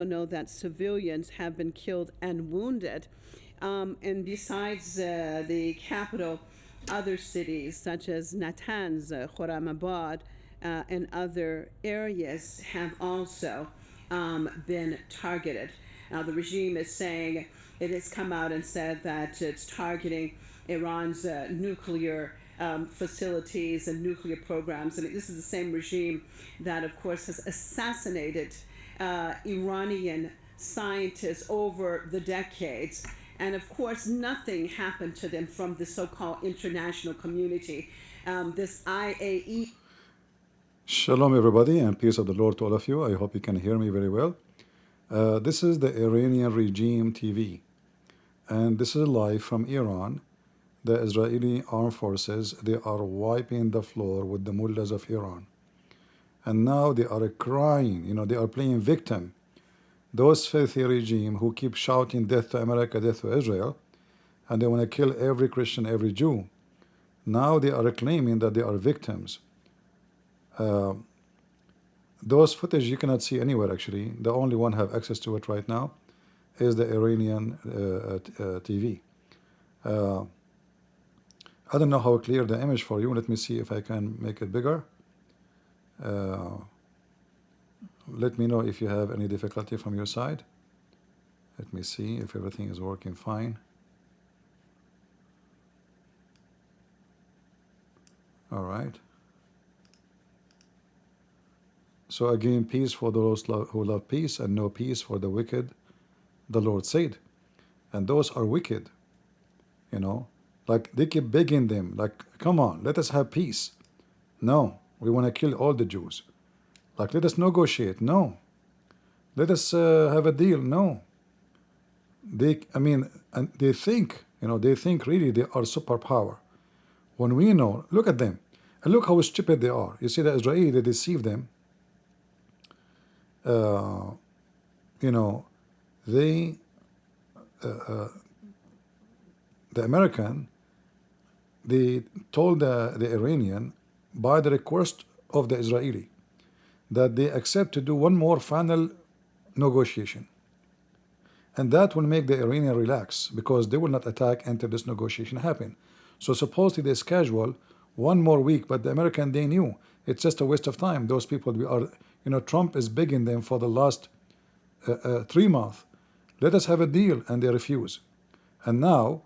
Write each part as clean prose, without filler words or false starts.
know that civilians have been killed and wounded. And besides the capital, other cities such as Natanz, Khurramabad, and other areas have also been targeted. Now, the regime is saying it has come out and said that it's targeting Iran's nuclear facilities and nuclear programs. And this is the same regime that, of course, has assassinated Iranian scientists over the decades. And of course, nothing happened to them from the so called international community. This IAE. Shalom, everybody, and peace of the Lord to all of you. I hope you can hear me very well. This is the Iranian regime TV, and this is live from Iran. The Israeli armed forces, they are wiping the floor with the mullahs of Iran. And now they are crying, they are playing victim. Those filthy regime who keep shouting death to America, death to Israel, and they want to kill every Christian, every Jew. Now they are claiming that they are victims. Those footage you cannot see anywhere actually. The only one have access to it right now is the Iranian TV. I don't know how clear the image for you. Let me see if I can make it bigger. Let me know if you have any difficulty from your side. Let me see if everything is working fine. All right. So again, peace for those who love peace, and no peace for the wicked, the Lord said. And those are wicked, like they keep begging them, like, come on, let us have peace. No, we want to kill all the Jews. Like, let us negotiate. No. Let us have a deal. No. And they think, they think really they are superpower. When we know, look at them, and look how stupid they are. You see, the Israeli, they deceive them. They, the American, they told the Iranian, by the request of the Israeli, that they accept to do one more final negotiation. And that will make the Iranian relax, because they will not attack until this negotiation happen. So supposedly they schedule one more week, but the American, they knew it's just a waste of time. Those people, Trump is begging them for the last 3 months. Let us have a deal, and they refuse. And now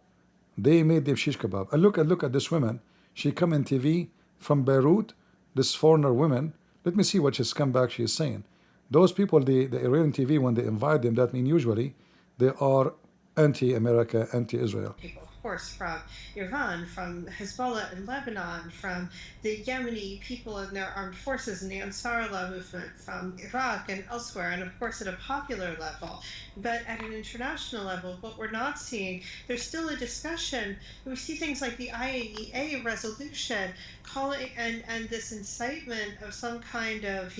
they made them shish kebab. And look at this woman. She come in TV from Beirut, this foreigner woman. Let me see what she's come back she is saying. Those people, the Iranian TV, when they invite them, that means usually they are anti-America, anti-Israel. People, of course, from Iran, from Hezbollah in Lebanon, from the Yemeni people and their armed forces and the Ansarullah movement from Iraq and elsewhere, and of course at a popular level. But at an international level, what we're not seeing, there's still a discussion. We see things like the IAEA resolution calling and this incitement of some kind of,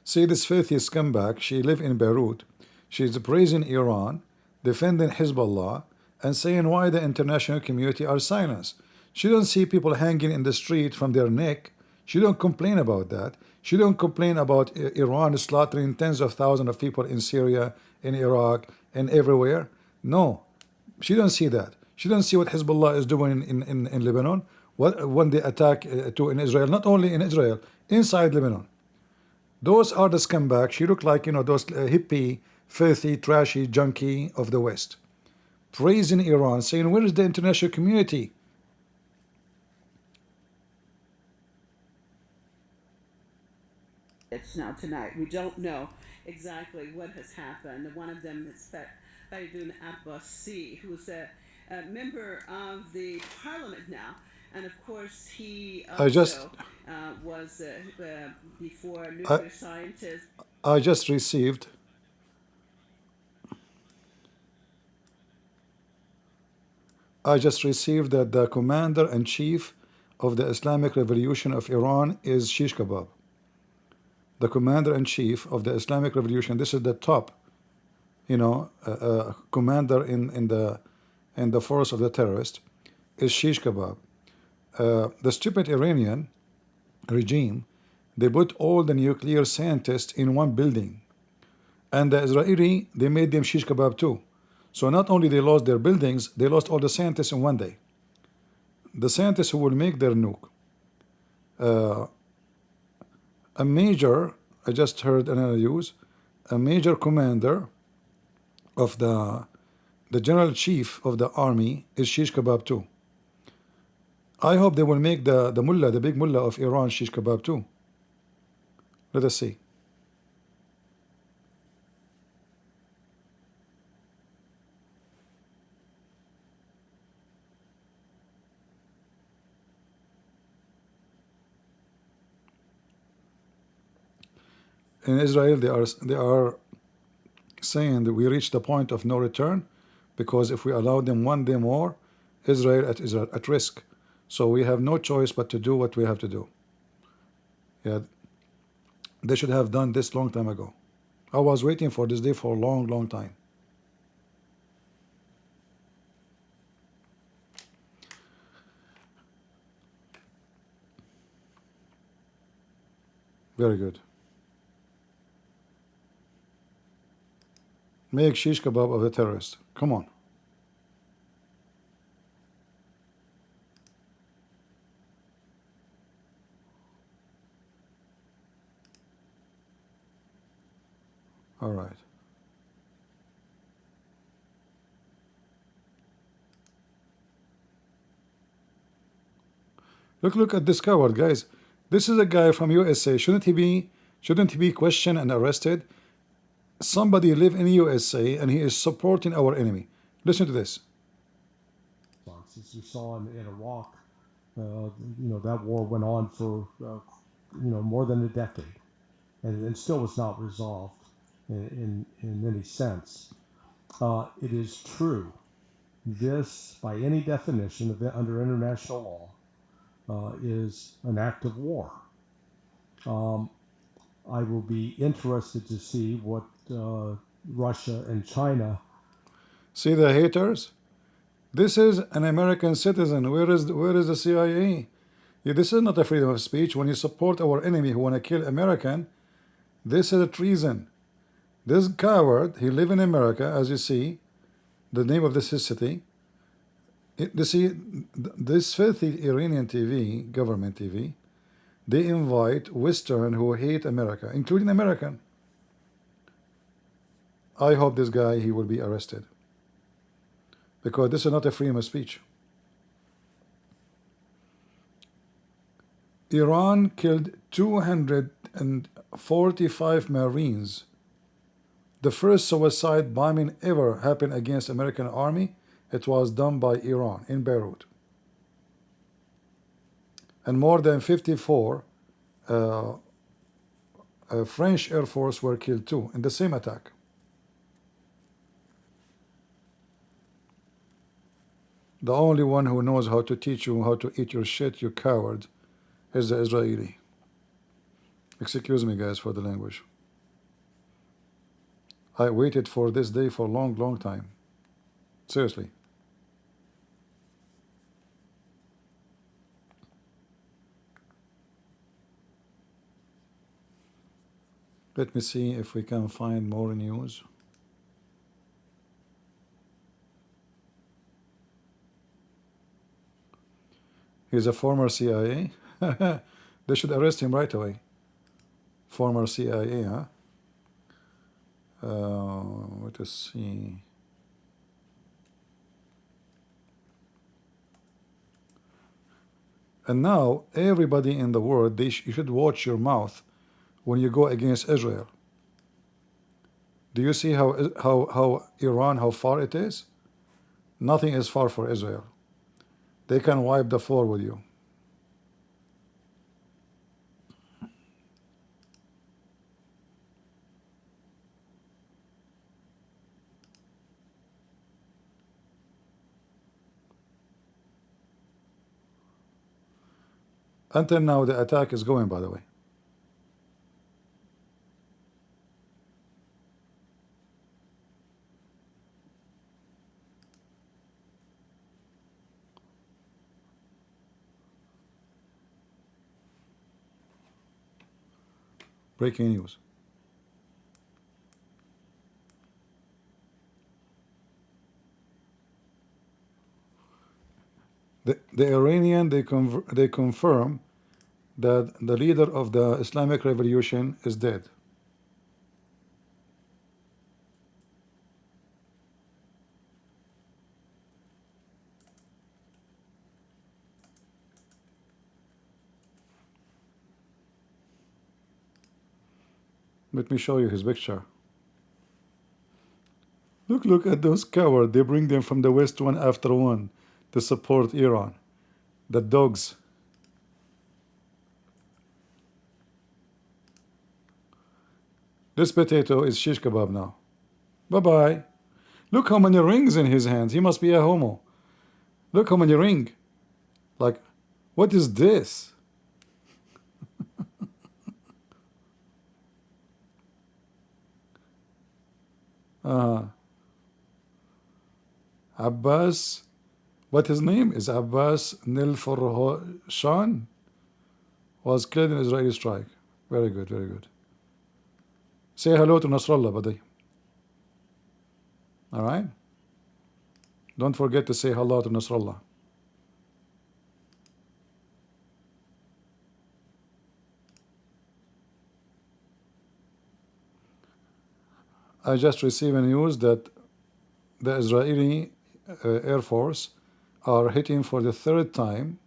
See this filthy scumbag, she live in Beirut. She's praising Iran, defending Hezbollah, and saying why the international community are silenced. She don't see people hanging in the street from their neck. She don't complain about that. She don't complain about Iran slaughtering tens of thousands of people in Syria, in Iraq, and everywhere. No, she don't see that. She don't see what Hezbollah is doing in Lebanon, when they attack in Israel, not only in Israel, inside Lebanon. Those are the scumbags. She look like, those hippie, filthy, trashy, junkie of the West. Praising Iran, saying, where is the international community? It's now tonight. We don't know exactly what has happened. One of them is Faridun Abbasi, who's a member of the parliament now. And of course, he also was before nuclear scientist. I just received that the commander-in-chief of the Islamic Revolution of Iran is shish kebab. The commander-in-chief of the Islamic Revolution, this is the top, commander in the force of the terrorist, is shish kebab. The stupid Iranian regime, they put all the nuclear scientists in one building, And the Israeli, they made them shish kebab too. So not only they lost their buildings, they lost all the scientists in one day. The scientists who will make their nuke. Uh, a major, I just heard another news, a major commander of the general chief of the army is shish kebab too. I hope they will make the mullah, the big mullah of Iran, shish kebab too. Let us see. In Israel, they are saying that we reached the point of no return, because if we allow them one day more, Israel is at risk. So we have no choice but to do what we have to do. Yeah, they should have done this long time ago. I was waiting for this day for a long, long time. Very good. Make shish kebab of a terrorist. Come on. All right. Look at this coward, guys. This is a guy from USA. Shouldn't he be questioned and arrested? Somebody live in USA and he is supporting our enemy. Listen to this. As you saw in Iraq, that war went on for more than a decade, and still was not resolved in any sense. It is true. This, by any definition under international law, is an act of war. I will be interested to see what Russia and China. See the haters? This is an American citizen. Where is the CIA? Yeah, this is not a freedom of speech. When you support our enemy who want to kill American, this is a treason. This coward, he live in America, as you see. The name of this is city. You see, this filthy Iranian TV, government TV, they invite Western who hate America, including American. I hope this guy, he will be arrested, because this is not a freedom of speech. Iran killed 245 Marines. The first suicide bombing ever happened against American army. It was done by Iran in Beirut. And more than 54 French Air Force were killed too in the same attack. The only one who knows how to teach you how to eat your shit, you coward, is the Israeli. Excuse me, guys, for the language. I waited for this day for a long, long time. Seriously. Let me see if we can find more news. He's a former CIA. They should arrest him right away. Former CIA, huh? Let us see. And now everybody in the world, you should watch your mouth when you go against Israel. Do you see how Iran, how far it is? Nothing is far for Israel. They can wipe the floor with you. Until now, the attack is going, by the way. Breaking news. The Iranian, they confirm that the leader of the Islamic Revolution is dead. Let me show you his picture. Look at those cowards. They bring them from the West one after one to support Iran. The dogs. This potato is shish kebab now. Bye-bye. Look how many rings in his hands. He must be a homo. Look how many rings. Like, what is this? Abbas, what his name is? Abbas Nilforhoshan was killed in Israeli strike. Very good, very good. Say hello to Nasrallah, buddy. All right? Don't forget to say hello to Nasrallah. I just received a news that the Israeli Air Force are hitting for the third time.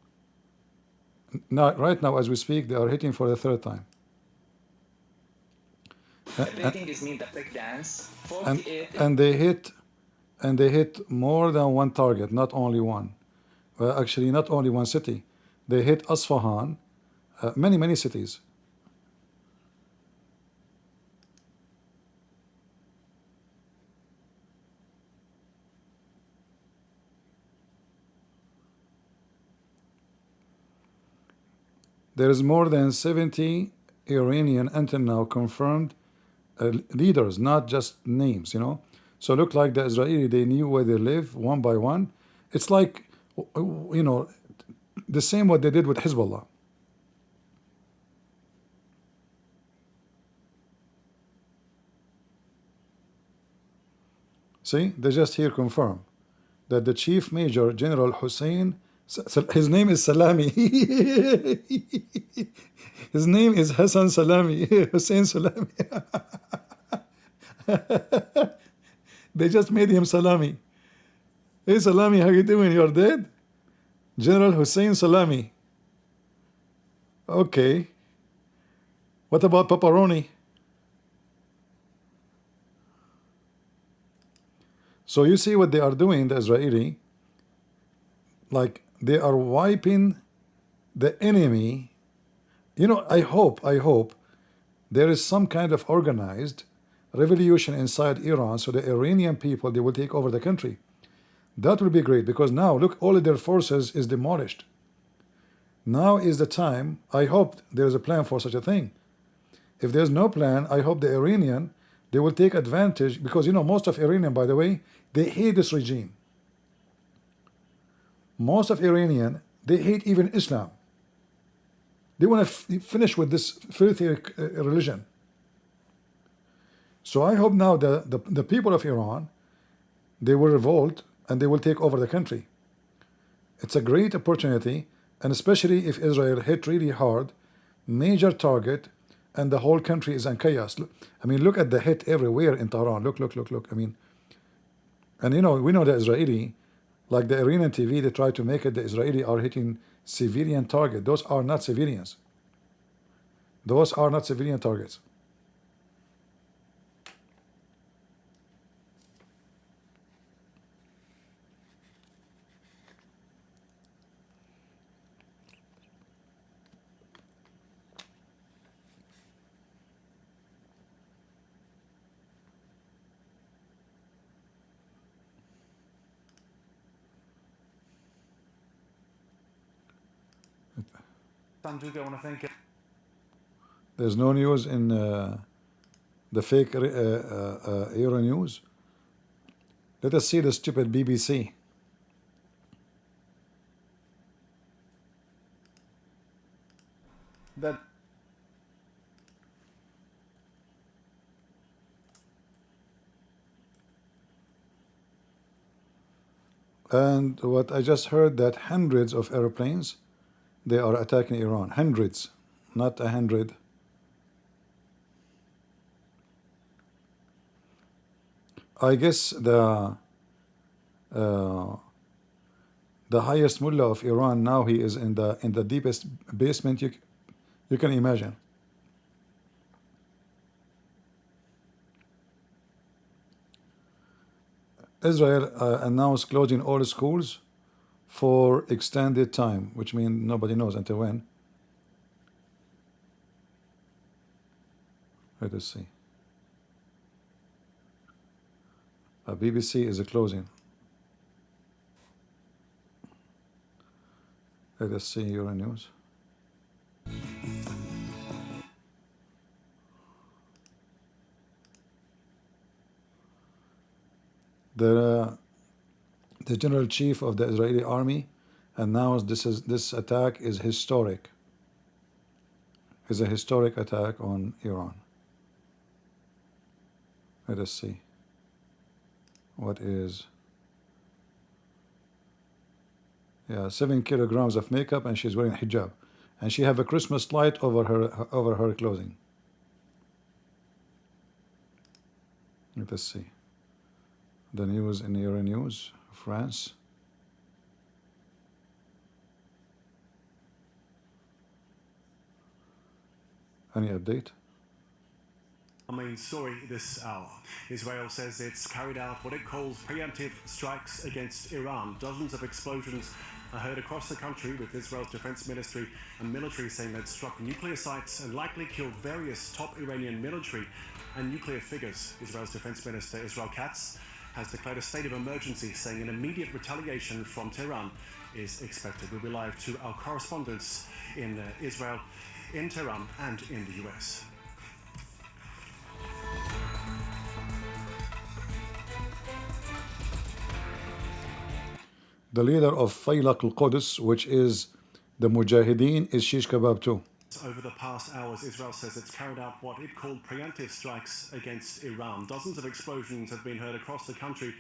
Now, right now, as we speak, they are hitting for the third time. Everything is mean the break dance. And they hit more than one target, not only one. Well, actually, not only one city. They hit Asfahan, many cities. There is more than 70 Iranian until now confirmed leaders, not just names, you know. So look like the Israeli, they knew where they live one by one. It's like, you know, the same what they did with Hezbollah. See, they just here confirm that the Chief Major General Hussein, his name is Salami. His name is Hassan Salami, Hussein Salami. They just made him Salami. Hey Salami, how you doing? You're dead? General Hussein Salami. Okay. What about pepperoni? So you see what they are doing, the Israeli, like they are wiping the enemy. You know, I hope there is some kind of organized revolution inside Iran, so the Iranian people, they will take over the country. That will be great, because now look, all of their forces is demolished. Now is the time. I hope there is a plan for such a thing. If there's no plan, I hope the Iranian, they will take advantage, because you know most of Iranian, by the way, they hate this regime. Most of Iranian, they hate even Islam. They want to finish with this filthy religion. So I hope now the people of Iran, they will revolt and they will take over the country. It's a great opportunity, and especially if Israel hit really hard, major target, and the whole country is in chaos. I mean, look at the hit everywhere in Tehran. Look. I mean, and you know, we know the Israeli, like the Iranian TV, they try to make it the Israeli are hitting civilian target. Those are not civilians. Those are not civilian targets. Sanjay, I want to thank you. There's no news in the fake Euro news. Let us see the stupid BBC. That And what I just heard that hundreds of airplanes they are attacking Iran. Hundreds, not 100. I guess uh, the highest mullah of Iran now he is in the deepest basement you can imagine. Israel announced closing all schools for extended time, which means nobody knows until when. Let us see. BBC is closing. Let us see your news. The general chief of the Israeli army announced this attack is historic. Is a historic attack on Iran. Let us see. What is? Yeah, 7 kilograms of makeup, and she's wearing hijab, and she have a Christmas light over her clothing. Let us see. The news in Euronews, France. Any update? Our main story this hour. Israel says it's carried out what it calls preemptive strikes against Iran. Dozens of explosions are heard across the country, with Israel's defense ministry and military saying they'd struck nuclear sites and likely killed various top Iranian military and nuclear figures. Israel's defense minister, Israel Katz, has declared a state of emergency, saying an immediate retaliation from Tehran is expected. We'll be live to our correspondents in Israel, in Tehran and in the US. The leader of Faylaq al-Quds, which is the Mujahideen, is shish kebab too. Over the past hours, Israel says it's carried out what it called preemptive strikes against Iran. Dozens of explosions have been heard across the country.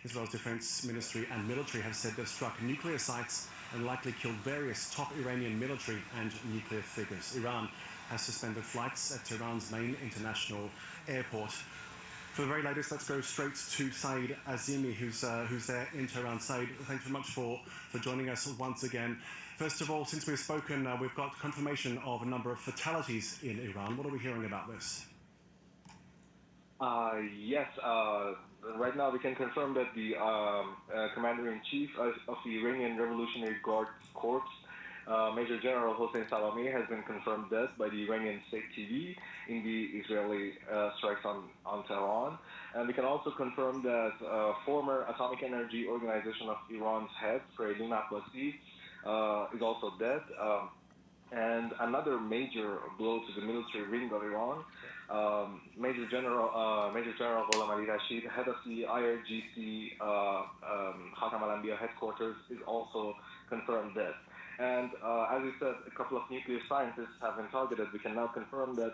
Israel's defense ministry and military have said they've struck nuclear sites and likely killed various top Iranian military and nuclear figures. Iran has suspended flights at Tehran's main international airport. For the very latest, let's go straight to Saeed Azimi, who's there in Tehran. Saeed, thanks very much for joining us once again. First of all, since we've spoken, we've got confirmation of a number of fatalities in Iran. What are we hearing about this? Yes, right now we can confirm that the Commander-in-Chief of the Iranian Revolutionary Guard Corps, Major General Hossein Salami, has been confirmed dead by the Iranian state TV in the Israeli strikes on Tehran. And we can also confirm that former Atomic Energy Organization of Iran's head, Fareedun Abbasi, is also dead. And another major blow to the military wing of Iran, Major General Ghulam Ali Rashid, head of the IRGC Khatam al-Anbiya headquarters, is also confirmed dead. And as you said, a couple of nuclear scientists have been targeted. We can now confirm that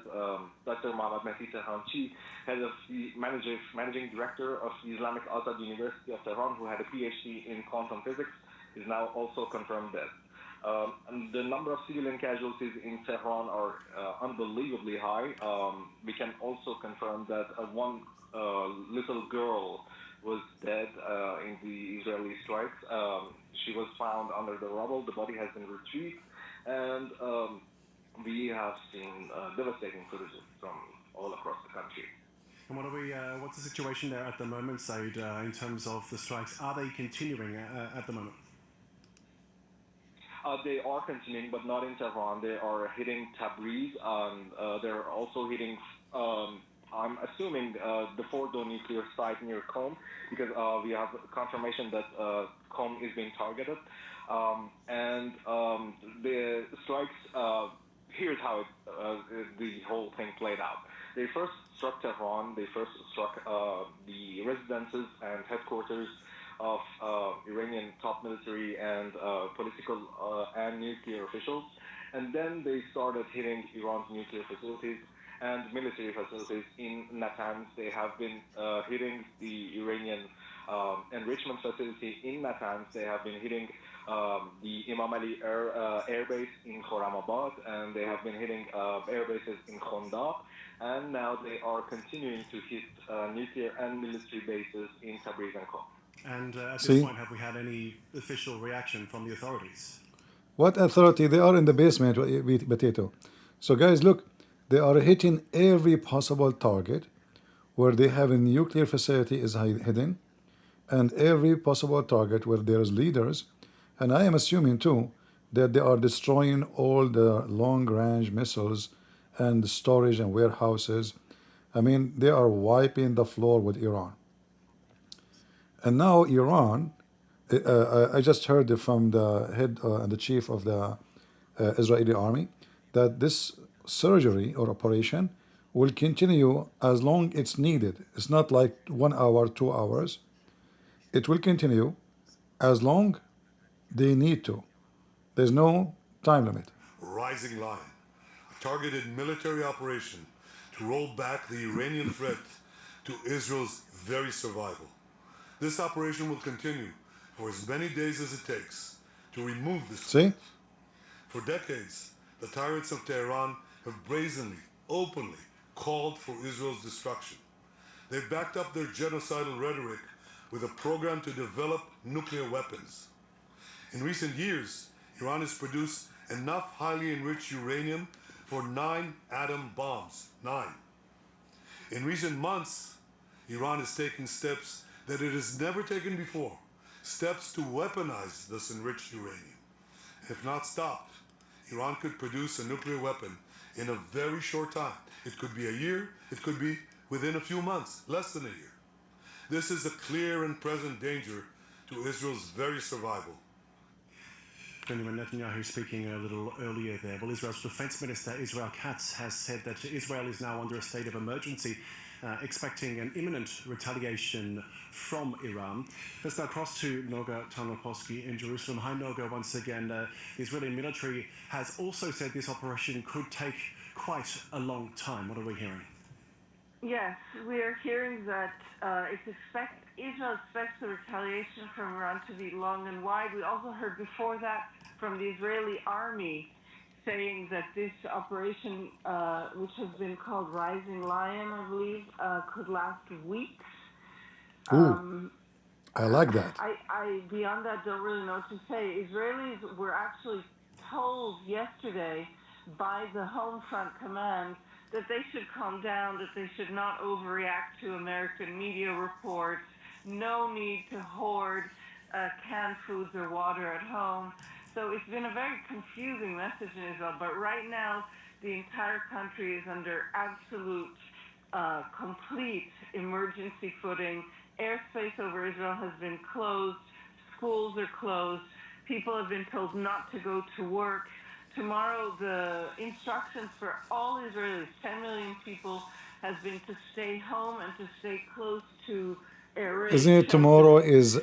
Dr. Mohammad Mehdi Tehranchi, head of the managing director of the Islamic Azad University of Tehran, who had a PhD in quantum physics, is now also confirmed dead. And the number of civilian casualties in Tehran are unbelievably high. We can also confirm that one little girl was dead in the Israeli strikes. She was found under the rubble. The body has been retrieved, and we have seen devastating footage from all across the country. And what's the situation there at the moment, Saeed, in terms of the strikes? Are they continuing at the moment? They are continuing, but not in Tehran. They are hitting Tabriz. They're also hitting, I'm assuming, the Fordo nuclear site near Qom, because we have confirmation that Qom is being targeted. And the strikes, here's how the whole thing played out. They first struck Tehran. They first struck the residences and headquarters of Iranian top military and political and nuclear officials. And then they started hitting Iran's nuclear facilities and military facilities in Natanz. They have been hitting the Iranian enrichment facility in Natanz. They have been hitting the Imam Ali air base in Khorramabad, and they have been hitting air bases in QandA, and now they are continuing to hit nuclear and military bases in Tabriz and Qom. And at this See? point, have we had any official reaction from the authorities? What authority? They are in the basement, potato. So guys, look, they are hitting every possible target where they have a nuclear facility is hidden, and every possible target where there's leaders. And I am assuming too that they are destroying all the long-range missiles and storage and warehouses. I mean, they are wiping the floor with Iran. And now Iran, I just heard from the head and the chief of the Israeli army that this surgery or operation will continue as long it's needed. It's not like 1 hour, 2 hours. It will continue as long they need to. There's no time limit. Rising Lion, a targeted military operation to roll back the Iranian threat to Israel's very survival. This operation will continue for as many days as it takes to remove this See? threat. For decades, the tyrants of Tehran have brazenly, openly called for Israel's destruction. They've backed up their genocidal rhetoric with a program to develop nuclear weapons. In recent years, Iran has produced enough highly enriched uranium for 9 atom bombs. 9. In recent months, Iran is taking steps that it has never taken before, steps to weaponize this enriched uranium. If not stopped, Iran could produce a nuclear weapon in a very short time. It could be a year, it could be within a few months, less than a year. This is a clear and present danger to Israel's very survival. Benjamin Netanyahu speaking a little earlier there. Well, Israel's Defense Minister Israel Katz has said that Israel is now under a state of emergency, expecting an imminent retaliation from Iran. Let's now cross to Noga Tarnoposky in Jerusalem. Hi, Noga, once again. The Israeli military has also said this operation could take quite a long time. What are we hearing? Yes, we are hearing that Israel expects the retaliation from Iran to be long and wide. We also heard before that from the Israeli army saying that this operation, which has been called Rising Lion, I believe, could last weeks. Ooh, I like that. I beyond that don't really know what to say. Israelis were actually told yesterday by the Home Front Command that they should calm down, that they should not overreact to American media reports, no need to hoard canned foods or water at home. So it's been a very confusing message in Israel, but right now the entire country is under absolute, complete emergency footing. Airspace over Israel has been closed, schools are closed, people have been told not to go to work. Tomorrow, the instructions for all Israelis, 10 million people, has been to stay home and to stay close to air. Isn't it tomorrow is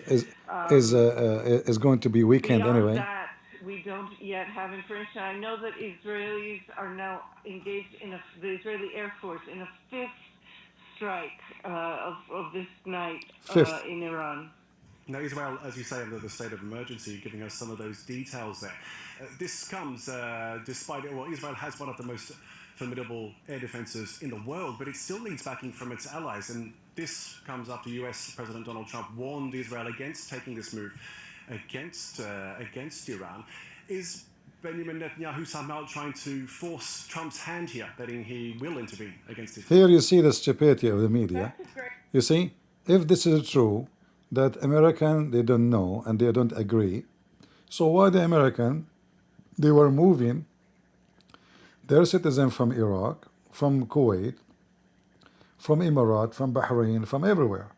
going to be weekend beyond anyway? That, we don't yet have information. I know that Israelis are now engaged in the Israeli Air Force in a 5th strike of this night in Iran. Now, Israel, as you say, under the state of emergency, giving us some of those details there. This comes despite, well, Israel has one of the most formidable air defenses in the world, but it still needs backing from its allies. And this comes after US President Donald Trump warned Israel against taking this move against Iran. Is Benjamin Netanyahu somehow trying to force Trump's hand here, betting he will intervene against Israel? Here you see the stupidity of the media. You see, if this is true, that American, they don't know and they don't agree. So why the American, they were moving their citizens from Iraq, from Kuwait, from Emirat, from Bahrain, from everywhere.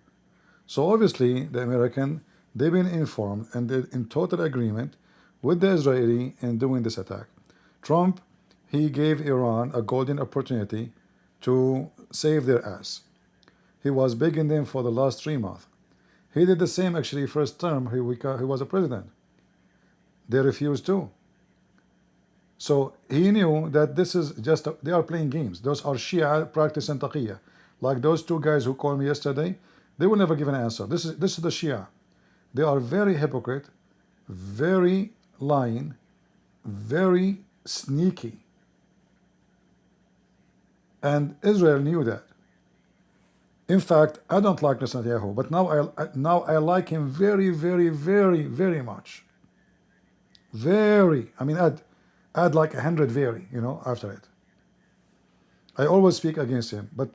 So obviously the American, they've been informed and they're in total agreement with the Israeli in doing this attack. Trump, he gave Iran a golden opportunity to save their ass. He was begging them for the last 3 months. He did the same actually first term he was a president. They refused too. So he knew that this is just, they are playing games. Those are Shia practicing taqiyya. Like those 2 guys who called me yesterday, They will never give an answer. This is the Shia. They are very hypocrite, very lying, very sneaky. And Israel knew that. In fact, I don't like Netanyahu, but now I like him very, very, very, very much. Very. I mean, add like 100 very, after it. I always speak against him, but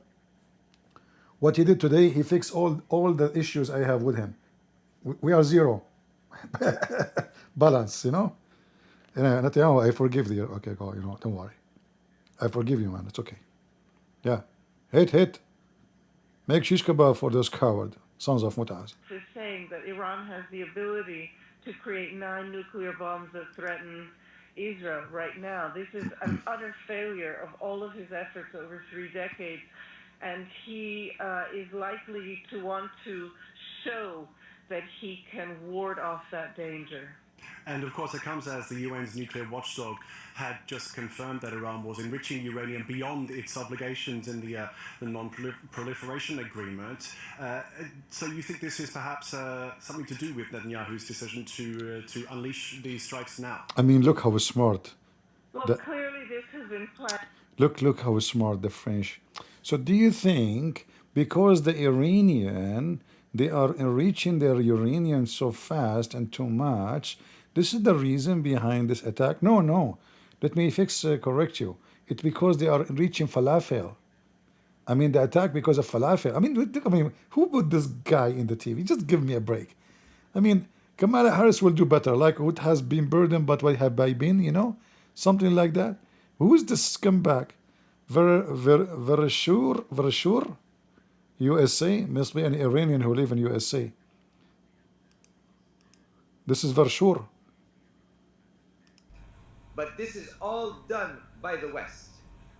what he did today, he fixed all the issues I have with him. We are zero balance, And Netanyahu, I forgive you. Okay, go, don't worry. I forgive you, man. It's okay. Yeah. Hit. Make shish kebab for those coward sons of Mutaz. Is saying that Iran has the ability to create 9 nuclear bombs that threaten Israel right now. This is an utter failure of all of his efforts over 3 decades, and he is likely to want to show that he can ward off that danger. And of course, it comes as the UN's nuclear watchdog had just confirmed that Iran was enriching uranium beyond its obligations in the non-proliferation agreement. So you think this is perhaps something to do with Netanyahu's decision to unleash these strikes now? I mean, look how smart. Well, clearly this has been planned. Look how smart the French. So do you think because the Iranian, they are enriching their uranium so fast and too much, this is the reason behind this attack? No. Let me correct you. It's because they are enriching falafel. I mean, the attack because of falafel. I mean, who put this guy in the TV? Just give me a break. I mean, Kamala Harris will do better, like what has been burdened, but what have I been, something like that. Who is this scumbag? Vershur, USA, must be an Iranian who live in USA. This is Vershur. But this is all done by the West.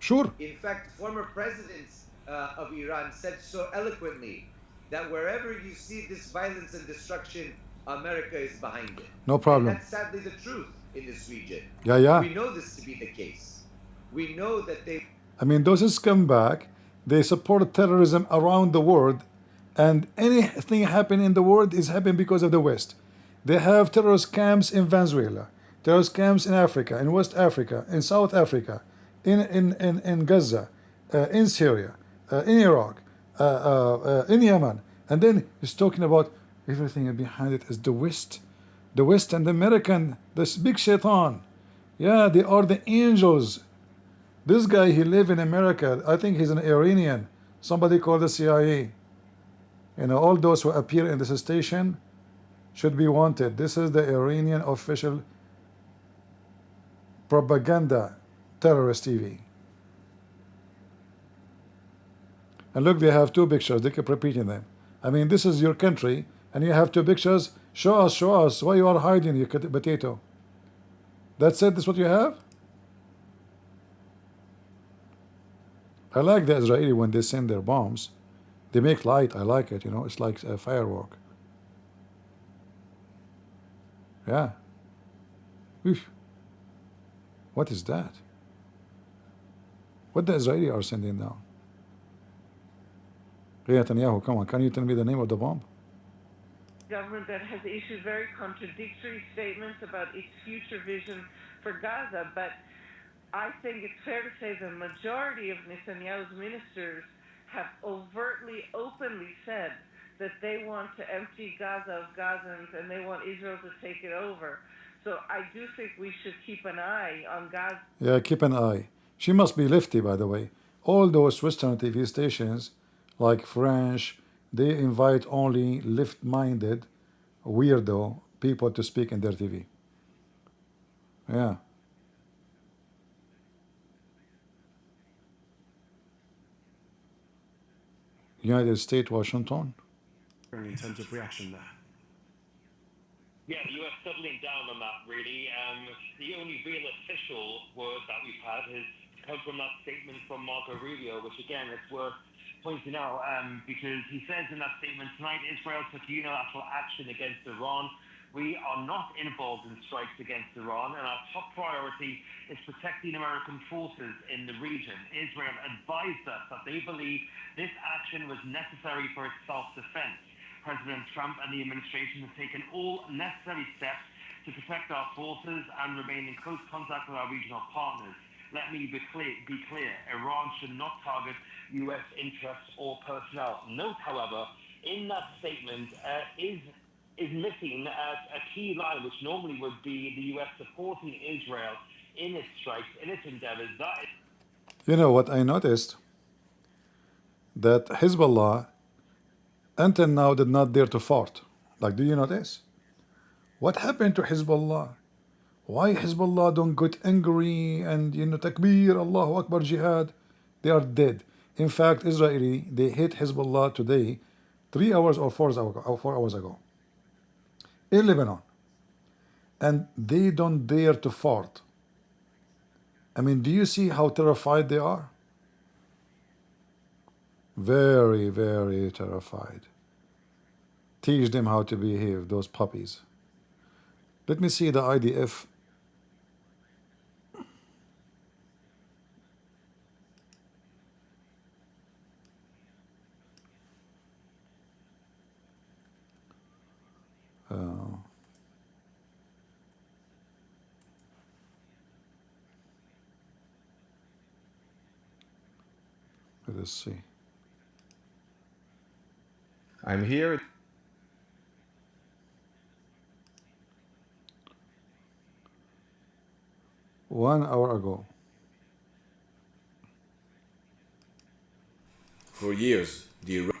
Sure. In fact, former presidents of Iran said so eloquently that wherever you see this violence and destruction, America is behind it. No problem. And that's sadly the truth in this region. Yeah. We know this to be the case. We know that they... I mean, those scumbag, they support terrorism around the world, and anything happening in the world is happening because of the West. They have terrorist camps in Venezuela, terrorist camps in Africa, in West Africa, in South Africa, in Gaza, in Syria, in Iraq, in Yemen. And then he's talking about everything behind it is the West. The West and the American, this big shaitan. Yeah, they are the angels. This guy, he live in America. I think he's an Iranian. Somebody called the CIA. All those who appear in this station should be wanted. This is the Iranian official propaganda terrorist TV. And look, they have 2 pictures. They keep repeating them. I mean, this is your country, and you have 2 pictures. Show us. Why you are hiding, you potato? That's it? That's what you have? I like the Israeli when they send their bombs. They make light. I like it, It's like a firework. Yeah. Oof. What is that? What the Israeli are sending down? Netanyahu, come on. Can you tell me the name of the bomb? Government that has issued very contradictory statements about its future vision for Gaza, but I think it's fair to say the majority of Netanyahu's ministers have overtly, openly said that they want to empty Gaza of Gazans and they want Israel to take it over. So I do think we should keep an eye on Gaza. Yeah, keep an eye. She must be lefty, by the way. All those Western TV stations, like French, they invite only left-minded, weirdo people to speak in their TV. Yeah. United States, Washington. In terms of reaction there. Yeah, the US doubling down on that, really. The only real official word that we've had has come from that statement from Marco Rubio, which again, it's worth pointing out because he says in that statement, tonight Israel took unilateral action against Iran, We are not involved in strikes against Iran, and our top priority is protecting American forces in the region. Israel advised us that they believe this action was necessary for its self-defense. President Trump and the administration have taken all necessary steps to protect our forces and remain in close contact with our regional partners. Let me be clear, Iran should not target U.S. interests or personnel. Note, however, in that statement is missing a key line, which normally would be the U.S. supporting Israel in its strikes, in its endeavors. You know what I noticed? That Hezbollah until now did not dare to fart. Like, do you notice? What happened to Hezbollah? Why Hezbollah don't get angry and takbir, Allahu Akbar, jihad? They are dead. In fact, Israeli, they hit Hezbollah today, 3 hours or 4 hours ago, in Lebanon. And they don't dare to fart. I mean, do you see how terrified they are? Very, very terrified. Teach them how to behave, those puppies. Let me see the IDF. Let us see. I'm here. One hour ago. For years, the Iranian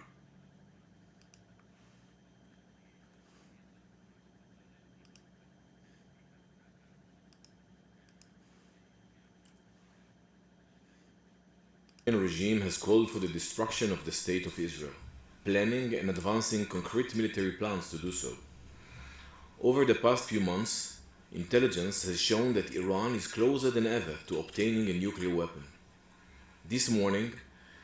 regime has called for the destruction of the State of Israel, planning and advancing concrete military plans to do so. Over the past few months, intelligence has shown that Iran is closer than ever to obtaining a nuclear weapon. This morning,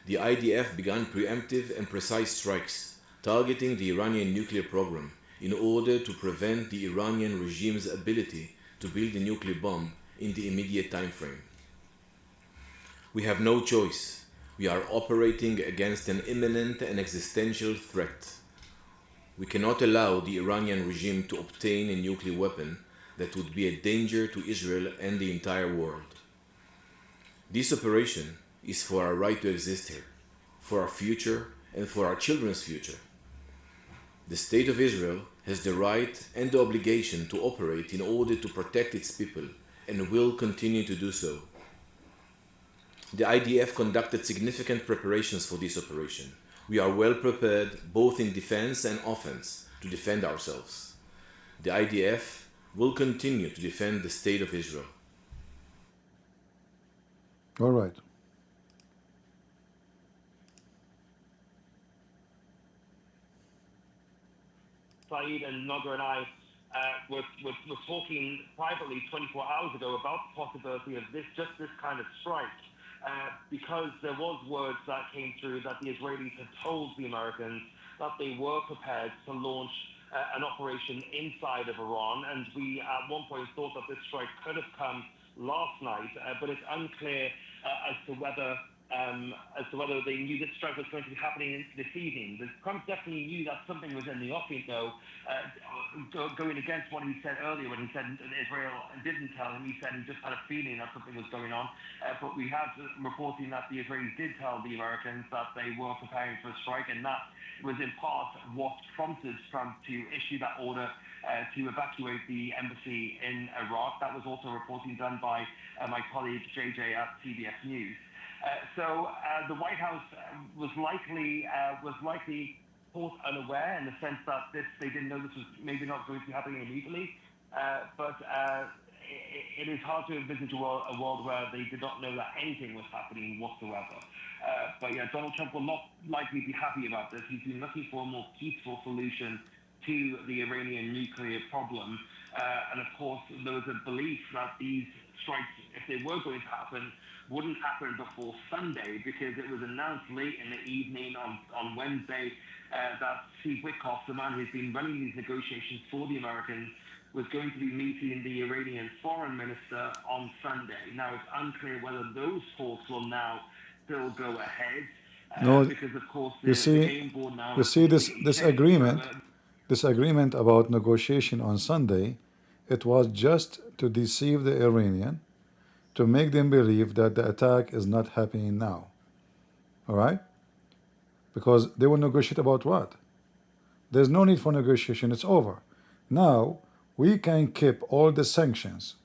the IDF began preemptive and precise strikes targeting the Iranian nuclear program in order to prevent the Iranian regime's ability to build a nuclear bomb in the immediate time frame. We have no choice. We are operating against an imminent and existential threat. We cannot allow the Iranian regime to obtain a nuclear weapon that would be a danger to Israel and the entire world. This operation is for our right to exist here, for our future and for our children's future. The State of Israel has the right and the obligation to operate in order to protect its people and will continue to do so. The IDF conducted significant preparations for this operation. We are well prepared both in defense and offense to defend ourselves. The IDF will continue to defend the State of Israel. All right. Saeed and Noga and I were talking privately 24 hours ago about the possibility of this kind of strike, because there was words that came through that the Israelis had told the Americans that they were prepared to launch an operation inside of Iran, and we at one point thought that this strike could have come last night, but it's unclear as to whether they knew this strike was going to be happening this evening. The Trump definitely knew that something was in the offing, though, going against what he said earlier when he said Israel didn't tell him. He said he just had a feeling that something was going on. But we have reporting that the Israelis did tell the Americans that they were preparing for a strike, and that was in part what prompted Trump to issue that order to evacuate the embassy in Iraq. That was also reporting done by my colleague JJ at CBS News. So the White House was likely caught unaware in the sense that they didn't know this was maybe not going to be happening immediately. But it is hard to envisage a world where they did not know that anything was happening whatsoever. But yeah, Donald Trump will not likely be happy about this. He's been looking for a more peaceful solution to the Iranian nuclear problem. And of course, there was a belief that these strikes, if they were going to happen, wouldn't happen before Sunday, because it was announced late in the evening on Wednesday that Steve Witkoff, the man who's been running these negotiations for the Americans, was going to be meeting the Iranian foreign minister on Sunday. Now, it's unclear whether those talks will now still go ahead, No, because, of course, you the see, game board now you has see this completely this changed. agreement, this agreement about negotiation on Sunday, it was just to deceive the Iranian, to make them believe that the attack is not happening now. All right? Because they will negotiate about what? There's no need for negotiation. It's over. Now we can keep all the sanctions,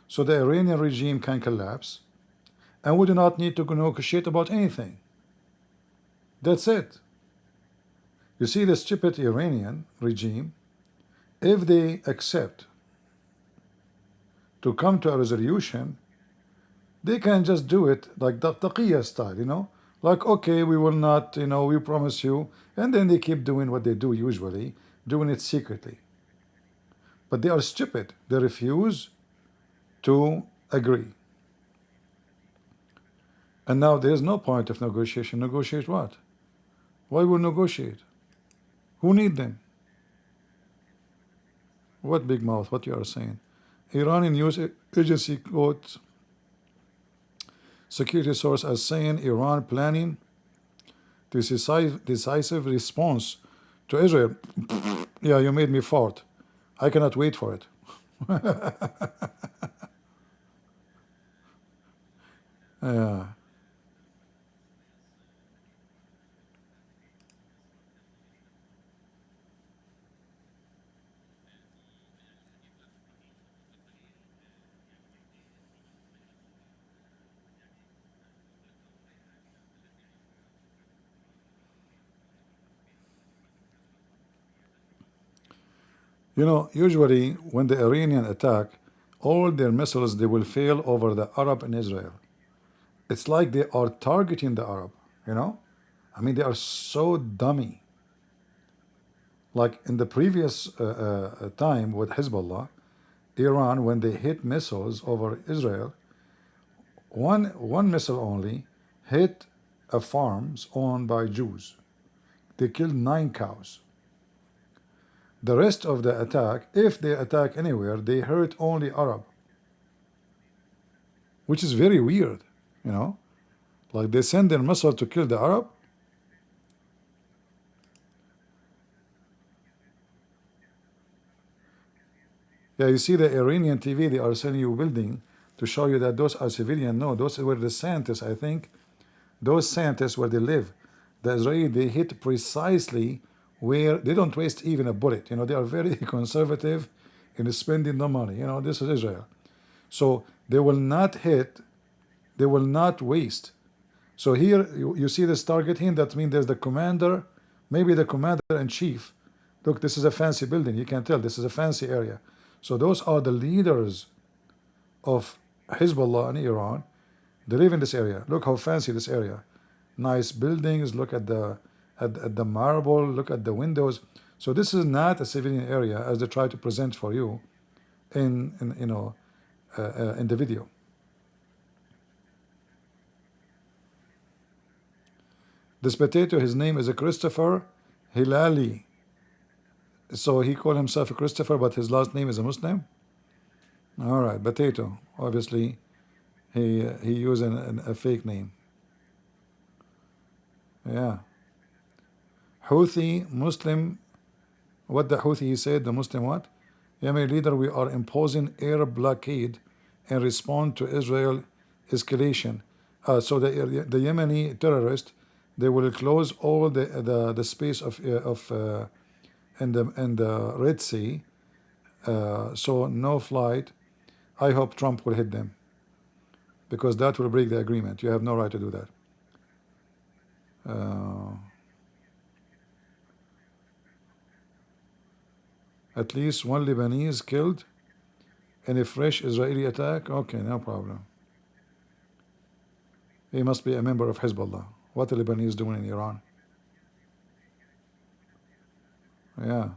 so the Iranian regime can collapse, and we do not need to negotiate about anything. That's it. You see, the stupid Iranian regime, if they accept to come to a resolution, they can just do it like the taqiyya style, you know? Like, okay, we will not, you know, we promise you. And then they keep doing what they do usually, doing it secretly. But they are stupid. They refuse to agree. And now there is no point of negotiation. Negotiate what? Why would negotiate? Who need them? What big mouth? What you are saying? Iranian news agency quotes security source as saying Iran planning decisive response to Israel. Yeah, you made me fart. I cannot wait for it. Yeah. You know, usually when the Iranian attack, all their missiles, they will fail over the Arab in Israel. It's like they are targeting the Arab, you know? I mean, they are so dummy. Like in the previous time with Hezbollah, Iran, when they hit missiles over Israel, one missile only hit a farms owned by Jews. They killed 9 cows. The rest of the attack, if they attack anywhere, they hurt only Arab, which is very weird, you know? Like they send their missile to kill the Arab. Yeah, you see the Iranian TV, they are sending you a building to show you that those are civilian. No, those were the scientists, I think. Those scientists where they live. The Israeli, they hit precisely where they don't waste even a bullet. You know, they are very conservative in spending the money. You know, this is Israel. So they will not hit, they will not waste. So here you see this target here. That means there's the commander, maybe the commander in chief. Look, this is a fancy building. You can tell this is a fancy area. So those are the leaders of Hezbollah in Iran. They live in this area. Look how fancy this area. Nice buildings. Look at the marble. Look at the windows. So this is not a civilian area as they try to present for you in the video. This potato, his name is Christopher Hilali. So he called himself a Christopher, but his last name is a Muslim. All right, potato. Obviously, he used a fake name. Yeah. Houthi Muslim. What the Houthi he said? The Muslim what? Yemeni leader, we are imposing air blockade in response to Israel escalation. So the Yemeni terrorists, they will close all the space of in the Red Sea, so no flight. I hope Trump will hit them, because that will break the agreement. You have no right to do that. At least 1 Lebanese killed in a fresh Israeli attack. Okay, no problem. He must be a member of Hezbollah. What the Lebanese doing in Iran? Yeah.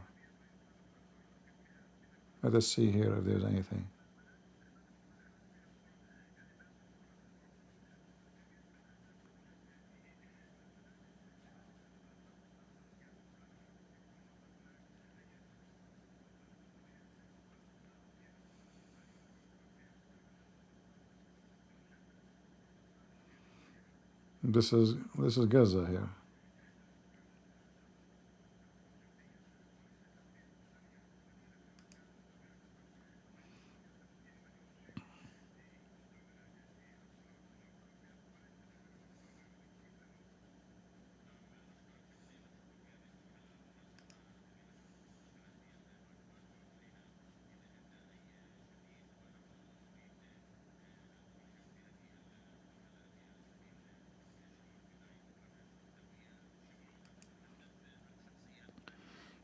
Let us see here if there's anything. This is Gaza here.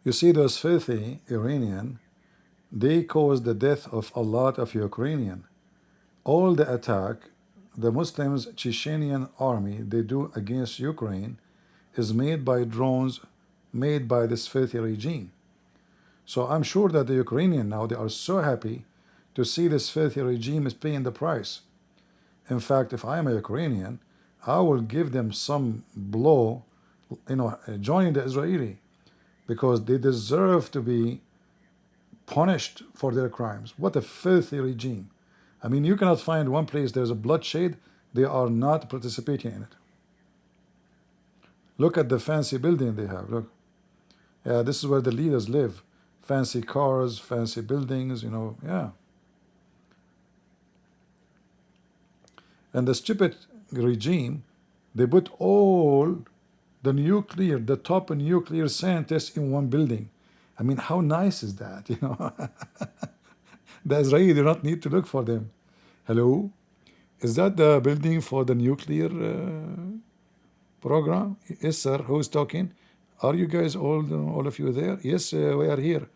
You see, those filthy Iranian, they caused the death of a lot of Ukrainian. All the attack the Muslims Chechenian army they do against Ukraine is made by drones made by this filthy regime. So I'm sure that the Ukrainian now they are so happy to see this filthy regime is paying the price. In fact, if I am a Ukrainian, I will give them some blow, joining the Israeli, because they deserve to be punished for their crimes. What a filthy regime. I mean, you cannot find one place there's a bloodshed, they are not participating in it. Look at the fancy building they have. Look. Yeah, this is where the leaders live. Fancy cars, fancy buildings, yeah. And the stupid regime, they put all the top nuclear scientists in one building. I mean, how nice is that, The Israeli do not need to look for them. Hello? Is that the building for the nuclear program? Yes, sir. Who's talking? Are you guys all of you there? Yes, we are here.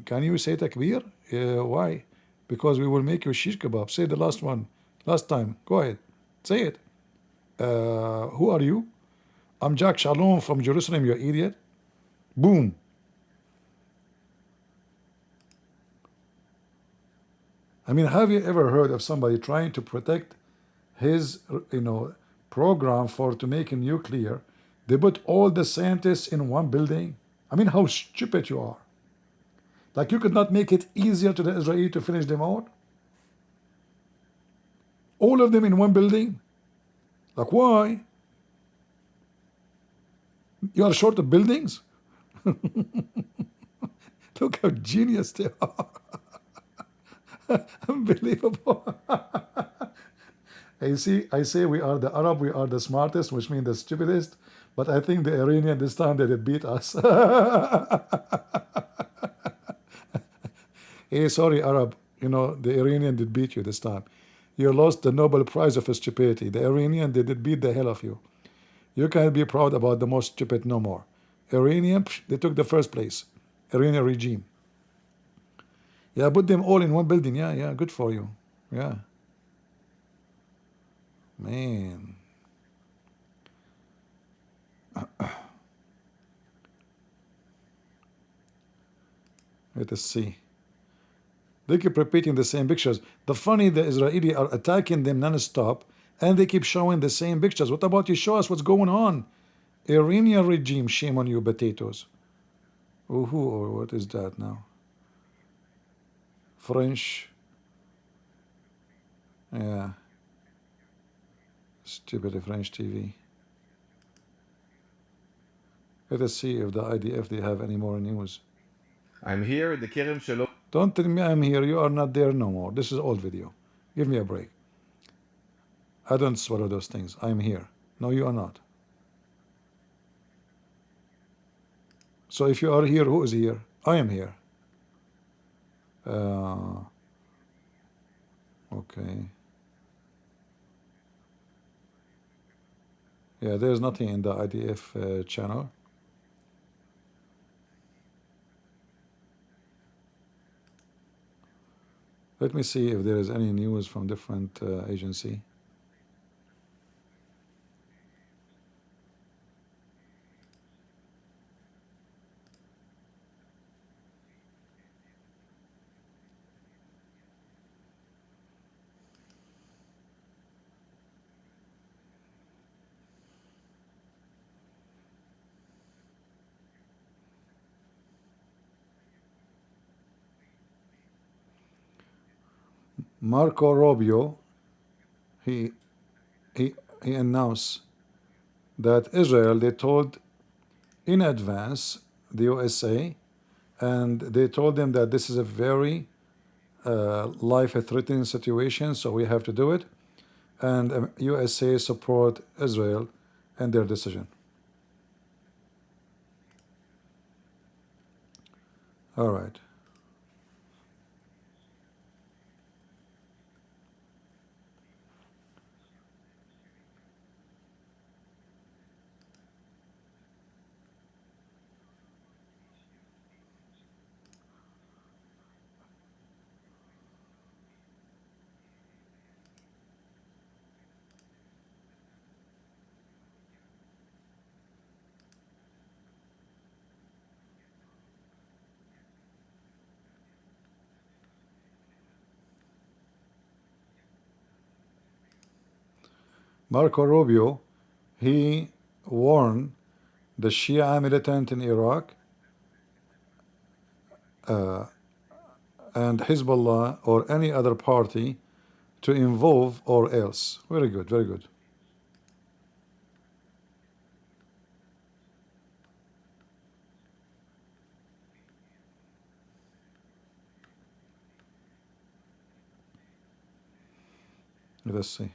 Can you say takbir? Why? Because we will make you shish kebab. Say the last time. Go ahead. Say it. Who are you? I'm Jack Shalom from Jerusalem, you idiot. Boom. I mean, have you ever heard of somebody trying to protect his, program to make a nuclear? They put all the scientists in one building. I mean, how stupid you are. Like, you could not make it easier to the Israeli to finish them out? All of them in one building? Like, why? You are short of buildings? Look how genius they are. Unbelievable. I say we are the Arab, we are the smartest, which means the stupidest, but I think the Iranian this time they did beat us. Hey, sorry, Arab. The Iranian did beat you this time. You lost the Nobel Prize of stupidity. The Iranian, they did beat the hell of you. You can't be proud about the most stupid no more. Iranian, they took the first place. Iranian regime. Yeah, put them all in one building. Yeah, good for you. Yeah. Man. Let us see. They keep repeating the same pictures. The Israeli are attacking them non-stop, and they keep showing the same pictures. What about you show us what's going on? Iranian regime, shame on you, potatoes. Ooh, or what is that now? French. Yeah. Stupid French TV. Let us see if the IDF they have any more news. I'm here, the Kerem Shalom. Don't tell me I'm here. You are not there no more. This is old video. Give me a break. I don't swallow those things. I'm here. No, you are not. So if you are here, who is here? I am here. Okay. Yeah, there's nothing in the IDF channel. Let me see if there is any news from different agency. Marco Rubio, he he announced that Israel, they told in advance the USA, and they told them that this is a very life-threatening situation, so we have to do it. And USA support Israel and their decision. All right. Marco Rubio, he warned the Shia militant in Iraq and Hezbollah or any other party to involve or else. Very good, very good. Let's see.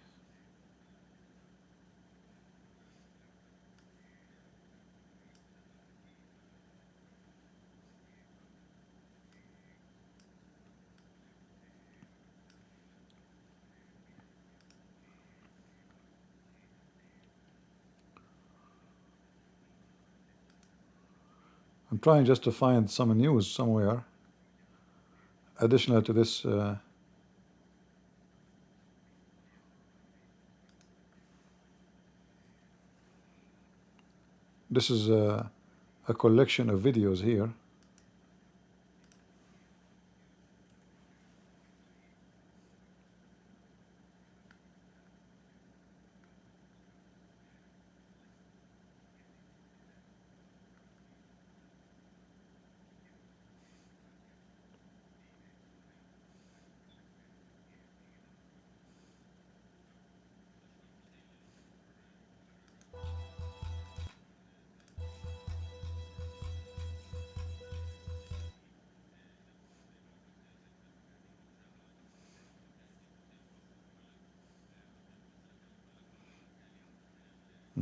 I'm trying just to find some news somewhere additional to this. This is a collection of videos here.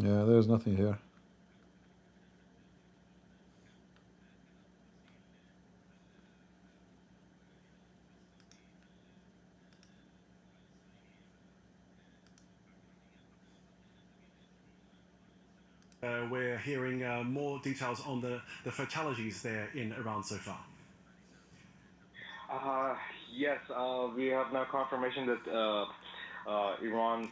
Yeah, there's nothing here. We're hearing more details on the fatalities there in Iran so far. Yes, we have now confirmation that Iran's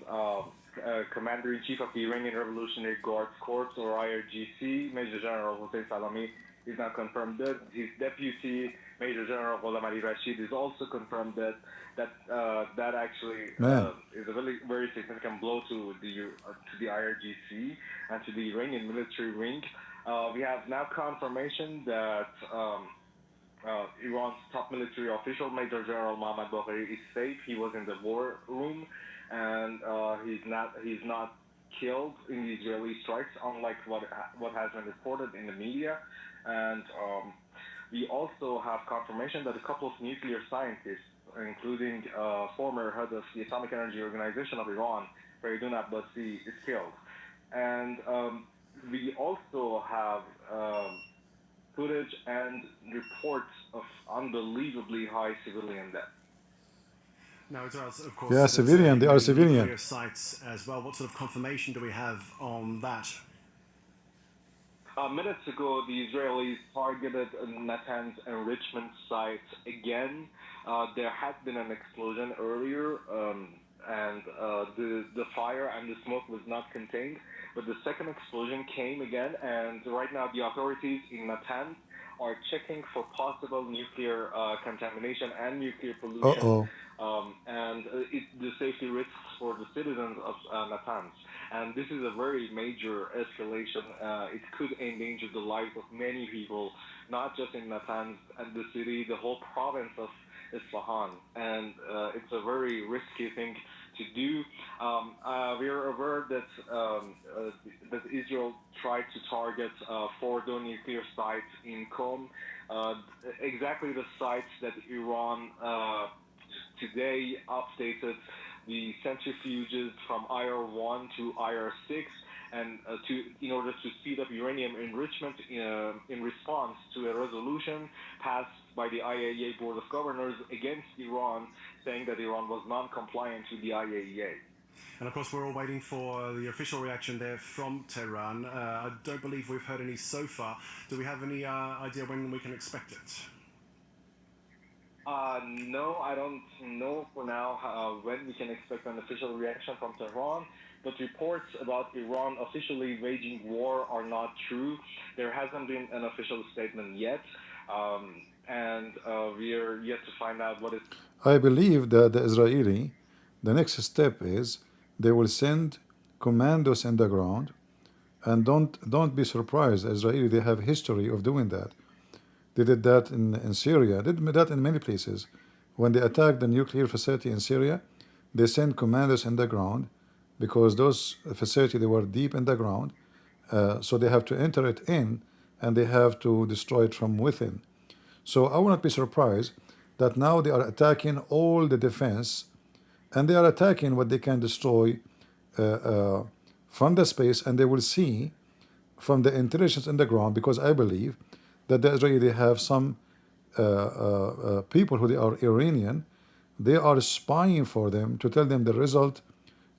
Commander-in-Chief of the Iranian Revolutionary Guards Corps, or IRGC, Major General Hossein Salami, is now confirmed dead. His deputy, Major General Ghulam Ali Rashid, is also confirmed dead. That actually is a very, very significant blow to the IRGC and to the Iranian military wing. We have now confirmation that Iran's top military official, Major General Mohammad Bagheri, is safe. He was in the war room, and he's not killed in the Israeli strikes, unlike what has been reported in the media. And we also have confirmation that a couple of nuclear scientists, including former head of the Atomic Energy Organization of Iran, Faridun Abbasi, is killed. And we also have footage and reports of unbelievably high civilian death. Now, Israel's, of course, yeah, civilian. They are civilian. Nuclear sites as well. What sort of confirmation do we have on that? Minutes ago, the Israelis targeted Natanz enrichment site again. There had been an explosion earlier, and the fire and the smoke was not contained. But the second explosion came again, and right now the authorities in Natanz are checking for possible nuclear contamination and nuclear pollution, and the safety risks for the citizens of Natanz. And this is a very major escalation. It could endanger the lives of many people, not just in Natanz and the city, the whole province of Isfahan. And it's a very risky thing to do. We are aware that that Israel tried to target 4 nuclear sites in Qom, exactly the sites that Iran today updated the centrifuges from IR1 to IR6, and in order to speed up uranium enrichment in response to a resolution passed by the IAEA Board of Governors against Iran, saying that Iran was non-compliant to the IAEA. And of course, we're all waiting for the official reaction there from Tehran. I don't believe we've heard any so far. Do we have any idea when we can expect it? No, I don't know for now when we can expect an official reaction from Tehran. But reports about Iran officially waging war are not true. There hasn't been an official statement yet, and we are yet to find out what is. I believe that the next step is they will send commandos in the ground, and don't be surprised, Israeli, they have history of doing that. They did that in Syria, did that in many places. When they attacked the nuclear facility in Syria, they sent commandos in the ground because those facilities, they were deep in the ground, so they have to enter it in and they have to destroy it from within. So I will not be surprised that now they are attacking all the defense, and they are attacking what they can destroy from the space, and they will see from the intelligence in the ground, because I believe that the Israeli have some people who they are Iranian, they are spying for them to tell them the result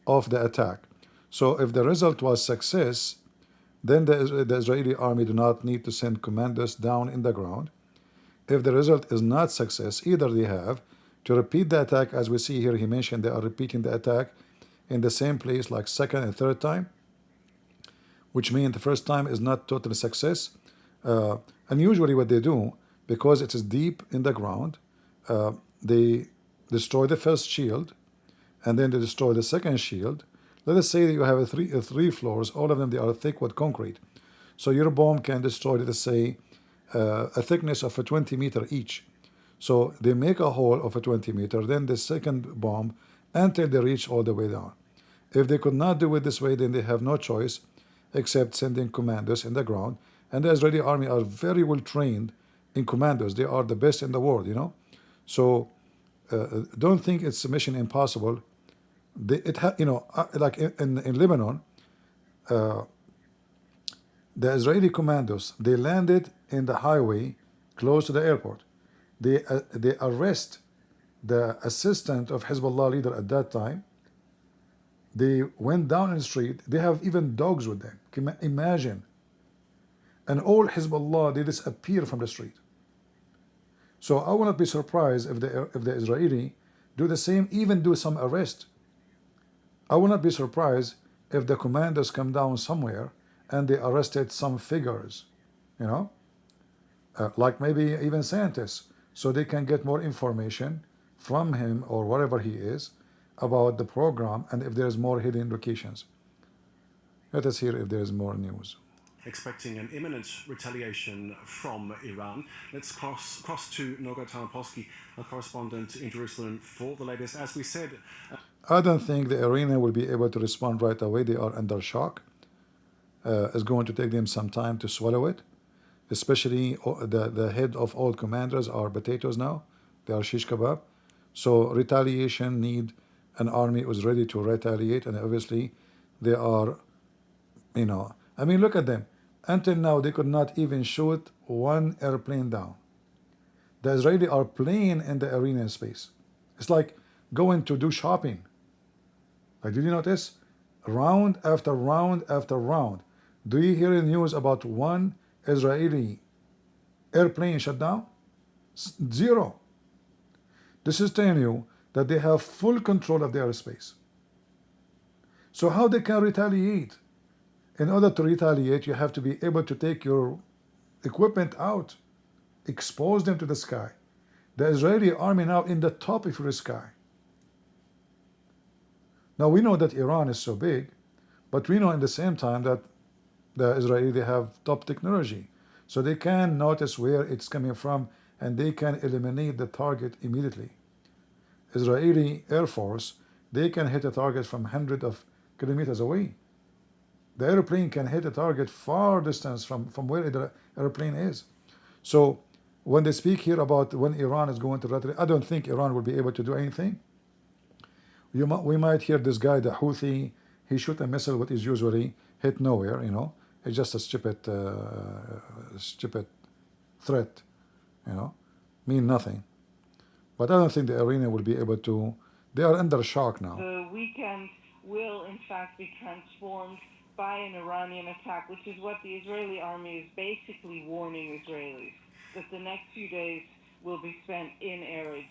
of the attack. So if the result was success, then the Israeli army do not need to send commandos down in the ground. If the result is not success, either they have to repeat the attack, as we see here, he mentioned they are repeating the attack in the same place like second and third time, which means the first time is not total success. And usually what they do, because it is deep in the ground, they destroy the first shield, and then they destroy the second shield. Let us say that you have three floors, all of them they are thick with concrete. So your bomb can destroy, let us say, a thickness of a 20 meter each. So they make a hole of a 20 meter, then the second bomb until they reach all the way down. If they could not do it this way, then they have no choice except sending commandos in the ground. And the Israeli army are very well trained in commandos. They are the best in the world, you know. So don't think it's a mission impossible. Like in Lebanon, the Israeli commandos, they landed in the highway close to the airport. They arrest the assistant of Hezbollah leader at that time. They went down in the street. They have even dogs with them. Can you imagine? And all Hezbollah, they disappear from the street. So I will not be surprised if the Israeli do the same, even do some arrest. I will not be surprised if the commandos come down somewhere and they arrested some figures, you know, like maybe even scientists, so they can get more information from him or wherever he is about the program, and if there's more hidden locations. Let us hear if there's more news. Expecting an imminent retaliation from Iran. Let's cross to Noga Tarnopolsky, our correspondent in Jerusalem, for the latest. As we said, I don't think the Iranian will be able to respond right away. They are under shock. It's going to take them some time to swallow it. Especially the head of all commanders are potatoes now. They are shish kebab. So retaliation need an army who's ready to retaliate, and obviously they are, you know, I mean, look at them. Until now, they could not even shoot one airplane down. The Israeli are playing in the Iranian space. It's like going to do shopping. Like, did you notice? Round after round after round. Do you hear the news about one Israeli airplane shut down? Zero. This is telling you that they have full control of the airspace. So how they can retaliate? In order to retaliate, you have to be able to take your equipment out, expose them to the sky. The Israeli army now in the top of your sky. Now we know that Iran is so big, but we know in the same time that the Israeli, they have top technology. So they can notice where it's coming from and they can eliminate the target immediately. Israeli Air Force they can hit a target from hundreds of kilometers away. The airplane can hit a target far distance from where the airplane is. So when they speak here about when Iran is going to retaliate, I don't think Iran will be able to do anything. We might hear this guy, the Houthi, he shoot a missile which is usually hit nowhere, you know. It's just a stupid threat, you know, mean nothing. But I don't think the Iranian will be able to, they are under shock now. The weekend will, in fact, be transformed by an Iranian attack, which is what the Israeli army is basically warning Israelis, that the next few days will be spent in air raid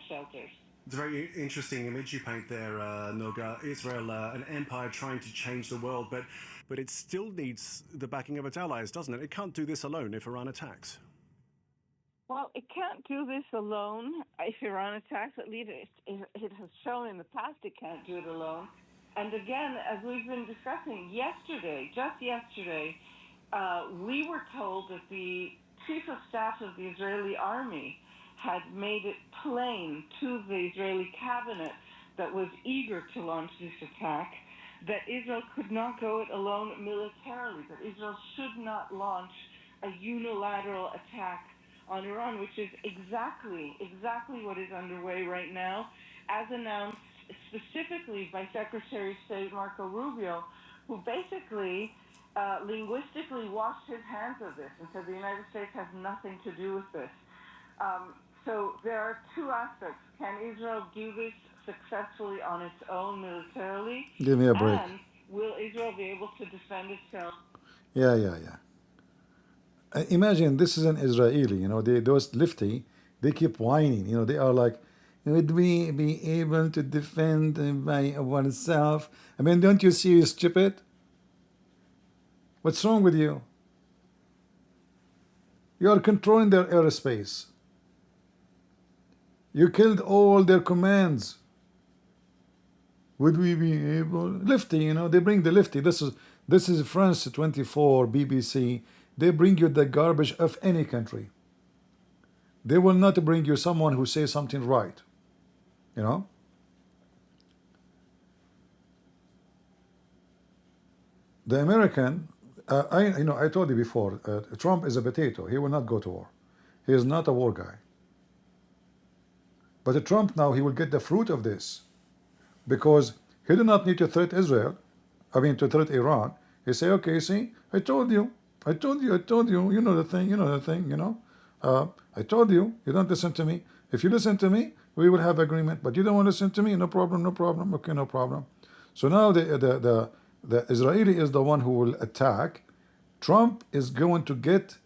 shelters. It's a very interesting image you paint there, Noga. Israel, an empire trying to change the world, but it still needs the backing of its allies, doesn't it? It can't do this alone if Iran attacks. Well, it can't do this alone. If Iran attacks, at least it has shown in the past it can't do it alone. And again, as we've been discussing just yesterday, we were told that the chief of staff of the Israeli army had made it plain to the Israeli cabinet that was eager to launch this attack that Israel could not go it alone militarily, that Israel should not launch a unilateral attack on Iran, which is exactly what is underway right now, as announced specifically by Secretary of State Marco Rubio, who basically linguistically washed his hands of this and said the United States has nothing to do with this. So there are two aspects. Can Israel do this successfully on its own militarily? Give me a break. And will Israel be able to defend itself? Yeah. Imagine this is an Israeli, you know, those lefty, they keep whining, you know, they are like, would we be able to defend by oneself? I mean, don't you see you're stupid? What's wrong with you? You are controlling their airspace. You killed all their commands. Would we be able? Lefty, you know, they bring the lefty. This is France 24, BBC. They bring you the garbage of any country. They will not bring you someone who says something right. You know? The American, I told you before, Trump is a potato. He will not go to war. He is not a war guy. But Trump now, he will get the fruit of this, because he do not need to threat Israel, to threat Iran. He say, okay, see, I told you, you know the thing, you know. I told you, you don't listen to me. If you listen to me, we will have agreement, but you don't want to listen to me, no problem, okay, no problem. So now the Israeli is the one who will attack. Trump is going to get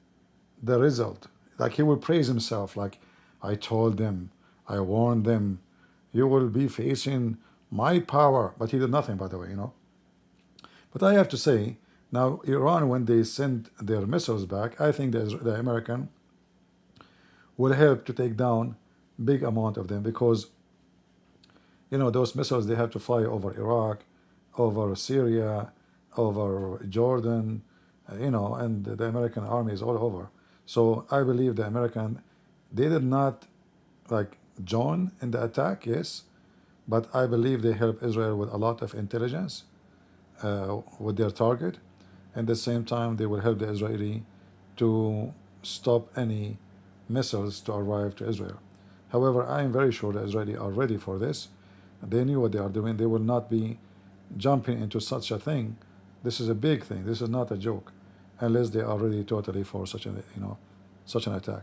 the result. Like he will praise himself, like, I told them, I warned them, you will be facing my power. But he did nothing, by the way, you know. But I have to say, now Iran, when they send their missiles back, I think the American will help to take down big amount of them, because, you know, those missiles, they have to fly over Iraq, over Syria, over Jordan, you know, and the American army is all over. So I believe the American, they did not like join in the attack, yes, but I believe they help Israel with a lot of intelligence with their target. At the same time, they will help the Israeli to stop any missiles to arrive to Israel. However, I am very sure the Israelis are ready for this. They knew what they are doing. They will not be jumping into such a thing. This is a big thing. This is not a joke, unless they are ready totally for such an attack.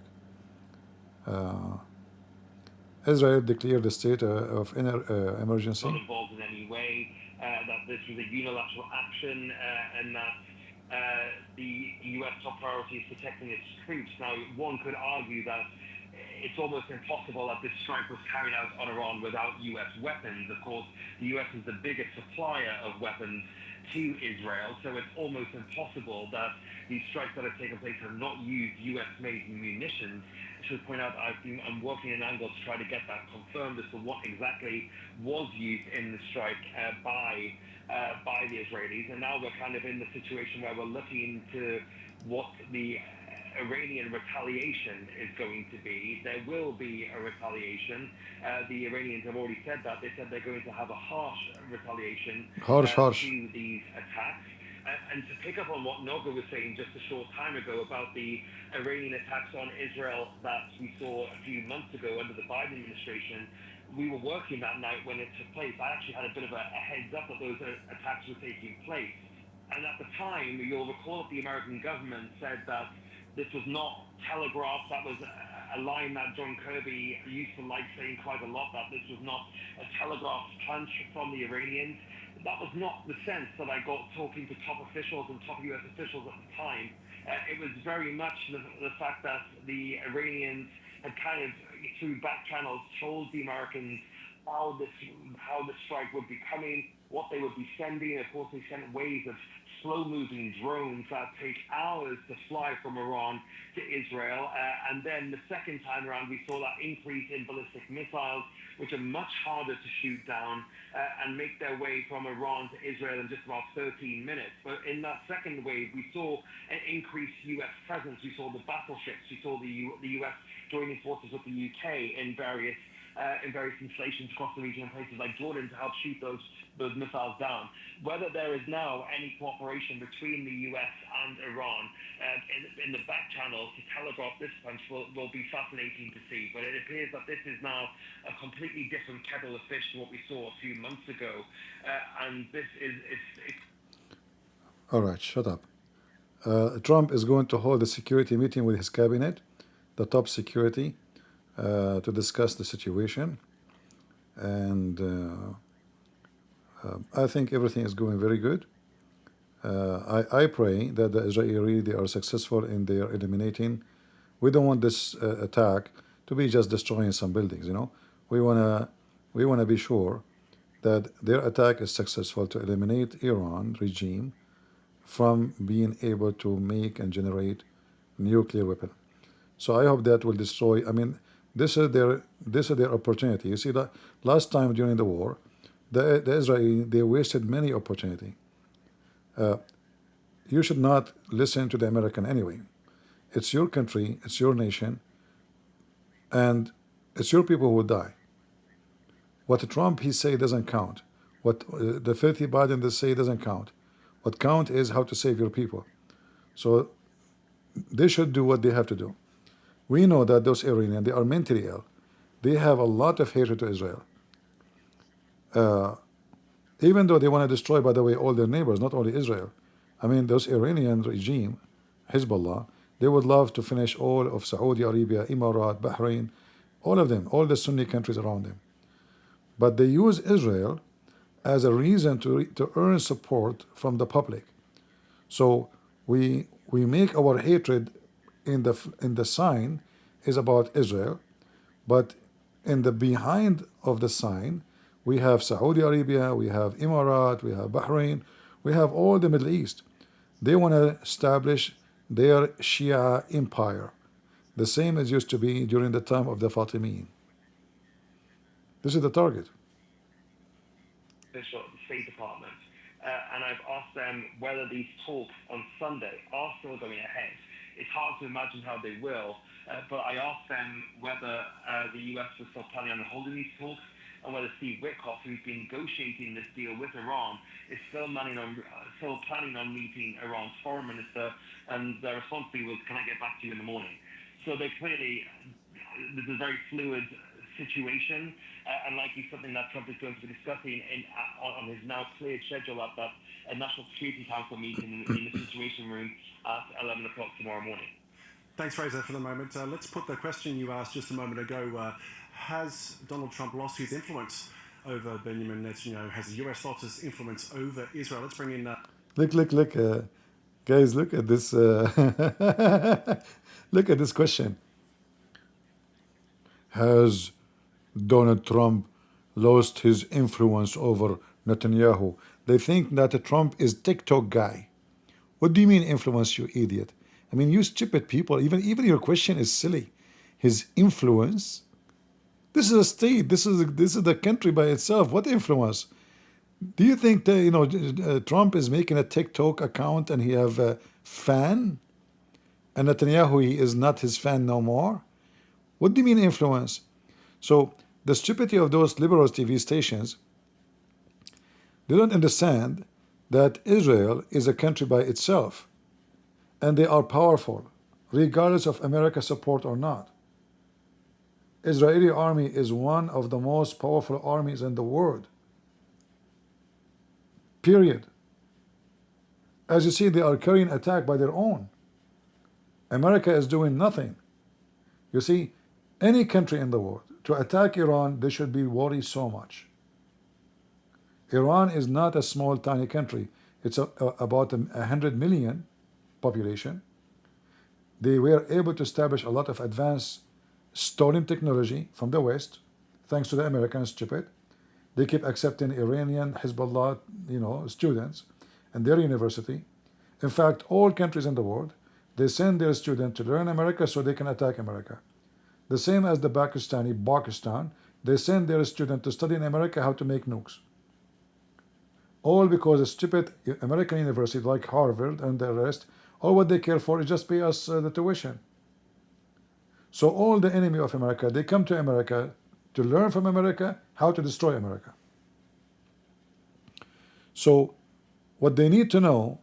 Israel declared the state of emergency. Not involved in any way. That this was a unilateral action, and that the U.S. top priority is protecting its troops. Now, one could argue that it's almost impossible that this strike was carried out on Iran without U.S. weapons. Of course, the U.S. is the biggest supplier of weapons to Israel, so it's almost impossible that these strikes that have taken place have not used U.S.-made munitions. I should point out I'm working an angle to try to get that confirmed as to what exactly was used in the strike by the Israelis. And now we're kind of in the situation where we're looking into what the Iranian retaliation is going to be. There will be a retaliation. The Iranians have already said that. They said they're going to have a harsh retaliation Harsh. to these attacks. And to pick up on what Noga was saying just a short time ago about the Iranian attacks on Israel that we saw a few months ago under the Biden administration, we were working that night when it took place. I actually had a bit of a heads up that those attacks were taking place. And at the time, you'll recall that the American government said that this was not telegraphed. That was a line that John Kirby used to like saying quite a lot, that this was not a telegraphed punch from the Iranians. That was not the sense that I got talking to top officials and top US officials at the time. It was very much the fact that the Iranians had kind of, through back channels, told the Americans how the strike would be coming, what they would be sending. Of course, they sent waves of slow-moving drones that take hours to fly from Iran to Israel. And then the second time around, we saw that increase in ballistic missiles, which are much harder to shoot down and make their way from Iran to Israel in just about 13 minutes. But in that second wave, we saw an increased U.S. presence. We saw the battleships. We saw the U.S. joining forces with the U.K. in various installations across the region in places like Jordan to help shoot those missiles down. Whether there is now any cooperation between the U.S. and Iran in the back channels to telegraph this punch will be fascinating to see. But it appears that this is now a completely different kettle of fish to what we saw a few months ago. And this is... All right, shut up. Trump is going to hold a security meeting with his cabinet, the top security, to discuss the situation. And I think everything is going very good. I pray that the Israeli, they are successful in their eliminating. We don't want this attack to be just destroying some buildings, you know. We wanna be sure that their attack is successful to eliminate Iran regime from being able to make and generate nuclear weapon. So I hope that will destroy. I mean, this is their opportunity. You see that last time during the war, the Israeli, they wasted many opportunity. You should not listen to the American anyway. It's your country, it's your nation, and it's your people who will die. What Trump he say doesn't count. What the filthy Biden they say doesn't count. What count is how to save your people. So they should do what they have to do. We know that those Iranians, they are mentally ill. They have a lot of hatred to Israel. Even though they want to destroy, by the way, all their neighbors, not only Israel. I mean, those Iranian regime, Hezbollah, they would love to finish all of Saudi Arabia, Emirat, Bahrain, all of them, all the Sunni countries around them. But they use Israel as a reason to earn support from the public. So we make our hatred in the sign is about Israel, but in the behind of the sign, we have Saudi Arabia, we have Emirat, we have Bahrain, we have all the Middle East. They want to establish their Shia empire, the same as used to be during the time of the Fatimiyyin. This is the target. The State Department, and I've asked them whether these talks on Sunday are still going ahead. It's hard to imagine how they will, but I asked them whether the US was still planning on holding these talks, and whether Steve Witkoff, who's been negotiating this deal with Iran, is still planning on meeting Iran's foreign minister. And their response to me was, "Can I get back to you in the morning?" So they clearly, this is a very fluid situation, and likely something that Trump is going to be discussing on his now cleared schedule at that National Security Council meeting in the Situation Room at 11 o'clock tomorrow morning. Thanks, Fraser, for the moment. Let's put the question you asked just a moment ago. Has Donald Trump lost his influence over Benjamin Netanyahu? Has the US lost its influence over Israel? Let's bring in... Look, guys, look at this. Look at this question. Has Donald Trump lost his influence over Netanyahu? They think that Trump is TikTok guy. What do you mean influence, you idiot? I mean, you stupid people. Even your question is silly. His influence. This is a state. This is the country by itself. What influence? Do you think that Trump is making a TikTok account and he have a fan? and Netanyahu, he is not his fan no more? What do you mean influence? So the stupidity of those liberal TV stations, they don't understand that Israel is a country by itself, and they are powerful, regardless of America's support or not. Israeli army is one of the most powerful armies in the world. Period. As you see, they are carrying attack by their own. America is doing nothing. You see, any country in the world to attack Iran, they should be worried so much. Iran is not a small, tiny country. It's about 100 million population. They were able to establish a lot of advanced stolen technology from the West, thanks to the Americans, stupid. They keep accepting Iranian Hezbollah, students in their university. In fact, all countries in the world, they send their students to learn America so they can attack America. The same as the Pakistan, they send their students to study in America how to make nukes. All because a stupid American university like Harvard and the rest, all what they care for is just pay us the tuition. So all the enemy of America, they come to America to learn from America how to destroy America. So what they need to know,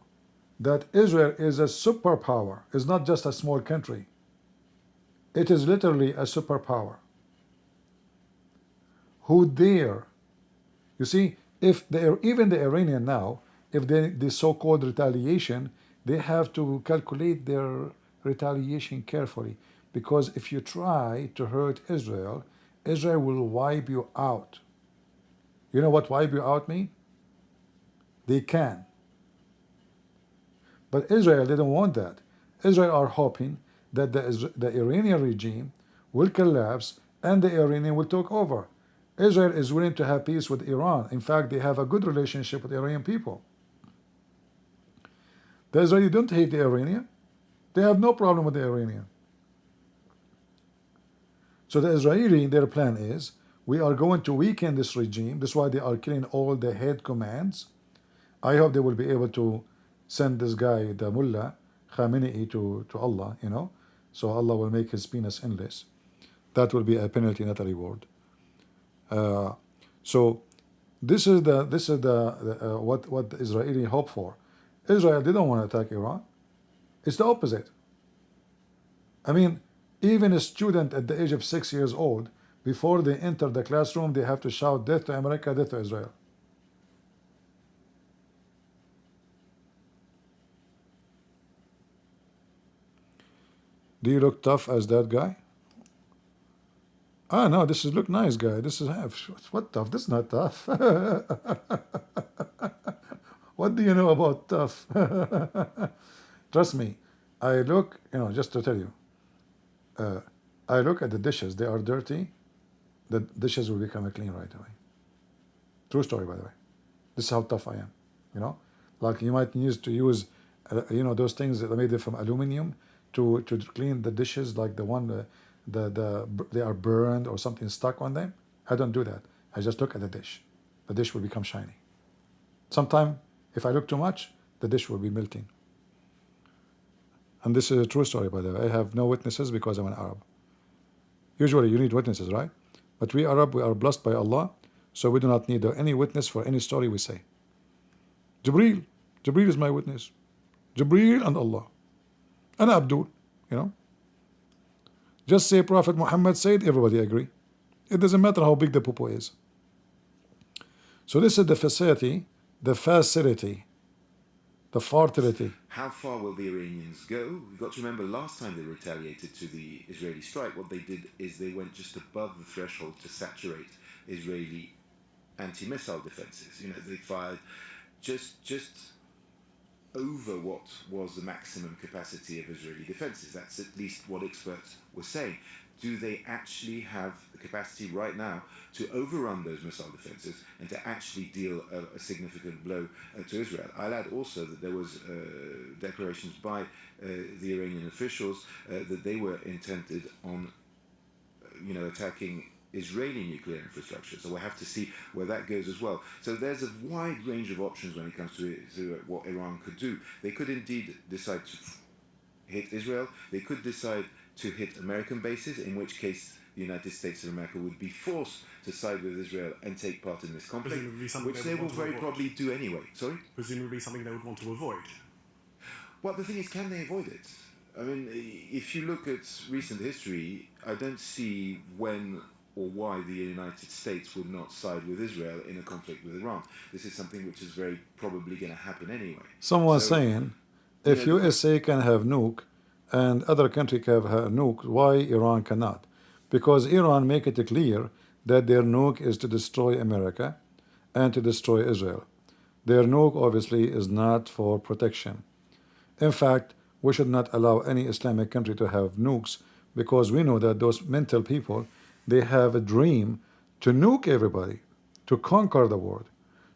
that Israel is a superpower, is not just a small country. It is literally a superpower. Who dare? You see, if even the Iranian now, if the so-called retaliation, they have to calculate their retaliation carefully, because if you try to hurt Israel, Israel will wipe you out. You know what wipe you out mean? They can. But Israel didn't want that. Israel are hoping that the Iranian regime will collapse and the Iranian will take over. Israel is willing to have peace with Iran. In fact, they have a good relationship with the Iranian people. The Israelis don't hate the Iranian. They have no problem with the Iranian. So the Israeli, their plan is, we are going to weaken this regime. That's why they are killing all the head commands. I hope they will be able to send this guy, the mullah, Khamenei, to Allah, so Allah will make his penis endless. That will be a penalty, not a reward. So this is what the Israeli hope for. Israel didn't want to attack Iran. It's the opposite. I mean, even a student at the age of 6 years old, before they enter the classroom, they have to shout death to America, death to Israel. Do you look tough as that guy? Ah, no, this is look nice, guy. This is what tough? This is not tough. What do you know about tough? Trust me, I look, just to tell you, I look at the dishes. They are dirty. The dishes will become clean right away. True story, by the way. This is how tough I am. Like you might use those things that are made from aluminum to clean the dishes, like the one they are burned or something stuck on them. I don't do that. I just look at the dish. The dish will become shiny. Sometime, if I look too much, the dish will be melting. And this is a true story, by the way. I have no witnesses because I'm an Arab. Usually you need witnesses, right? But we Arab, we are blessed by Allah, so we do not need any witness for any story we say. Jibreel is my witness. Jibreel and Allah. And Abdul, Just say Prophet Muhammad said, everybody agree. It doesn't matter how big the popo is. So this is the facility, the fertility. How far will the Iranians go? You've got to remember, last time they retaliated to the Israeli strike, what they did is they went just above the threshold to saturate Israeli anti-missile defenses. They fired just over what was the maximum capacity of Israeli defenses. That's at least what experts were saying. Do they actually have the capacity right now to overrun those missile defenses and to actually deal a significant blow to Israel? I'll add also that there was declarations by the Iranian officials that they were intended on, attacking Israeli nuclear infrastructure. So we'll have to see where that goes as well. So there's a wide range of options when it comes to what Iran could do. They could indeed decide to hit Israel. They could decide to hit American bases, in which case the United States of America would be forced to side with Israel and take part in this conflict, Presumably something which they they would will want to very avoid. probably do anyway. Sorry? Presumably something they would want to avoid. Well, the thing is, can they avoid it? I mean, if you look at recent history, I don't see when or why the United States would not side with Israel in a conflict with Iran. This is something which is very probably going to happen anyway. Someone So, saying, you if know, USA can have nuke and other country can have nuke, why Iran cannot? Because Iran make it clear that their nuke is to destroy America and to destroy Israel. Their nuke obviously is not for protection. In fact, we should not allow any Islamic country to have nukes because we know that those mental people, they have a dream to nuke everybody, to conquer the world.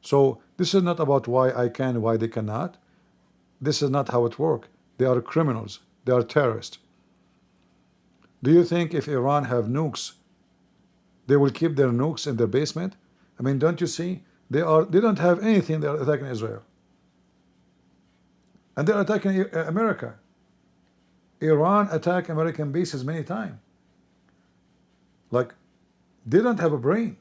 So this is not about why I can, why they cannot. This is not how it works. They are criminals. They are terrorists. Do you think if Iran have nukes, they will keep their nukes in their basement? I mean, don't you see? They don't have anything. They are attacking Israel. And they're attacking America. Iran attacked American bases many times. Like, they don't have a brain.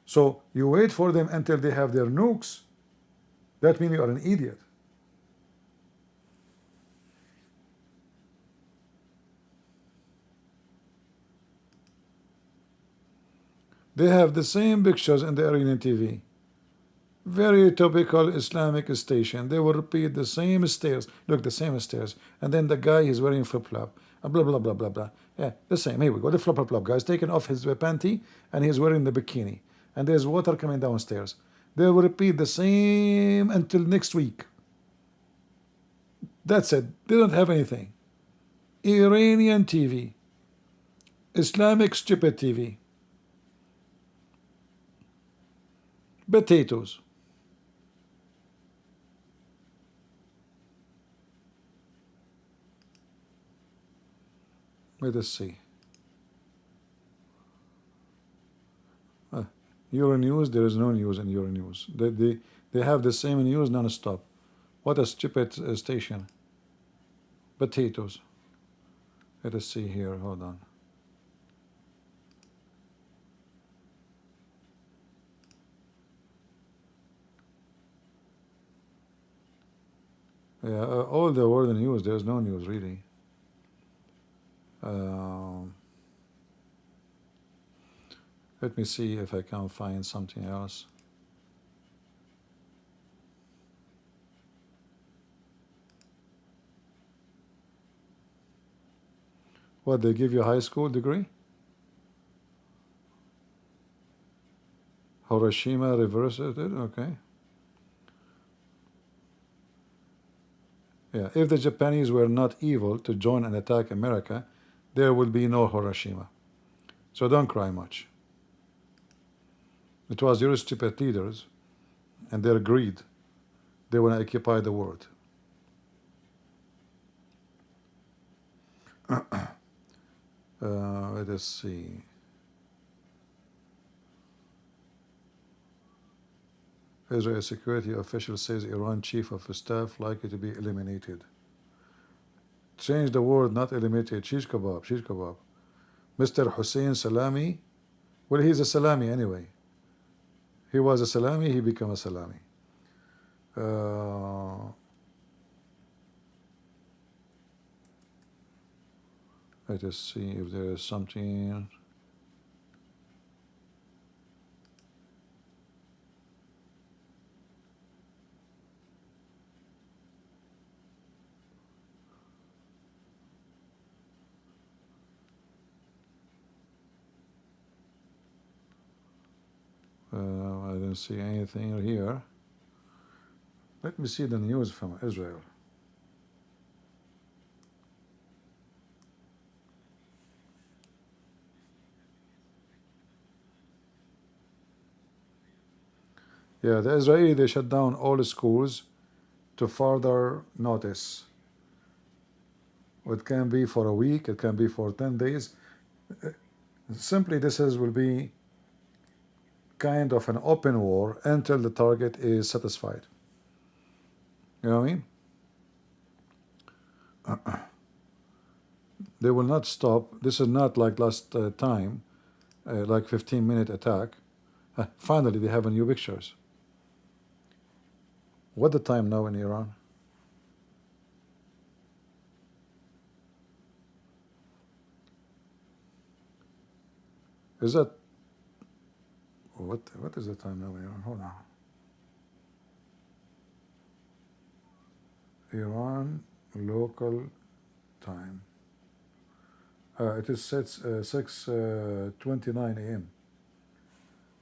So you wait for them until they have their nukes. That means you are an idiot. They have the same pictures in the Iranian TV. Very typical Islamic station. They will repeat the same stairs. Look, the same stairs. And then the guy is wearing flip-flop. Blah, blah, blah, blah, blah. Yeah, the same. Here we go. The flip-flop guy is taking off his panty and he's wearing the bikini. And there's water coming downstairs. They will repeat the same until next week. That's it. They don't have anything. Iranian TV. Islamic stupid TV. Potatoes. Let us see. Euronews, there is no news in Euronews. They have the same news non-stop. What a stupid station. Potatoes. Let us see here. Hold on. Yeah, all the world news. There is no news really. Let me see if I can find something else. What, they give you a high school degree? Hiroshima reversed it? Okay. Yeah, if the Japanese were not evil to join and attack America, there will be no Hiroshima. So don't cry much. It was your stupid leaders and their greed. They want to occupy the world. Let us see. Israel security official says Iran chief of staff likely to be eliminated. Change the word, not eliminated. Shish kebab, shish kebab. Mr. Hussein Salami, well, he's a Salami anyway. He was a Salami, he became a Salami. Let us see if there is something. I don't see anything here. Let me see the news from Israel. Yeah, the Israeli, they shut down all the schools to further notice. It can be for a week, it can be for 10 days. Simply, will be kind of an open war until the target is satisfied. You know what I mean? They will not stop. This is not like last time, like 15-minute attack. Finally, they have a new pictures. What the time now in Iran? Is that what is the time now in Iran? Hold on. Iran local time. It is 6:29 a.m.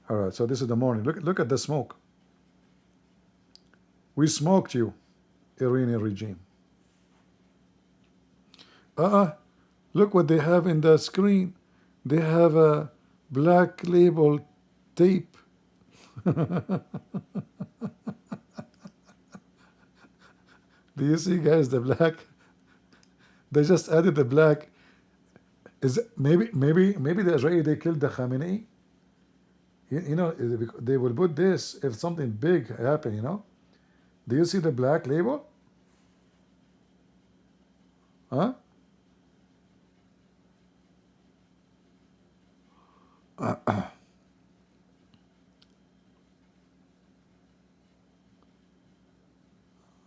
All right, so this is the morning. Look at the smoke. We smoked you, Iranian regime. Look what they have in the screen. They have a black label tape. Do you see, guys, the black? They just added the black. Is maybe the Israeli, they killed the Khamenei. You know, they will put this if something big happen. You know, do you see the black label? Huh?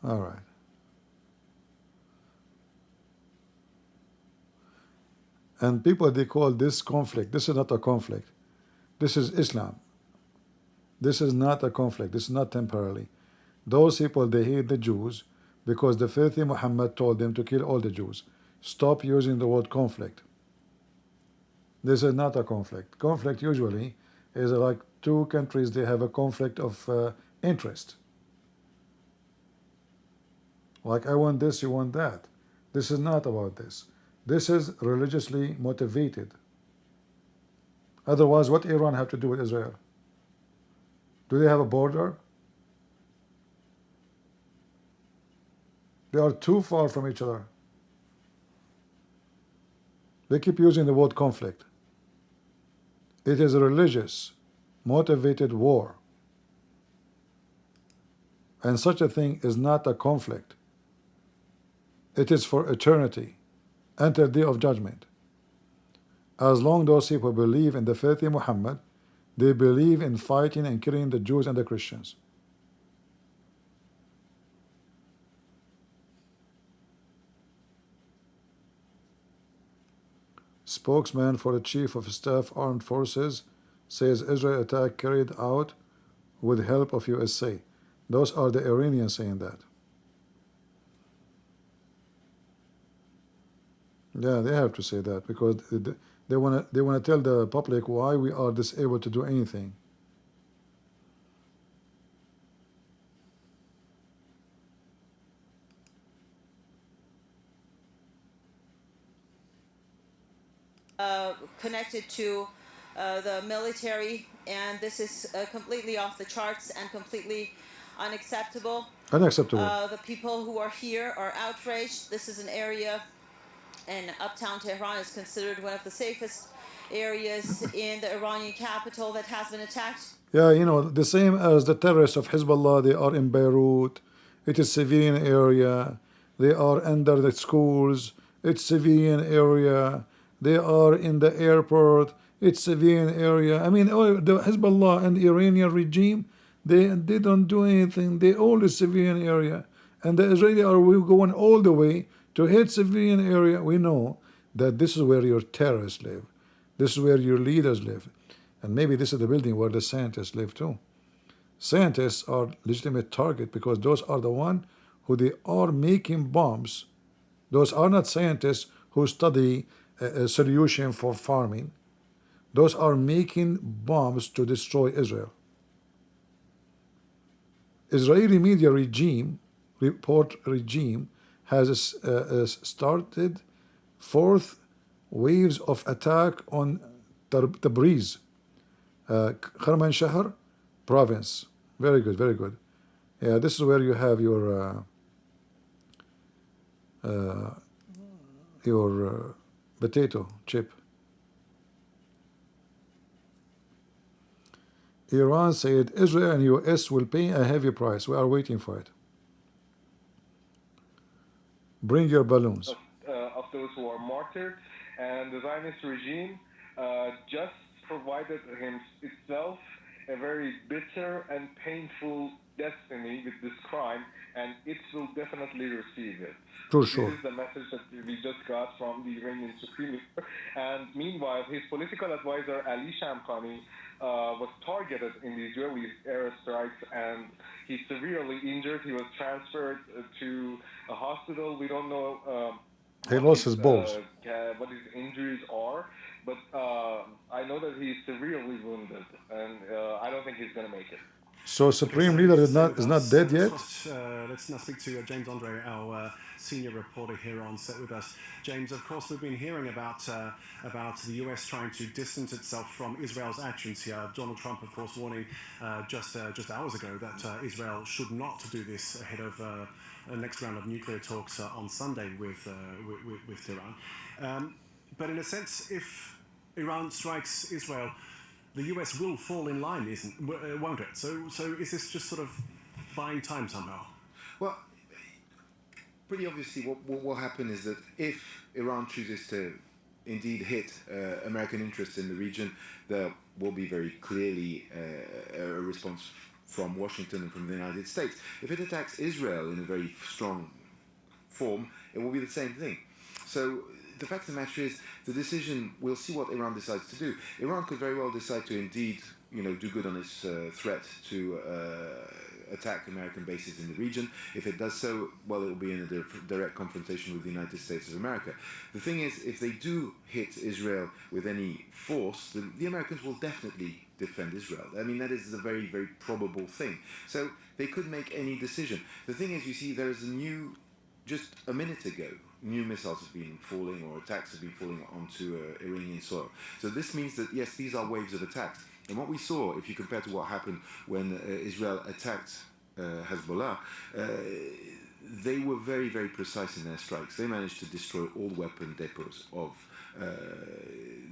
All right. And people, they call this conflict. This is not a conflict. This is Islam. This is not a conflict. This is not temporarily. Those people, they hate the Jews because the filthy Muhammad told them to kill all the Jews. Stop using the word conflict. This is not a conflict. Conflict usually is like two countries, they have a conflict of interest. Like, I want this, you want that. This is not about this. This is religiously motivated. Otherwise, what Iran have to do with Israel? Do they have a border? They are too far from each other. They keep using the word conflict. It is a religious, motivated war. And such a thing is not a conflict. It is for eternity, until the day of judgment. As long those people believe in the filthy Muhammad, they believe in fighting and killing the Jews and the Christians. Spokesman for the Chief of Staff Armed Forces says Israel attack carried out with help of USA. Those are the Iranians saying that. Yeah, they have to say that because they want to tell the public why we are disabled to do anything. Connected to the military, and this is completely off the charts and completely unacceptable. Unacceptable. The people who are here are outraged. This is an area, and uptown Tehran is considered one of the safest areas in the Iranian capital that has been attacked. Yeah, you know, the same as the terrorists of Hezbollah, they are in Beirut. It is civilian area. They are under the schools. It's civilian area. They are in the airport. It's civilian area. I mean, the Hezbollah and the Iranian regime, they don't do anything. They all is civilian area. And the Israeli are going all the way to hit civilian area. We know that this is where your terrorists live. This is where your leaders live. And maybe this is the building where the scientists live too. Scientists are legitimate target because those are the one who they are making bombs. Those are not scientists who study a solution for farming. Those are making bombs to destroy Israel. Israeli media report regime has started fourth waves of attack on Tabriz, Kermanshah province. Very good, very good. Yeah, this is where you have your potato chip. Iran said Israel and US will pay a heavy price. We are waiting for it. Bring your balloons. Of those who are martyred, and the Zionist regime just provided itself a very bitter and painful destiny with this crime, and it will definitely receive it. Sure, This sure. is the message that we just got from the Iranian Supreme Leader. And meanwhile, his political advisor, Ali Shamkhani, was targeted in the Israeli airstrikes, and he's severely injured. He was transferred to a hospital. We don't know He lost his balls. what his injuries are, but I know that he's severely wounded, and I don't think he's going to make it. So Supreme Leader is not dead yet? Let's now speak to James Andre, our senior reporter here on set with us. James, of course, we've been hearing about the US trying to distance itself from Israel's actions here. Donald Trump, of course, warning just hours ago that Israel should not do this ahead of a next round of nuclear talks on Sunday with Tehran. But in a sense, if Iran strikes Israel, the US will fall in line, won't it? So is this just sort of buying time somehow? Well, pretty obviously what will happen is that if Iran chooses to indeed hit American interests in the region, there will be very clearly a response from Washington and from the United States. If it attacks Israel in a very strong form, it will be the same thing. So the fact of the matter is, the decision, we'll see what Iran decides to do. Iran could very well decide to indeed, do good on its threat to attack American bases in the region. If it does so, well, it will be in a direct confrontation with the United States of America. The thing is, if they do hit Israel with any force, the Americans will definitely defend Israel. I mean, that is a very, very probable thing. So they could make any decision. The thing is, you see, there is just a minute ago, new missiles have been falling, or attacks have been falling onto Iranian soil. So this means that, yes, these are waves of attacks. And what we saw, if you compare to what happened when Israel attacked Hezbollah, they were very, very precise in their strikes. They managed to destroy all weapon depots of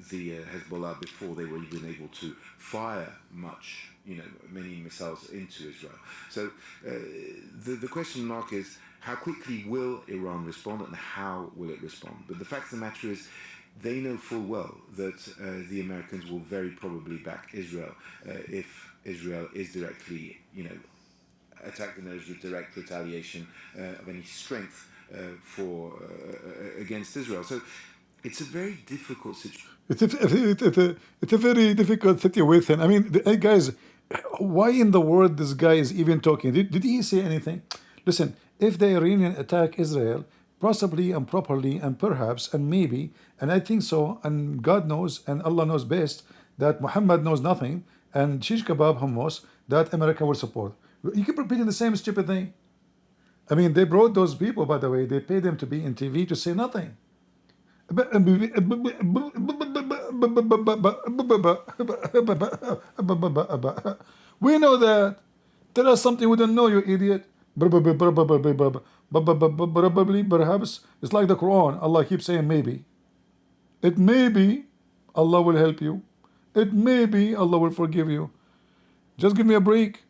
the Hezbollah before they were even able to fire many missiles into Israel. So the question mark is, how quickly will Iran respond, and how will it respond? But the fact of the matter is, they know full well that the Americans will very probably back Israel if Israel is directly, attacked in those direct retaliation of any strength against Israel. So it's a very difficult situation. It's a very difficult situation. I mean, guys, why in the world this guy is even talking? Did he say anything? Listen, if the Iranian attack Israel, possibly and properly and perhaps and maybe, and I think so, and God knows and Allah knows best, that Muhammad knows nothing, and shish kebab hummus, that America will support. You keep repeating the same stupid thing. I mean, they brought those people, by the way, they paid them to be in TV to say nothing. We know that. Tell us something we don't know, you idiot. Probably, perhaps. It's like the Quran. Allah keeps saying maybe. It may be Allah will help you. It may be Allah will forgive you. Just give me a break.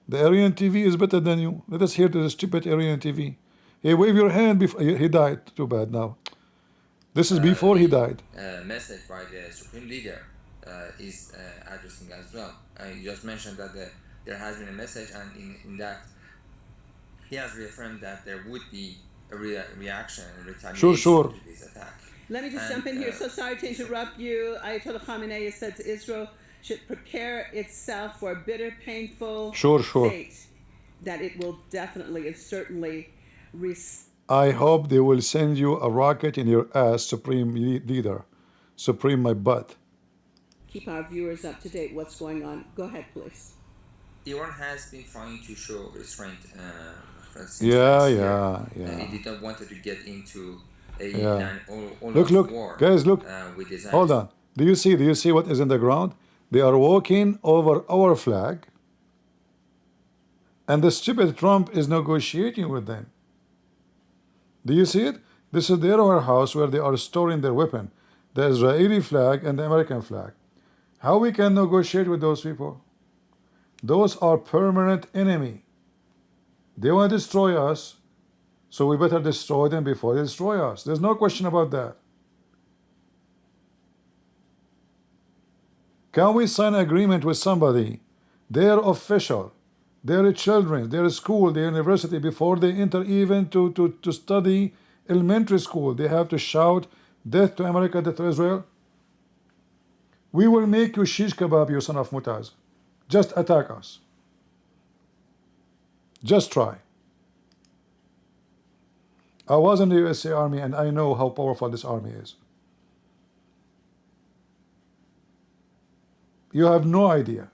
The Aryan TV is better than you. Let us hear to the stupid Aryan TV. Hey, wave your hand before he died. Too bad now. This is before he died. Message by the Supreme Leader is addressing as well. You just mentioned that there has been a message, and in that he has reaffirmed that there would be a reaction and retaliation to this attack. Let me just jump in here. So sorry to interrupt you. Ayatollah Khamenei said Israel should prepare itself for a bitter, painful fate that it will definitely and certainly I hope they will send you a rocket in your ass, Supreme Leader. Supreme my butt. Keep our viewers up to date. What's going on? Go ahead, please. Iran has been trying to show restraint. Yeah. It didn't want to get into a look, war. Guys, look. With Hold on. Do you see what is in the ground? They are walking over our flag, and the stupid Trump is negotiating with them. Do you see it? This is their warehouse where they are storing their weapon, the Israeli flag and the American flag. How we can negotiate with those people? Those are permanent enemy. They want to destroy us. So we better destroy them before they destroy us. There's no question about that. Can we sign an agreement with somebody, their official, their children, their school, their university, before they enter even to study elementary school, they have to shout, death to America, death to Israel? We will make you shish kebab, you son of Mutaz. Just attack us. Just try. I was in the USA Army and I know how powerful this army is. You have no idea.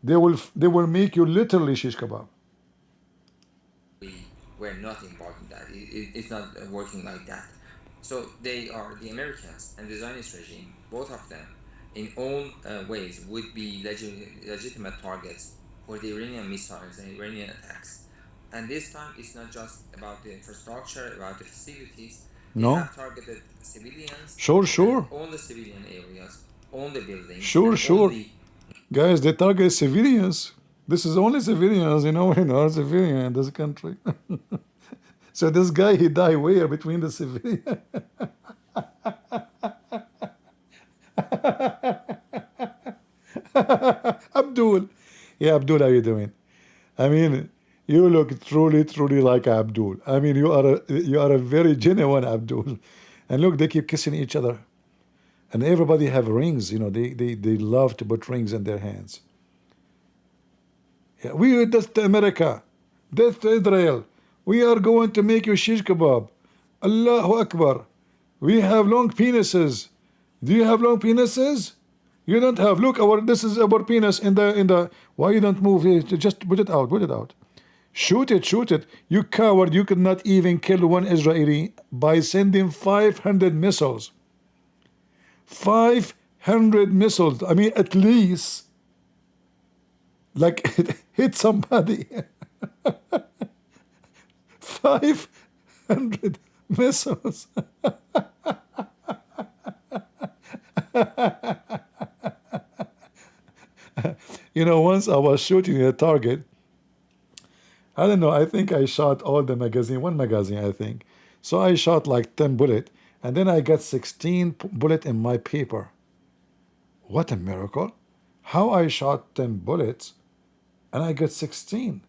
They will make you literally shish kebab. We're not involved in that. It's not working like that. So they are, the Americans and the Zionist regime, both of them, in all ways, would be legitimate targets for the Iranian missiles and Iranian attacks. And this time, it's not just about the infrastructure, about the facilities. They No. have targeted civilians. Sure. All the civilian areas, all the buildings. Sure. Guys, they target civilians. This is only civilians, civilian in this country. So this guy, he died where? Between the civilian. Abdul. Yeah, Abdul, how you doing? I mean, you look truly like Abdul. I mean, you are a very genuine Abdul. And look, they keep kissing each other. And everybody have rings, they love to put rings in their hands. Yeah, we are death to America, death to Israel. We are going to make you shish kebab. Allahu Akbar. We have long penises. Do you have long penises? You don't have. Look, this is our penis in the. Why you don't move it? Just put it out. Shoot it. You coward! You could not even kill one Israeli by sending 500 missiles. 500 missiles. I mean, at least, like, hit somebody. 500 missiles. Once I was shooting a target. I don't know. I think I shot all the magazine, one magazine, I think. So I shot like 10 bullets. And then I got 16 bullets in my paper. What a miracle. How I shot 10 bullets and I got 16.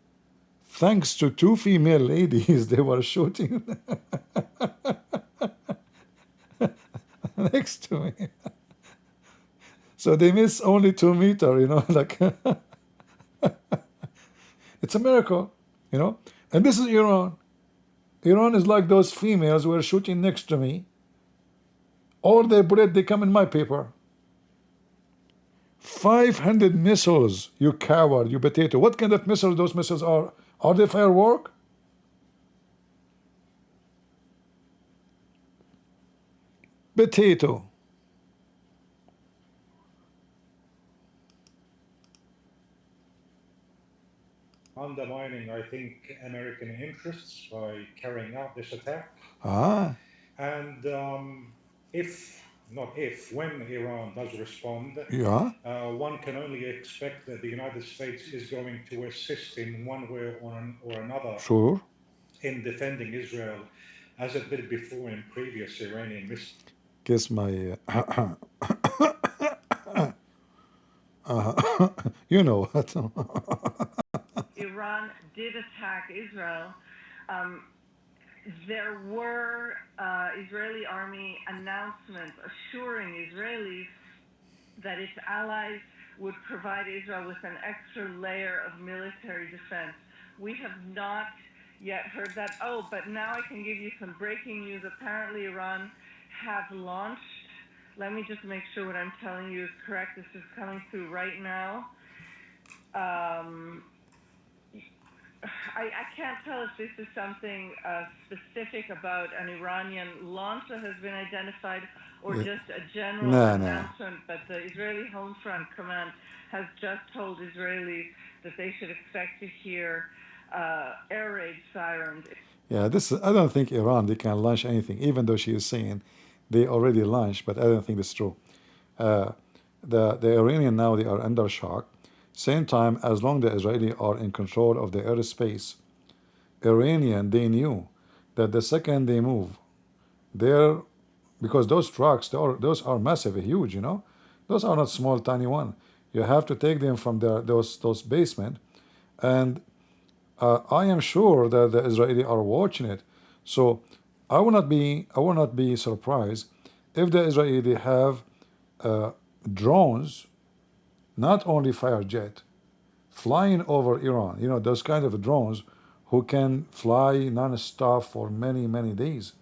Thanks to 2 female ladies, they were shooting next to me. So they miss only 2 meters, like it's a miracle, And this is Iran. Iran is like those females who were shooting next to me. All their bullets, they come in my paper. 500 missiles, you coward, you potato. What kind of missiles those missiles are? Are they firework? Potato. Undermining, I think, American interests by carrying out this attack. And when Iran does respond, one can only expect that the United States is going to assist in one way or another in defending Israel, as it did before in previous Iranian missions. Guess my you know what? Iran did attack Israel. There were Israeli army announcements assuring Israelis that its allies would provide Israel with an extra layer of military defense. We have not yet heard that. Oh, but now I can give you some breaking news. Apparently Iran have launched, let me just make sure what I'm telling you is correct. This is coming through right now. I can't tell if this is something specific about an Iranian launch that has been identified or just a general announcement, but the Israeli Home Front Command has just told Israelis that they should expect to hear air raid sirens. Yeah, I don't think Iran, they can launch anything, even though she is saying they already launched, but I don't think that's true. The Iranian now, they are under shock. Same time, as long as the Israeli are in control of the airspace, Iranian, they knew that the second they move, they're because those trucks, those are massive, huge, you know. Those are not small, tiny one. You have to take them from those basement, and I am sure that the Israeli are watching it. So I will not be surprised if the Israeli have drones, not only fire jet, flying over Iran. You know, those kind of drones who can fly non-stop for many days.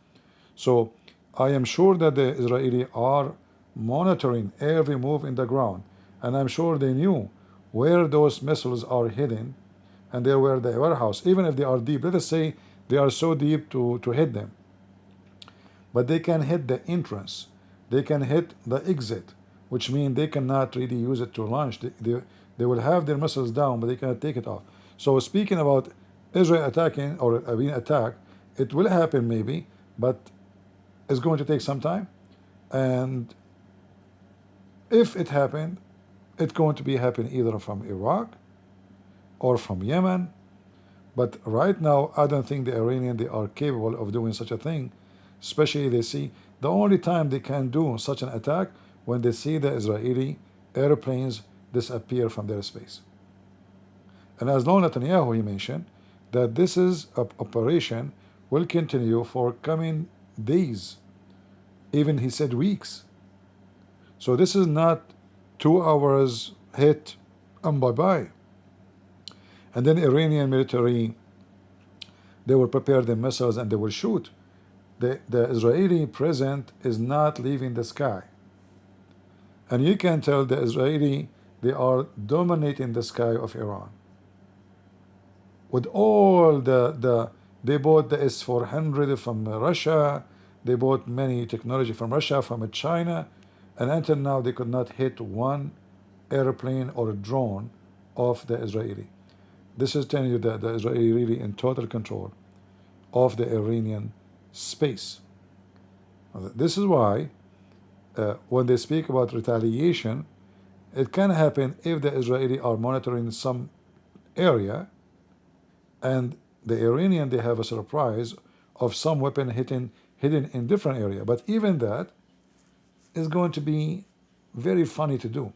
So I am sure that the Israeli are monitoring every move in the ground, and I'm sure they knew where those missiles are hidden, and they were the warehouse, even if they are deep. Let us say they are so deep to hit them, but they can hit the entrance, they can hit the exit, which means they cannot really use it to launch. They will have their missiles down, but they cannot take it off. So speaking about Israel attacking or being attacked, it will happen maybe, but it's going to take some time. And if it happened, it's going to be happening either from Iraq or from Yemen. But right now, I don't think the Iranian they are capable of doing such a thing. Especially they see the only time they can do such an attack when they see the Israeli airplanes disappear from their space. And as long Netanyahu he mentioned that this is a operation will continue for coming days, even he said weeks. So this is not 2 hours hit and bye-bye. And then Iranian military, they will prepare the missiles and they will shoot. The Israeli present is not leaving the sky. And you can tell the Israeli, they are dominating the sky of Iran. With all they bought the S-400 from Russia, they bought many technology from Russia, from China, and until now they could not hit one airplane or drone of the Israeli. This is telling you that the Israeli really in total control of the Iranian space. This is why when they speak about retaliation, it can happen if the Israeli are monitoring some area and the Iranian they have a surprise of some weapon hidden in different area. But even that is going to be very funny to do,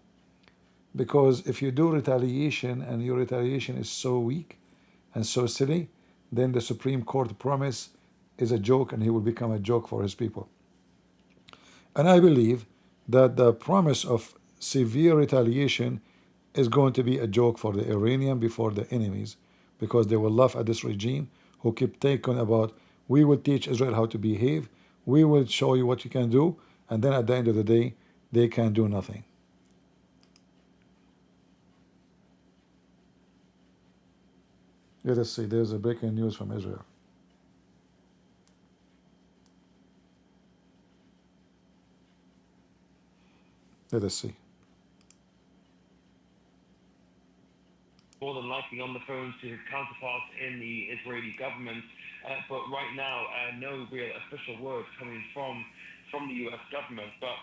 because if you do retaliation and your retaliation is so weak and so silly, then the Supreme Court promise is a joke and he will become a joke for his people. And I believe that the promise of severe retaliation is going to be a joke for the Iranian before the enemies, because they will laugh at this regime who keep talking about, we will teach Israel how to behave, we will show you what you can do, and then at the end of the day, they can do nothing. Let us see, there's a breaking news from Israel. Let us see. More than likely on the phone to his counterparts in the Israeli government, but right now no real official word coming from the U.S. government. But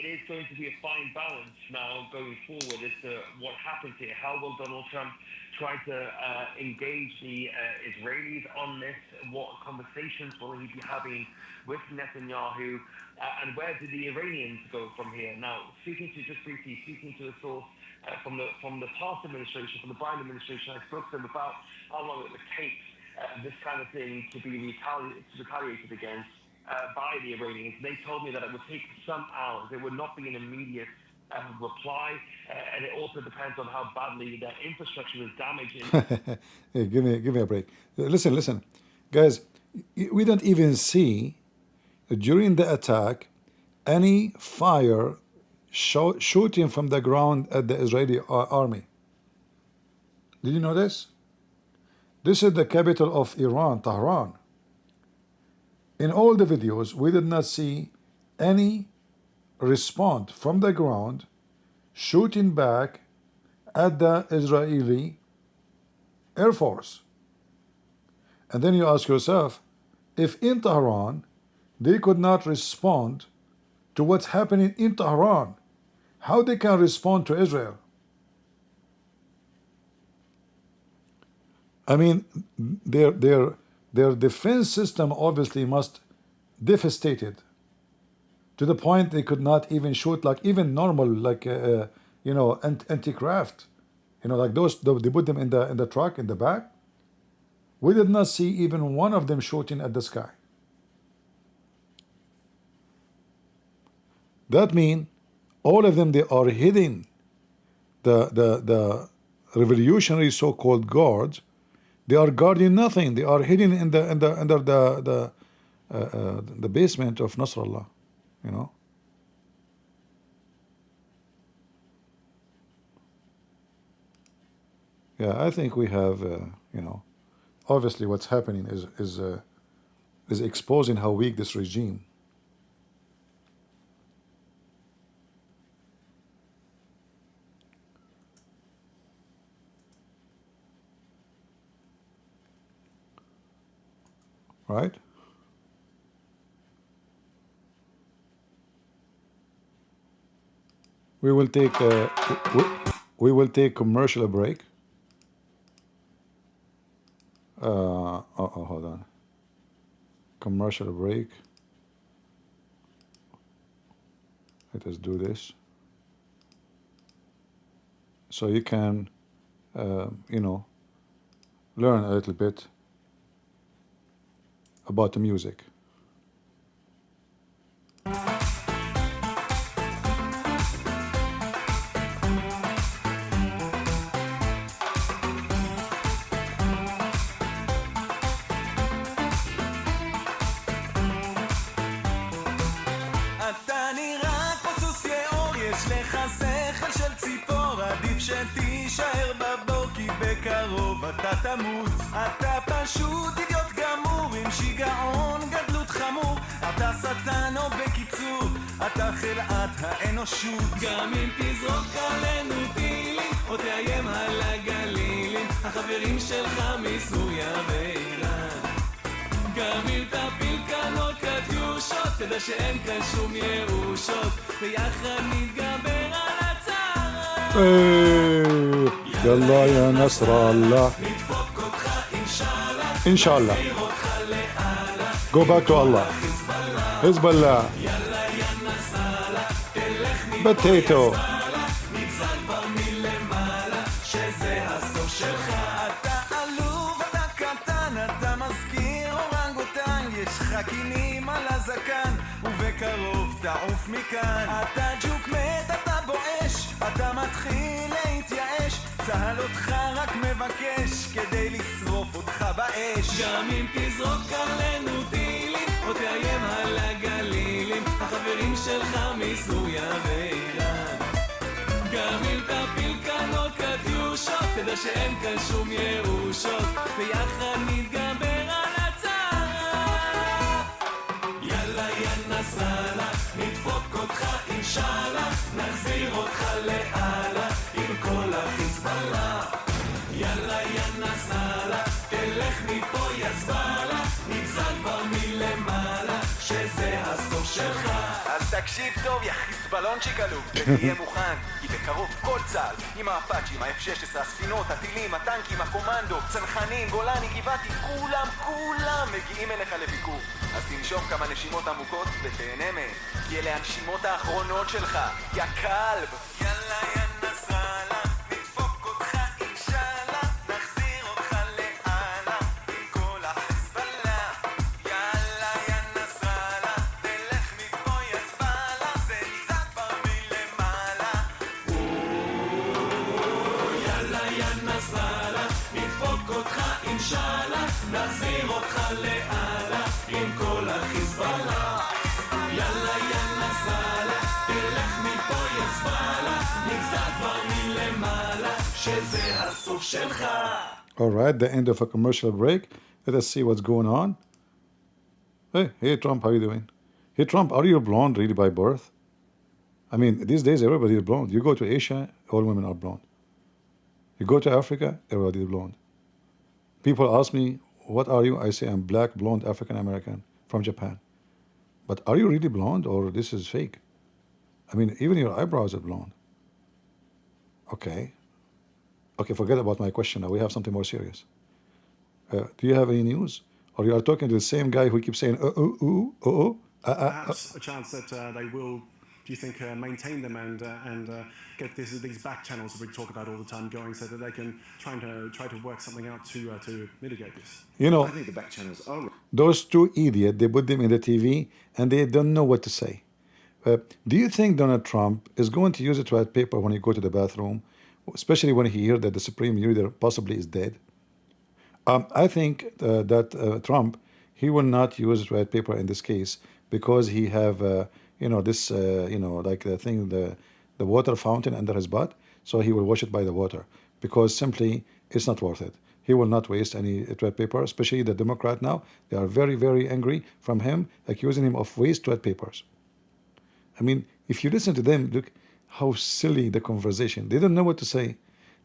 it is going to be a fine balance now going forward as to what happens here. How will Donald Trump try to engage the Israelis on this? What conversations will he be having with Netanyahu? And where do the Iranians go from here? Now, speaking to a source from the past administration, from the Biden administration, I spoke to them about how long it would take this kind of thing to be retaliated against by the Iranians. They told me that it would take some hours. It would not be an immediate reply, and it also depends on how badly their infrastructure is damaged. Hey, give me a break. Listen, guys. We don't even see during the attack any fire shooting from the ground at the Israeli army. Did you know this? This is the capital of Iran, Tehran. In all the videos, we did not see any response from the ground shooting back at the Israeli Air Force. And then you ask yourself, if in Tehran they could not respond to what's happening in Tehran, how they can respond to Israel? I mean, their defense system obviously must devastated to the point they could not even shoot like even normal like anti-craft, like those they put them in the truck in the back. We did not see even one of them shooting at the sky. That means all of them, they are hitting the revolutionary so-called guards. They are guarding nothing. They are hidden in the under the basement of Nasrallah. Yeah, I think we have obviously what's happening is exposing how weak this regime. Right? We will take we will take commercial break. Hold on. Commercial break. Let us do this. So you can, learn a little bit about the music. אתה נראה כמו סוס יאור, יש לך שכל של ציפור, עדיף שתישאר בבור כי בקרוב אתה תמות. אתה פשוט אידיוט גמור עם שיגעון גדלות חמור, אתה שטן או בקיצור אתה חלאת האנושות. גם אם תזרוק עלינו טילים או תאיים על הגלילים, החברים שלך מסוריה ואיראן. גם אם תפיל כנות קטיושות, תדע שאין כאן שום ייאושות, ויחד נתגבר על הצער. יאללה יא נסראללה. נדפוק אותך אינשאללה. אינשאללה. נחזיר אותך לאללה. Go back to Allah. Hezbollah. יאללה יא נסראללה. תלך Potato. נגזל כבר מלמעלה, שזה הסוף שלך. אתה עלוב, אתה קטן, אתה מזכיר אורנגוטן, יש לך קינים על הזקן, ובקרוב תעוף מכאן. אתה ג'וק מת, אתה בואש, אתה מתחיל להתייאש, צהל אותך רק מבקש כדי לשרוף אותך באש. גם אם תזרוק עלינו טילים או תאיים על הגלילים, החברים שלך מסוריה ואיראן. גם אם תפיל כנות קטיושות, תדע שאין כאן שום ייאושות, ויחד נתגבר על הצער. יאללה יא נסראללה, נדפוק אותך אינשאללה, נחזיר אותך לאללה עם כל החיזבאללה. יאללה יא נסראללה, תלך מפה יא זבאללה, נגזל כבר מלמעלה, שזה הסוף שלך. אז תקשיב טוב יא חיזבאלונצ'יק עלוב, ותהיה מוכן, כי בקרוב כל צה"ל, עם האפאצ'ים, ה-F-16, הספינות, הטילים, הטנקים, הקומנדו, צנחנים, גולני, גבעתי, כולם מגיעים אליך לביקור. אז תנשום כמה נשימות עמוקות ותהנה מהם, כי אלה הנשימות האחרונות שלך, יא כלב. יאללה יא נסראללה, נדפוק אותך אינשאללה, נחזיר אותך לאללה עם כל החיזבאללה. יאללה יא נסראללה, תלך מפה יא זבאללה, זה נצא כבר מלמעלה. יאללה יא נסראללה, נדפוק אותך אינשאללה, נחזיר אותך לאללה עם כל החיזבאללה. יאללה יא נסראללה, תלך מפה יא זבאללה, נגזל כבר מלמעלה, שזה הסוף שלך. All right, the end of a commercial break. Let us see what's going on. Hey Trump, how you doing? Hey Trump, are you blonde really by birth? I mean, these days everybody is blonde. You go to Asia, all women are blonde. You go to Africa, everybody is blonde. People ask me, what are you? I say I'm black, blonde, African American from Japan. But are you really blonde or this is fake? I mean, even your eyebrows are blonde. Okay, forget about my question now. We have something more serious. Do you have any news? Or you are talking to the same guy who keeps saying, Perhaps a chance that they will, do you think, maintain them and get these back channels that we talk about all the time going, so that they can try to work something out to mitigate this? You know, I think the back channels are. those two idiots, they put them in the TV and they don't know what to say. Do you think Donald Trump is going to use a toilet paper when he go to the bathroom, especially when he hears that the Supreme Leader possibly is dead? I think that Trump, he will not use toilet paper in this case because he have, this, like the thing, the water fountain under his butt. So he will wash it by the water because simply it's not worth it. He will not waste any toilet paper, especially the Democrat now. They are very, very angry from him, accusing him of waste toilet papers. I mean, if you listen to them, look how silly the conversation. They don't know what to say.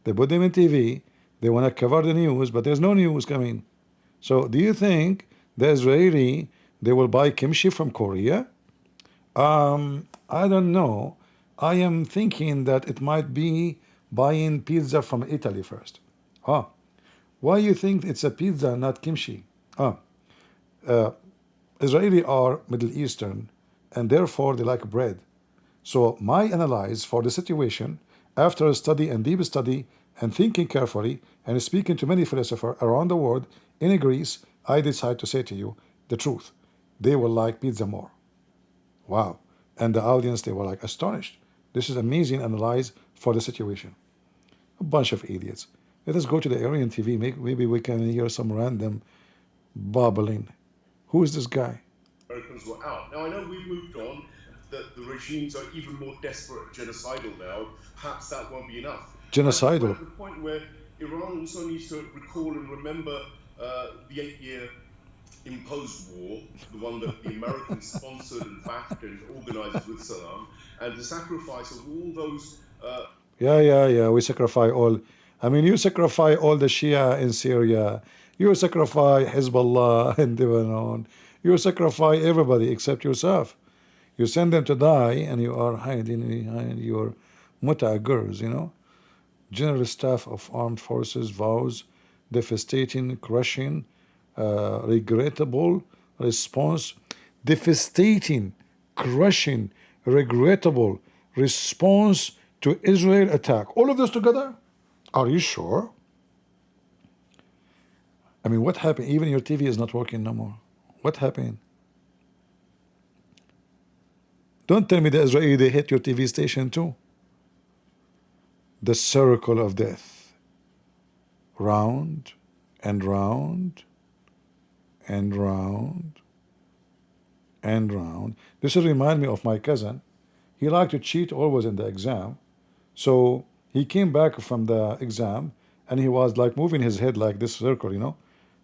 They put them in TV. They want to cover the news, but there's no news coming. So do you think the Israeli, they will buy kimchi from Korea? I don't know. I am thinking that it might be buying pizza from Italy first. Why you think it's a pizza, not kimchi? Israeli are Middle Eastern, and therefore they like bread. So my analyze for the situation, after a study and deep study and thinking carefully and speaking to many philosophers around the world in Greece, I decide to say to you the truth. They will like pizza more. Wow. And the audience, they were like astonished. This is amazing analyze for the situation. A bunch of idiots. Let us go to the Aryan TV. Maybe we can hear some random babbling. Who is this guy? Americans were out. Now, I know we've moved on, that the regimes are even more desperate, genocidal now. Perhaps that won't be enough. Genocidal. We're at the point where Iran also needs to recall and remember the 8-year imposed war, the one that the Americans sponsored and backed and organized with Saddam, and the sacrifice of all those... Yeah, we sacrifice all. I mean, you sacrifice all the Shia in Syria. You sacrifice Hezbollah in Lebanon. You sacrifice everybody except yourself. You send them to die, and you are hiding behind your muta girls, General Staff of Armed Forces vows devastating, crushing, regrettable response. Devastating, crushing, regrettable response to Israel attack. All of this together? Are you sure? I mean, what happened? Even your TV is not working no more. What happened? Don't tell me the Israeli, they hit your TV station too. The circle of death. Round and round and round and round. This will remind me of my cousin. He liked to cheat always in the exam. So he came back from the exam and he was like moving his head like this circle,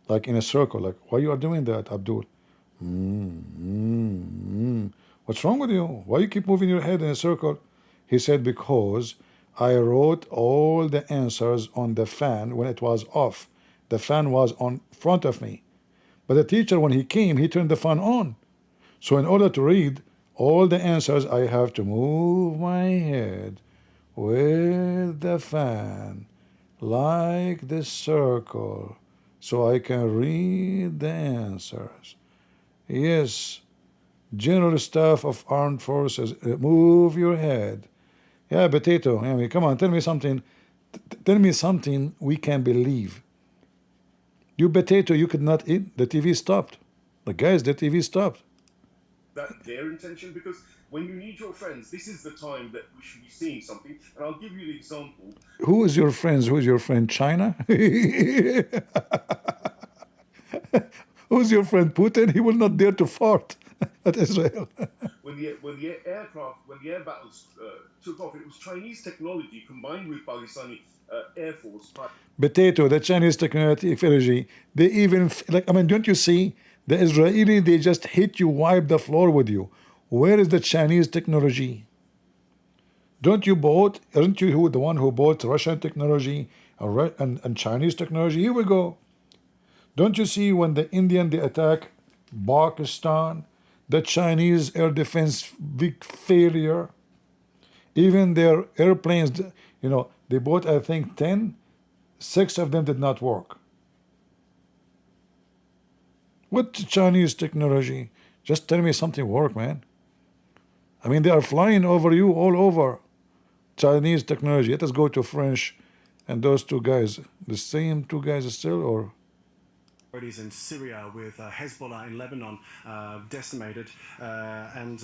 like in a circle. Like, why you are doing that, Abdul? What's wrong with you? Why you keep moving your head in a circle? He said, because I wrote all the answers on the fan when it was off. The fan was on front of me. But the teacher, when he came, he turned the fan on. So in order to read all the answers, I have to move my head with the fan like this circle so I can read the answers. Yes, General Staff of Armed Forces, move your head. Yeah, potato. I mean, come on, tell me something. Tell me something we can believe. You potato, you could not eat. The TV stopped. The TV stopped. That's their intention, because when you need your friends, this is the time that we should be seeing something. And I'll give you the example. Who is your friends? Who is your friend? China? Who's your friend? Putin? He will not dare to fart at Israel. When the air battles took off, it was Chinese technology combined with Pakistani Air Force. Potato, the Chinese technology, they even, don't you see? The Israeli, they just hit you, wipe the floor with you. Where is the Chinese technology? Aren't you the one who bought Russian technology and Chinese technology? Here we go. Don't you see when the Indian, they attack Pakistan, the Chinese air defense, big failure. Even their airplanes, they bought, I think, 10, 6 of them did not work. What Chinese technology? Just tell me something work, man. I mean, they are flying over you all over. Chinese technology. Let us go to French and those two guys. The same two guys still, or? In Syria with Hezbollah in Lebanon decimated, and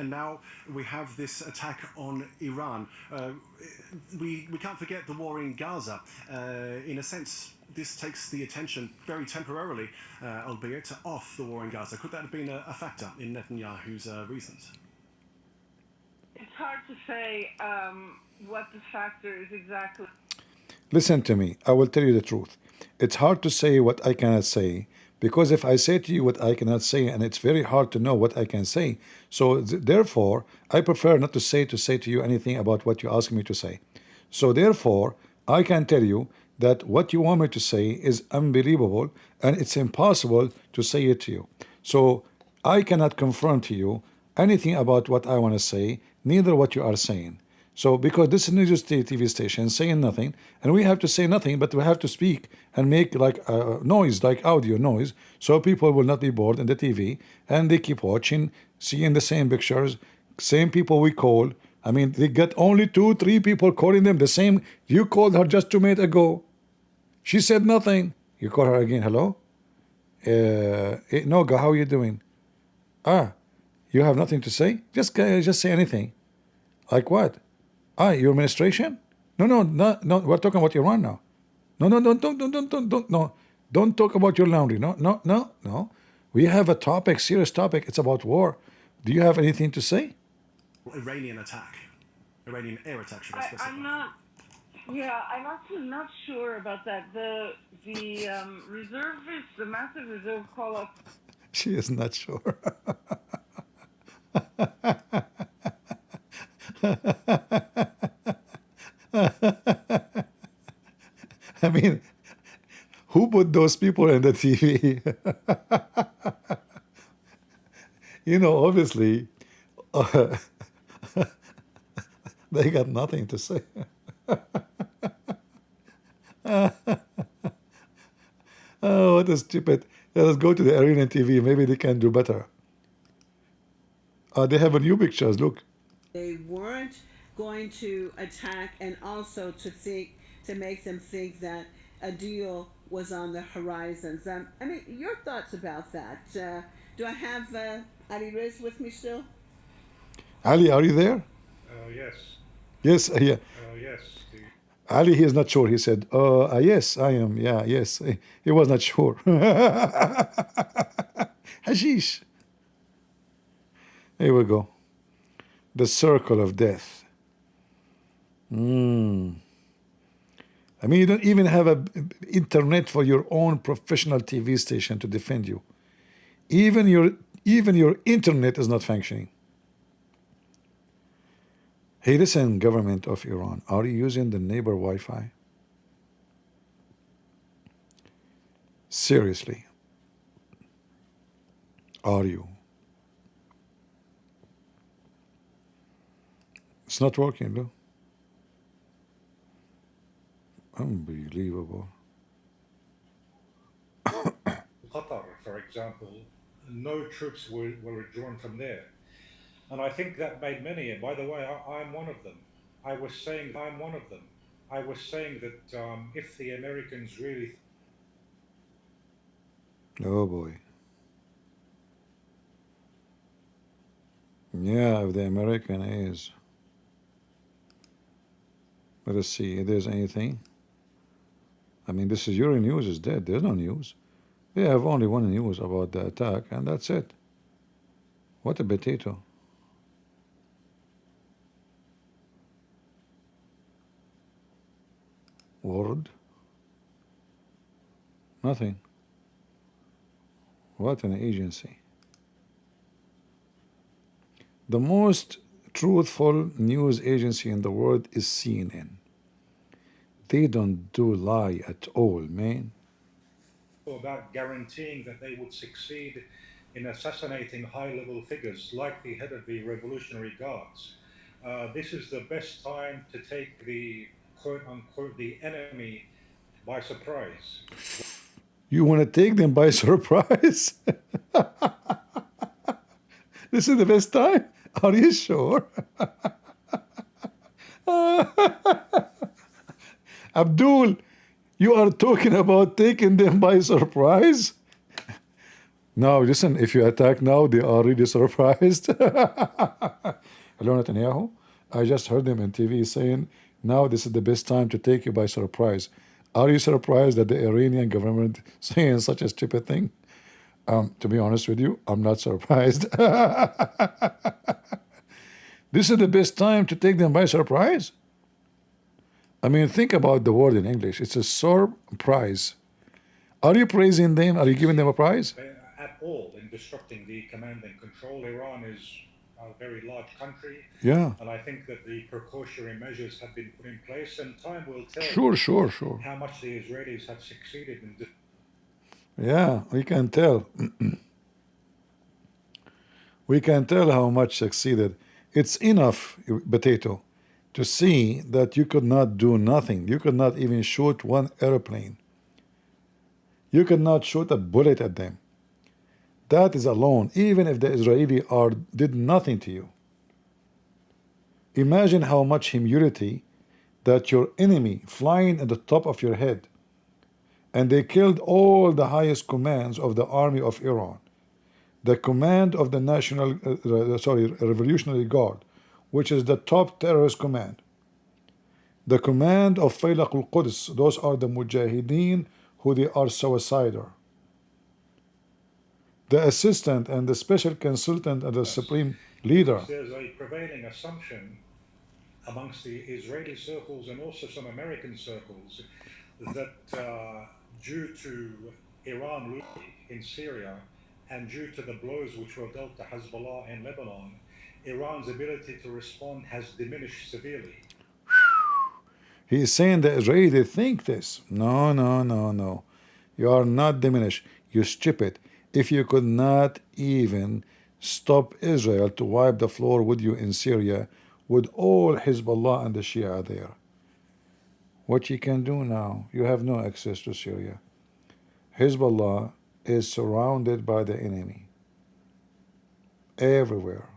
now we have this attack on Iran. We can't forget the war in Gaza. In a sense, this takes the attention very temporarily, albeit, off the war in Gaza. Could that have been a factor in Netanyahu's reasons? It's hard to say what the factor is exactly. Listen to me. I will tell you the truth. It's hard to say what I cannot say, because if I say to you what I cannot say, and it's very hard to know what I can say, so therefore I prefer not to say to you anything about what you ask me to say. So therefore I can tell you that what you want me to say is unbelievable, and it's impossible to say it to you. So I cannot confirm to you anything about what I want to say, neither what you are saying. So because this is a news TV station saying nothing, and we have to say nothing, but we have to speak and make like noise, like audio noise, so people will not be bored in the TV, and they keep watching, seeing the same pictures, same people we call. I mean, they get only 2-3 people calling them the same. You called her just 2 minutes ago. She said nothing. You call her again. Hello? Noga, how are you doing? You have nothing to say? Just say anything. Like what? Your administration? No. We're talking about Iran now. No. Don't talk about your laundry. No. We have a topic, serious topic. It's about war. Do you have anything to say? Iranian attack, Iranian air attack. Should I specify? I'm not. Yeah, I'm actually not sure about that. The reservists, the massive reserve call-up. She is not sure. I mean, who put those people in the TV? You know, obviously, they got nothing to say. Oh, what a stupid. Let us go to the Iranian TV. Maybe they can do better. They have a new pictures. Look. They weren't going to attack, and also to make them think that a deal was on the horizons. I mean, your thoughts about that? Do I have Ali Riz with me still? Ali, are you there? Yes. Yes, yeah. Yes. Ali, he is not sure. He said, yes, I am. Yeah, yes. He was not sure. Hashish. Here we go. The circle of death. I mean, you don't even have an internet for your own professional TV station to defend you. Even your internet is not functioning. Hey, listen, government of Iran, are you using the neighbor Wi-Fi? Seriously. Are you? It's not working, though. Unbelievable. Qatar, for example, no troops were withdrawn from there. And I think that made many, and by the way, I'm one of them. I was saying that if the Americans really... Oh boy. Yeah, if the American is. Let us see if there's anything. I mean, this is your news is dead. There's no news. They have only one news about the attack, and that's it. What a potato. Word? Nothing. What an agency. The most truthful news agency in the world is CNN. They don't do lie at all, man. About guaranteeing that they would succeed in assassinating high-level figures like the head of the Revolutionary Guards. This is the best time to take the quote-unquote the enemy by surprise. You want to take them by surprise? This is the best time? Are you sure? Abdul, you are talking about taking them by surprise? Now, listen, if you attack now, they are really surprised. Hello, Netanyahu. I just heard them on TV saying, now this is the best time to take you by surprise. Are you surprised that the Iranian government saying such a stupid thing? To be honest with you, I'm not surprised. This is the best time to take them by surprise? I mean, think about the word in English. It's a surprise. Are you praising them? Are you giving them a prize? At all in disrupting the command and control. Iran is a very large country. Yeah. And I think that the precautionary measures have been put in place, and time will tell Sure. how much the Israelis have succeeded in this. Yeah, we can tell. We can tell how much succeeded. It's enough, potato, to see that you could not do nothing. You could not even shoot one airplane. You could not shoot a bullet at them. That is alone, even if the Israeli did nothing to you. Imagine how much humility that your enemy flying at the top of your head, and they killed all the highest commands of the army of Iran. The command of the Revolutionary Guard, which is the top terrorist command. The command of Faylaq al-Quds, those are the Mujahideen who they are suicider. The assistant and the special consultant and the supreme leader. There's a prevailing assumption amongst the Israeli circles and also some American circles that due to Iran losing in Syria and due to the blows which were dealt to Hezbollah in Lebanon, Iran's ability to respond has diminished severely. He is saying that Israeli think this. No. You are not diminished. You stupid. If you could not even stop Israel to wipe the floor with you in Syria, with all Hezbollah and the Shia there, what you can do now, you have no access to Syria. Hezbollah is surrounded by the enemy everywhere.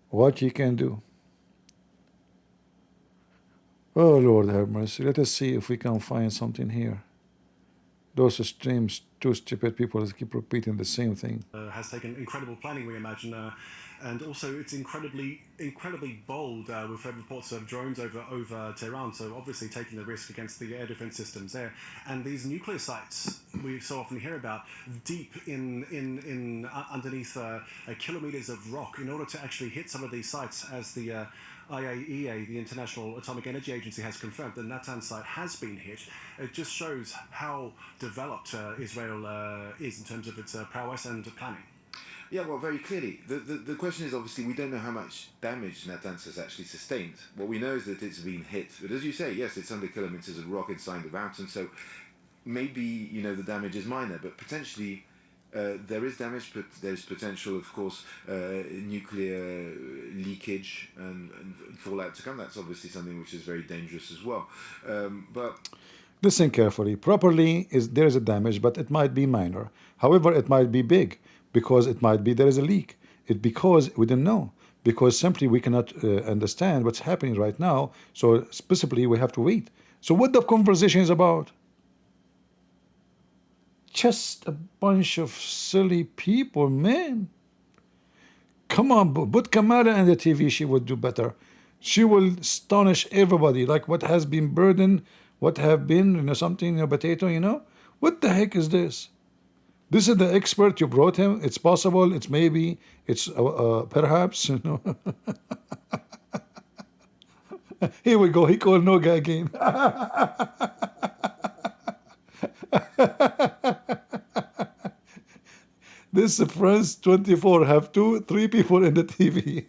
What you can do? Oh, Lord have mercy. Let us see if we can find something here. Those streams, two stupid people keep repeating the same thing. Has taken incredible planning, we imagine, and also it's incredibly bold. We've heard reports of drones over Tehran, so obviously taking the risk against the air defense systems there. And these nuclear sites we so often hear about, deep in underneath kilometers of rock, in order to actually hit some of these sites, as the IAEA, the International Atomic Energy Agency, has confirmed the Natanz site has been hit. It just shows how developed Israel is in terms of its prowess and planning. Yeah, well, very clearly. The question is, obviously, we don't know how much damage Natanz has actually sustained. What we know is that it's been hit. But as you say, yes, it's under kilometers of rock inside the mountain, so maybe, the damage is minor, but potentially there is damage, but there's potential, of course, nuclear leakage and fallout to come. That's obviously something which is very dangerous as well. But listen carefully. Properly, there is a damage, but it might be minor. However, it might be big, because it might be there is a leak. Because we don't know. Because simply we cannot understand what's happening right now. So specifically, we have to wait. So what the conversation is about? Just a bunch of silly people, man. Come on, put Kamala on the TV. She would do better. She will astonish everybody, like what has been burdened, what have been, something, potato, What the heck is this? This is the expert you brought him. It's possible. It's maybe. It's perhaps. Here we go. He called Noga again. This France 24 have 3 people in the TV.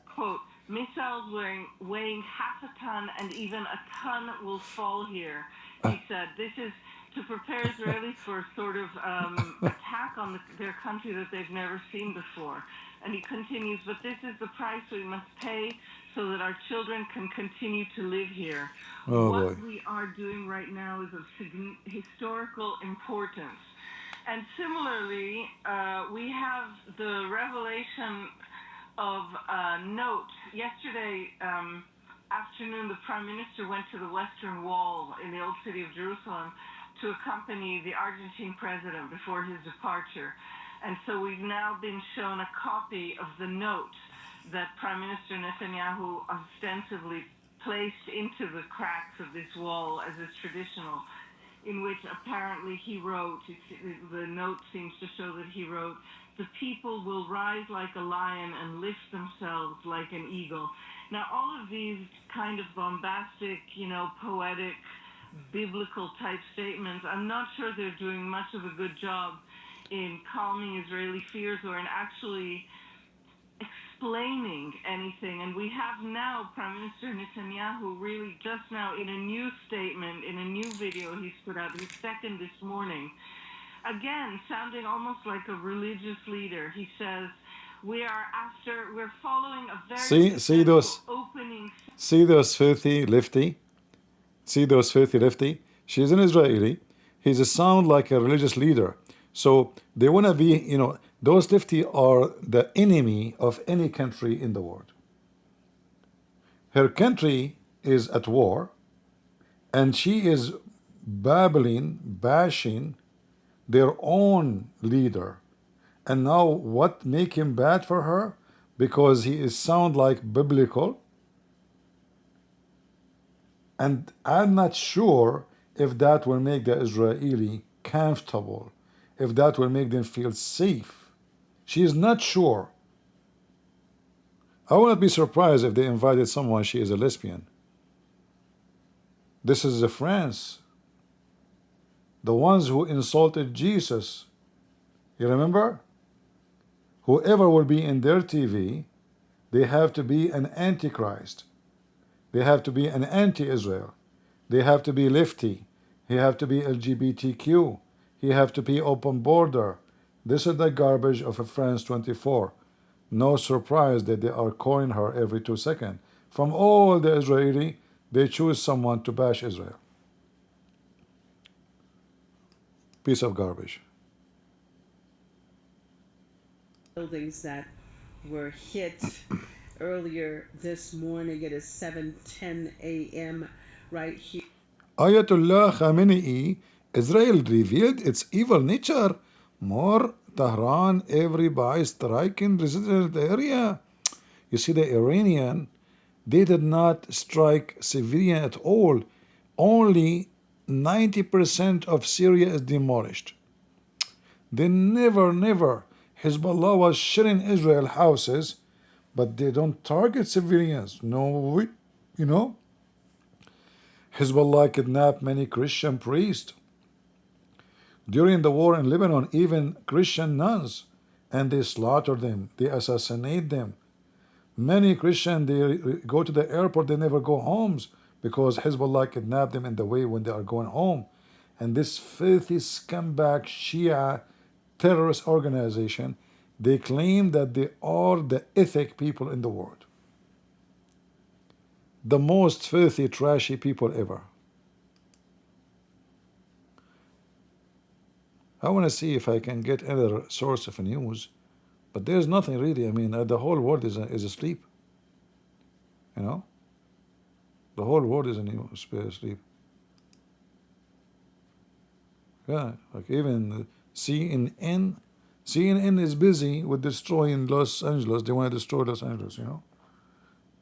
Quote, missiles weighing half a ton and even a ton will fall here. He said, this is to prepare Israelis for a sort of attack on their country that they've never seen before. And he continues, but this is the price we must pay so that our children can continue to live here. Oh What boy. we are doing right now is of historical importance. And similarly, we have the revelation of a note. Yesterday afternoon, the Prime Minister went to the Western Wall in the old city of Jerusalem to accompany the Argentine president before his departure. And so we've now been shown a copy of the note that Prime Minister Netanyahu ostensibly placed into the cracks of this wall, as is traditional, in which apparently he wrote, the note seems to show that he wrote, "The people will rise like a lion and lift themselves like an eagle." Now, all of these kind of bombastic, poetic, biblical type statements, I'm not sure they're doing much of a good job in calming Israeli fears or in actually explaining anything. And we have now Prime Minister Netanyahu really just now in a new statement, in a new video he's put out, his second this morning, again sounding almost like a religious leader. He says, we're following a very See those opening. see those filthy lefty? See those filthy lefty? She's an Israeli. He's a sound like a religious leader. So they want to be, those lefty are the enemy of any country in the world. Her country is at war, and she is bashing their own leader. And now what make him bad for her? Because he is sound like biblical. And I'm not sure if that will make the Israeli comfortable, if that will make them feel safe. She is not sure. I wouldn't be surprised if they invited someone, she is a lesbian. This is France. The ones who insulted Jesus. You remember? Whoever will be in their TV, they have to be an antichrist. They have to be an anti-Israel. They have to be lefty. He have to be LGBTQ. He have to be open border. This is the garbage of a France 24. No surprise that they are calling her every 2 seconds. From all the Israeli, they choose someone to bash Israel. Piece of garbage. Buildings that were hit earlier this morning. It is 7:10 a.m. right here. Ayatollah Khamenei, Israel revealed its evil nature. More Tehran every by striking residential area. You see, the Iranian, they did not strike civilian at all. Only 90% of Syria is demolished. They never, Hezbollah was shelling Israel houses, but they don't target civilians. No, Hezbollah kidnapped many Christian priests. During the war in Lebanon, even Christian nuns, and they slaughter them, they assassinate them. Many Christians, they go to the airport, they never go homes because Hezbollah kidnapped them in the way when they are going home. And this filthy scumbag Shia terrorist organization, they claim that they are the ethic people in the world. The most filthy, trashy people ever. I want to see if I can get another source of news, but there's nothing really. I mean, the whole world is asleep. The whole world is asleep. Yeah, like even CNN is busy with destroying Los Angeles. They want to destroy Los Angeles,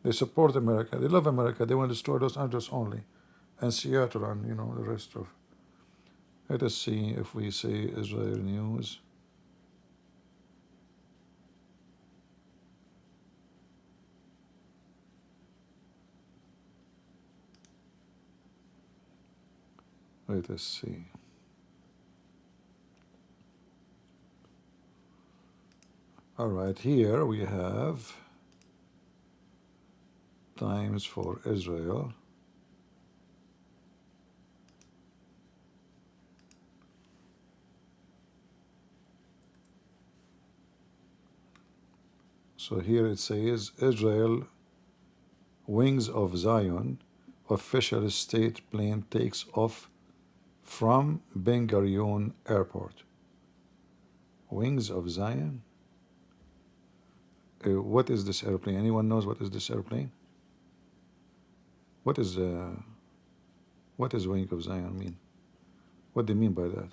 They support America. They love America. They want to destroy Los Angeles only. And Seattle and, the rest of. Let us see if we say Israel news. Let us see. All right, here we have Times for Israel. So here it says Israel Wings of Zion official state plane takes off from Ben Gurion Airport. Wings of Zion? What is this airplane? Anyone knows what is this airplane? What is Wing of Zion mean? What do you mean by that?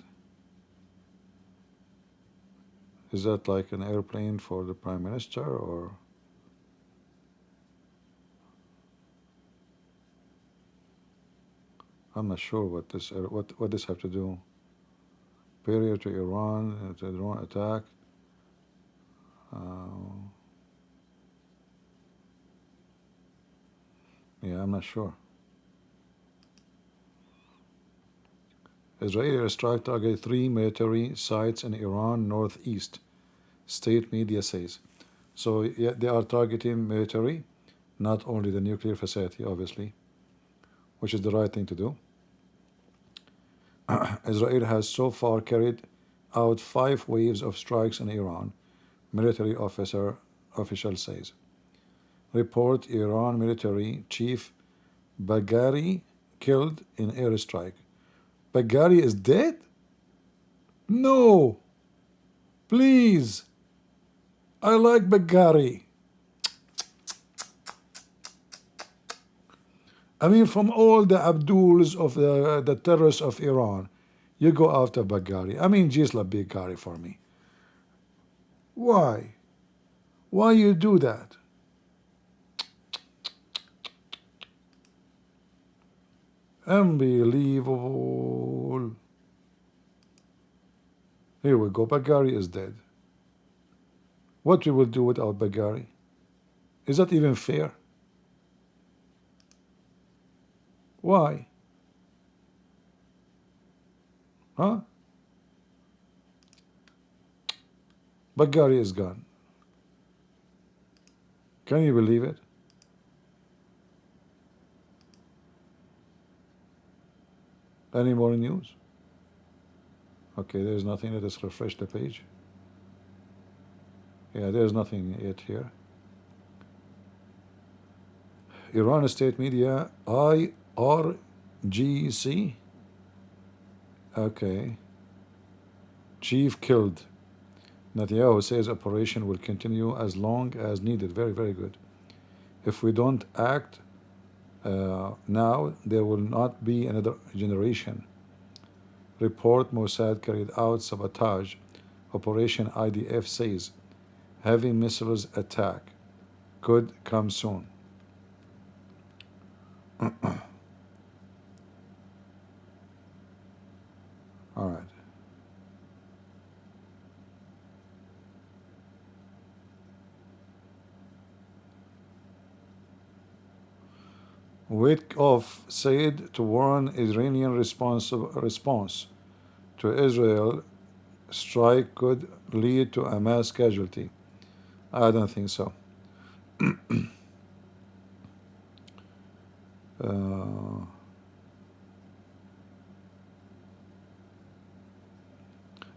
Is that like an airplane for the Prime Minister, or? I'm not sure what this have to do. Barrier to Iran, to drone attack. Yeah, I'm not sure. Israeli airstrike target 3 military sites in Iran northeast, state media says. So yeah, they are targeting military, not only the nuclear facility, obviously, which is the right thing to do. Israel has so far carried out 5 waves of strikes in Iran, military official says. Report Iran military chief Bagheri killed in airstrike. Bagheri is dead? No! Please! I like Bagheri. I mean, from all the Abduls of the terrorists of Iran, you go after Bagheri. I mean, Gisla Bagheri for me. Why? Why you do that? Unbelievable. Here we go. Bagheri is dead. What we will do without Bagheri? Is that even fair? Why? Huh? Bagheri is gone. Can you believe it? Any more news? Okay, there's nothing. Let us refresh the page. Yeah, there's nothing yet here. Iran state media, IRGC. Okay. Chief killed. Netanyahu says operation will continue as long as needed. Very, very good. If we don't act now, there will not be another generation. Report Mossad carried out sabotage. Operation IDF says heavy missiles attack could come soon. All right. Witkoff said to warn Iranian response to Israel strike could lead to a mass casualty. I don't think so.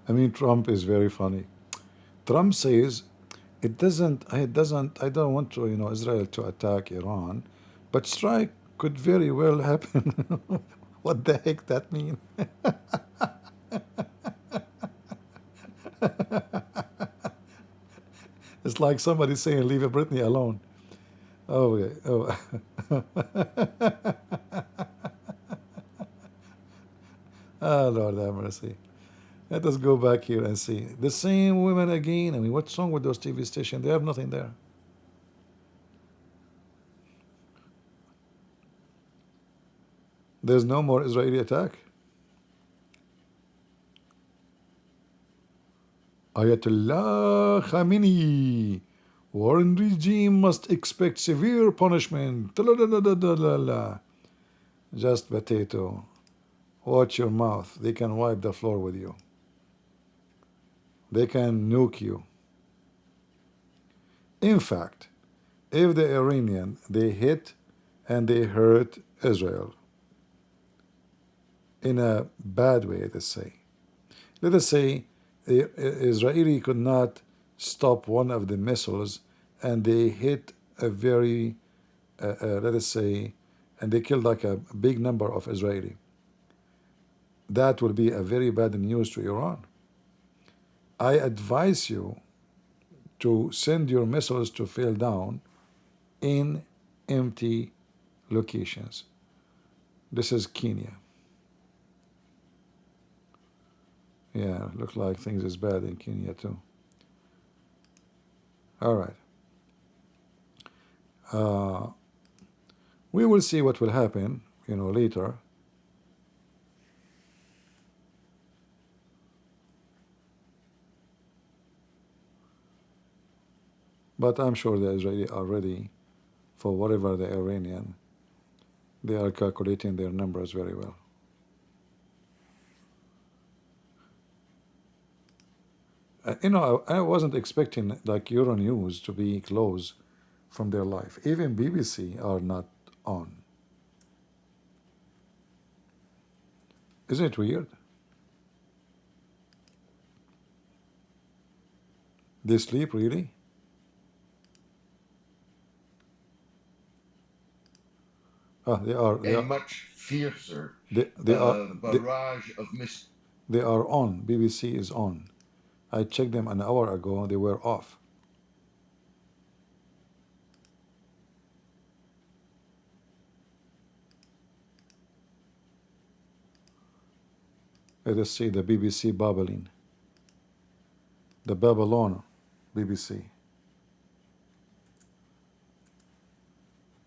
I mean, Trump is very funny. Trump says I don't want to, Israel to attack Iran, but strike could very well happen. What the heck that mean? It's like somebody saying, leave Britney alone. Oh, okay. Oh. Oh, Lord have mercy. Let us go back here and see. The same women again. I mean, what's wrong with those TV stations? They have nothing there. There's no more Israeli attack. Ayatollah Khamenei. Warren regime must expect severe punishment. Just potato. Watch your mouth. They can wipe the floor with you. They can nuke you. In fact, if the Iranian, they hit and they hurt Israel in a bad way, let us say the Israeli could not stop one of the missiles and they hit a very, let us say, and they killed like a big number of Israeli. That will be a very bad news to Iran. I advise you to send your missiles to fall down in empty locations. This is Kenya. Yeah, looks like things is bad in Kenya too. All right. We will see what will happen, later. But I'm sure the Israeli are ready for whatever the Iranian. They are calculating their numbers very well. I wasn't expecting like Euronews to be closed from their life. Even BBC are not on. Isn't it weird? They sleep really? They are. They a are. much fiercer They are. barrage of They are on. BBC is on. I checked them an hour ago. They were off. Let us see the BBC babbling. The Babylon BBC.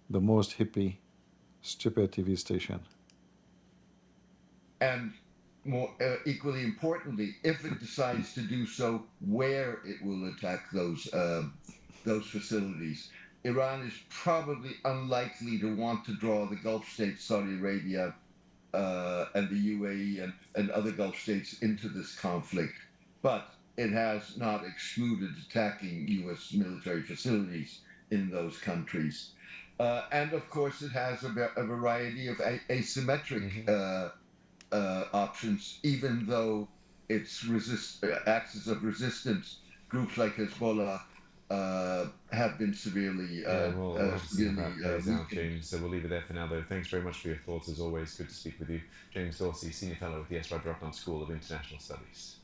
The most hippie, stupid TV station. and more equally importantly, if it decides to do so, where it will attack those facilities. Iran is probably unlikely to want to draw the Gulf states, Saudi Arabia, and the UAE and other Gulf states into this conflict, but it has not excluded attacking U.S. military facilities in those countries. And of course, it has a variety of asymmetric options, even though its axis of resistance, groups like Hezbollah, have been severely we'll have to see how that plays out, weakened. James. So we'll leave it there for now, though. Thanks very much for your thoughts, as always. Good to speak with you. James Dorsey, Senior Fellow at the S. Rajaratnam School of International Studies.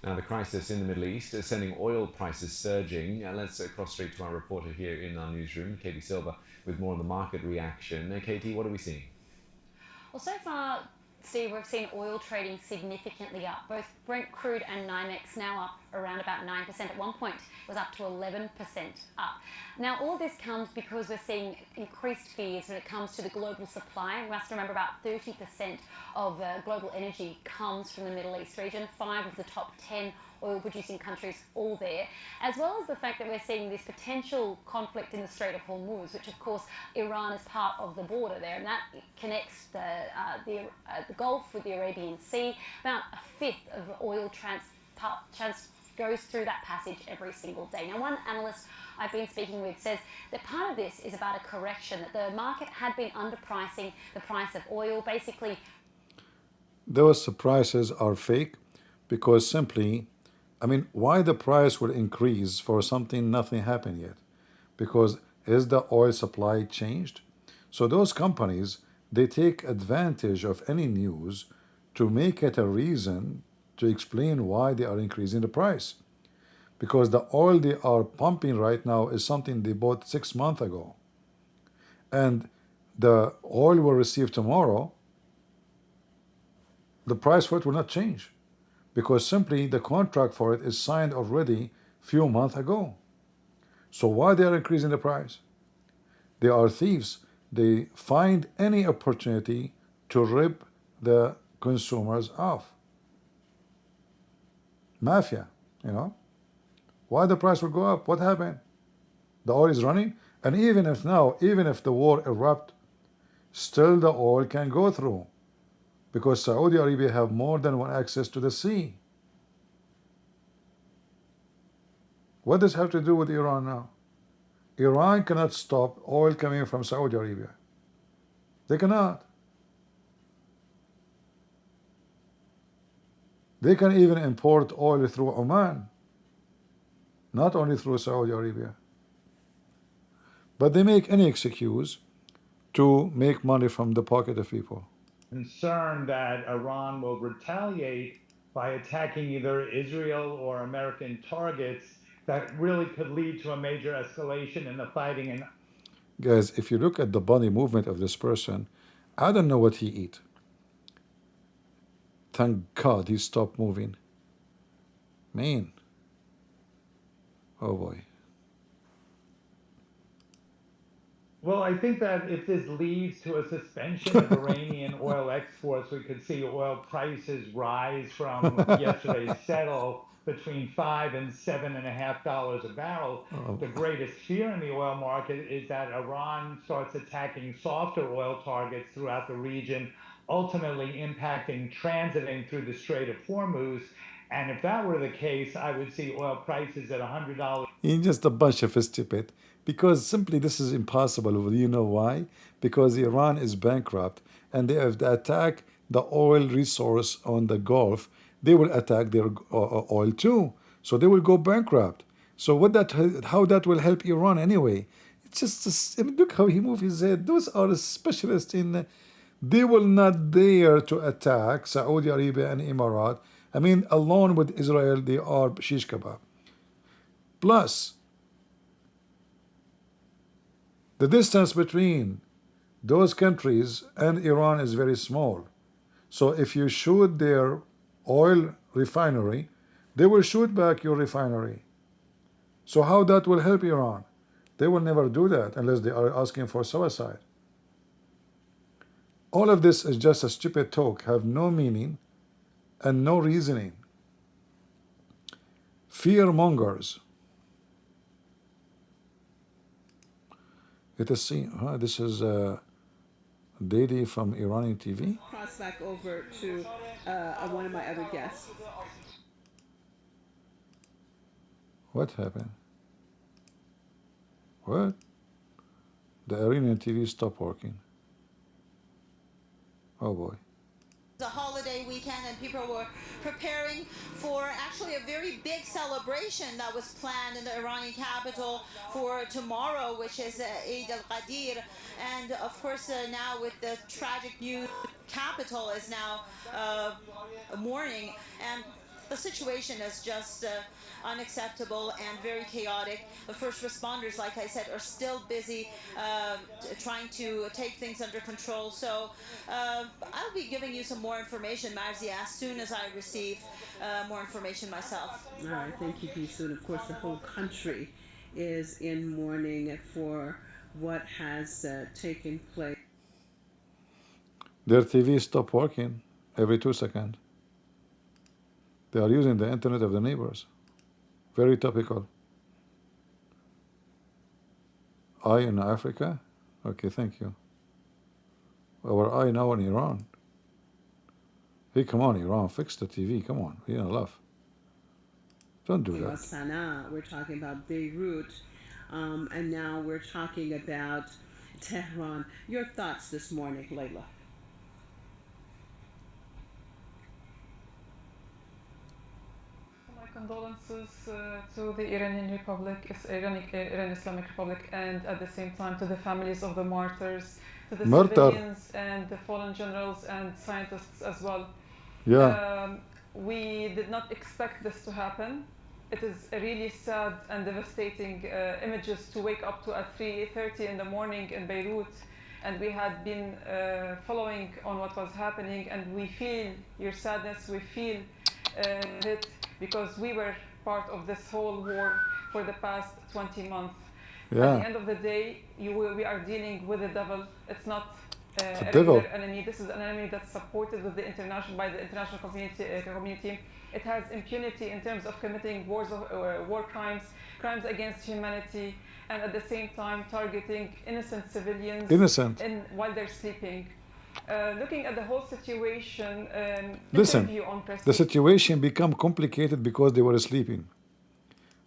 Now, the crisis in the Middle East is sending oil prices surging. Let's cross straight to our reporter here in our newsroom, Katie Silva, with more on the market reaction. Katie, what are we seeing? Well, so far, Steve, we've seen oil trading significantly up. Both Brent crude and NYMEX now up around about 9%. At one point, it was up to 11% up. Now, all of this comes because we're seeing increased fears when it comes to the global supply. We must remember about 30% of global energy comes from the Middle East region. 5 of the top 10 oil-producing countries all there, as well as the fact that we're seeing this potential conflict in the Strait of Hormuz, which of course Iran is part of the border there, and that connects the Gulf with the Arabian Sea. About a fifth of oil goes through that passage every single day. Now, one analyst I've been speaking with says that part of this is about a correction, that the market had been underpricing the price of oil. Basically, Those prices are fake because simply, why the price will increase for something nothing happened yet? Because is the oil supply changed? So those companies, they take advantage of any news to make it a reason to explain why they are increasing the price. Because the oil they are pumping right now is something they bought 6 months ago. And the oil we'll receive tomorrow, the price for it will not change. Because simply the contract for it is signed already few months ago. So why they are increasing the price? They are thieves. They find any opportunity to rip the consumers off. Mafia, Why the price will go up? What happened? The oil is running, and even if the war erupt, still the oil can go through, because Saudi Arabia have more than one access to the sea. What does this have to do with Iran now? Iran cannot stop oil coming from Saudi Arabia. They cannot. They can even import oil through Oman. not only through Saudi Arabia. But they make any excuse to make money from the pocket of people. Concerned that Iran will retaliate by attacking either Israel or American targets that really could lead to a major escalation in the fighting. And Guys, if you look at the body movement of this person, I don't know what he eat. Thank God he stopped moving. Man. Oh boy. well, I think that if this leads to a suspension of Iranian oil exports, we could see oil prices rise from yesterday's settle between $5 and $7.50 a barrel. Oh. The greatest fear in the oil market is that Iran starts attacking softer oil targets throughout the region, ultimately impacting transiting through the Strait of Hormuz. And if that were the case, I would see oil prices at $100. You're just a bunch of stupid. Because simply this is impossible. You know why? Because Iran is bankrupt and they have to attack the oil resource on the Gulf. They will attack their oil too. So they will go bankrupt. So how that will help Iran anyway? It's just, I mean, look how he moved his head. Those are specialists in, they will not dare to attack Saudi Arabia and Emirat. I mean, alone with Israel, they are shish kebab. Plus, the distance between those countries and Iran is very small. So if you shoot their oil refinery, they will shoot back your refinery. So how that will help Iran? They will never do that unless they are asking for suicide. All of this is just a stupid talk, have no meaning and no reasoning. Fear mongers. It is seen. This is Didi from Iranian TV. Cross back over to one of my other guests. What happened? What? The Iranian TV stopped working. Oh boy. The holiday weekend, and people were preparing for actually a very big celebration that was planned in the Iranian capital for tomorrow, which is Eid al-Qadir. And of course, now with the tragic news, capital is now mourning, and the situation is just unacceptable and very chaotic. The first responders, like I said, are still busy trying to take things under control. So I'll be giving you some more information, Marzi, as soon as I receive more information myself. All right, thank you, Gisu. And of course, the whole country is in mourning for what has taken place. Their TV stopped working every 2 seconds. They are using the internet of the neighbors. Very topical. I in Africa? Okay, thank you. Our eye now in Iran. Hey, come on, Iran, fix the TV. Come on, we in love. Don't do that. Sana'a, we're talking about Beirut, and now we're talking about Tehran. Your thoughts this morning, Layla? Condolences to the Iranian Republic, Iran Islamic Republic, and at the same time to the families of the martyrs, to the civilians and the fallen generals and scientists as well. Yeah. We did not expect this to happen. It is a really sad and devastating images to wake up to at 3:30 in the morning in Beirut, and we had been following on what was happening, and we feel your sadness, we feel it, because we were part of this whole war for the past 20 months. Yeah. At the end of the day, we are dealing with the devil. It's not a devil. regular enemy. This is an enemy that's supported with by the international community. It has impunity in terms of committing war crimes, crimes against humanity, and at the same time targeting innocent civilians while they're sleeping. Looking at the whole situation, listen, the situation become complicated because they were sleeping.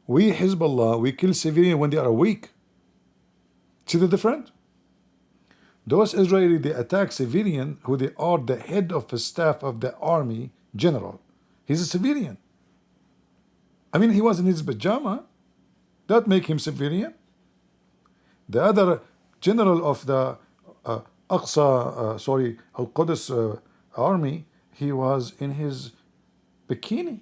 We, Hezbollah, we kill civilians when they are awake. See the difference? Those Israelis, they attack civilian who they are the head of the staff of the army general. He's a civilian. I mean, he was in his pajama. That make him civilian. The other general of the Al-Quds army, he was in his bikini.